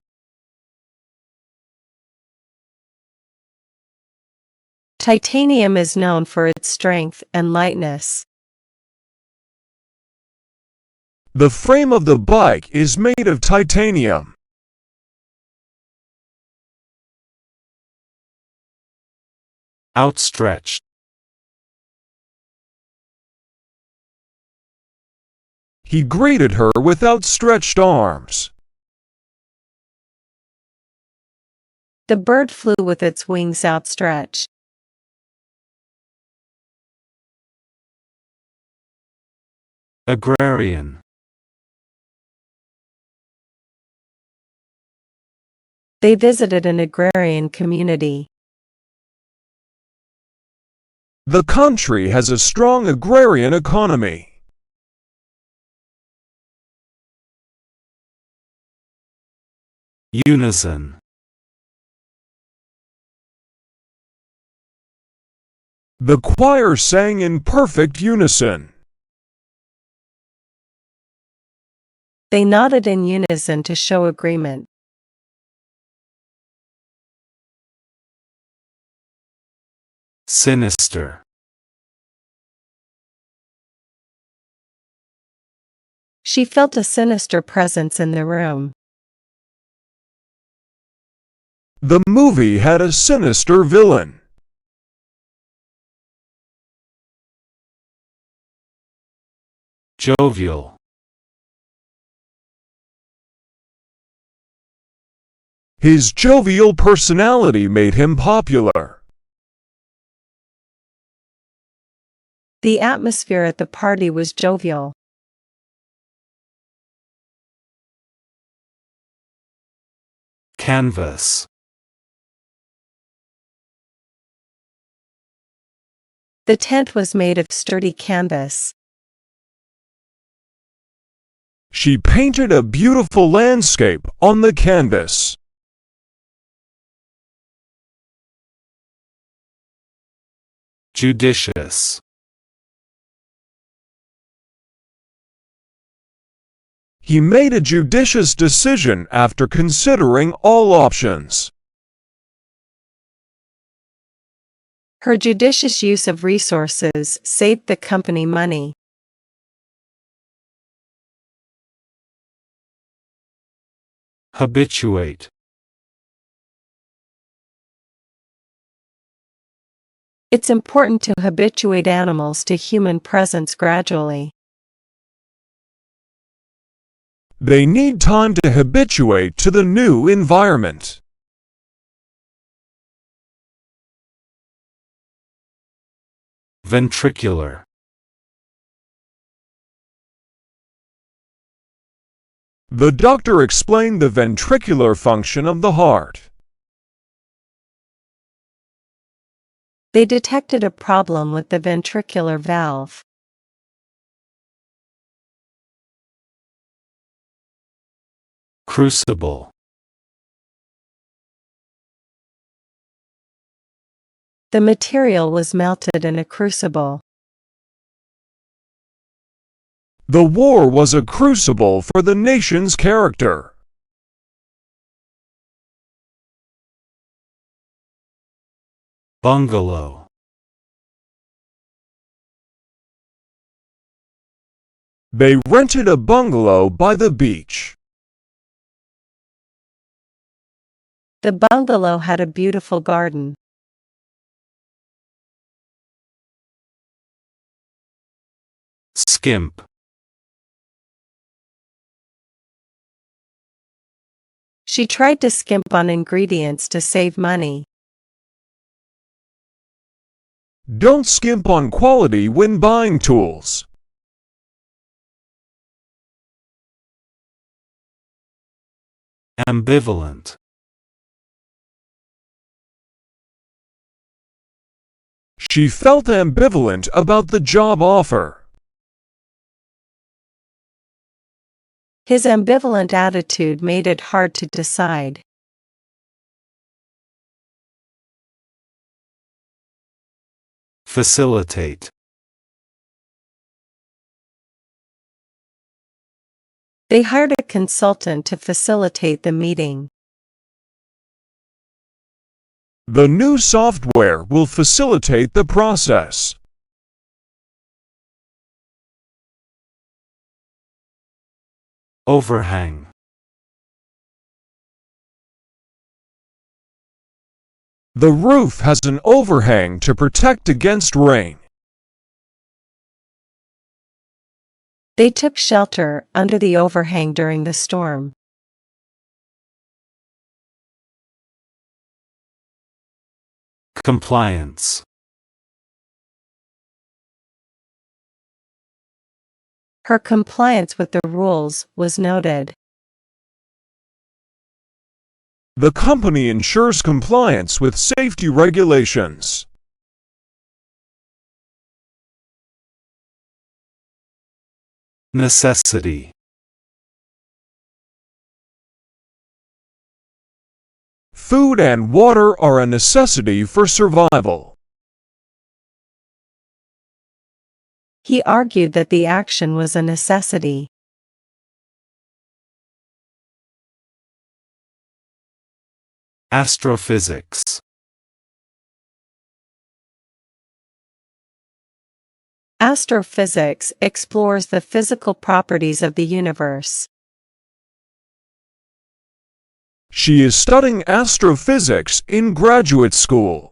Titanium is known for its strength and lightness. The frame of the bike is made of titanium. Outstretched. He greeted her with outstretched arms. The bird flew with its wings outstretched. Agrarian. They visited an agrarian community. The country has a strong agrarian economy. Unison. The choir sang in perfect unison. They nodded in unison to show agreement. Sinister. She felt a sinister presence in the room. The movie had a sinister villain. Jovial. His jovial personality made him popular. The atmosphere at the party was jovial. Canvas. The tent was made of sturdy canvas. She painted a beautiful landscape on the canvas. Judicious. He made a judicious decision after considering all options. Her judicious use of resources saved the company money. Habituate. It's important to habituate animals to human presence gradually. They need time to habituate to the new environment. Ventricular. The doctor explained the ventricular function of the heart. They detected a problem with the ventricular valve. Crucible. The material was melted in a crucible. The war was a crucible for the nation's character. Bungalow. They rented a bungalow by the beach. The bungalow had a beautiful garden. Skimp. She tried to skimp on ingredients to save money. Don't skimp on quality when buying tools. Ambivalent. She felt ambivalent about the job offer. His ambivalent attitude made it hard to decide. Facilitate. They hired a consultant to facilitate the meeting. The new software will facilitate the process. Overhang. The roof has an overhang to protect against rain. They took shelter under the overhang during the storm. Compliance. Her compliance with the rules was noted. The company ensures compliance with safety regulations. Necessity. Food and water are a necessity for survival. He argued that the action was a necessity. Astrophysics. Astrophysics explores the physical properties of the universe. She is studying astrophysics in graduate school.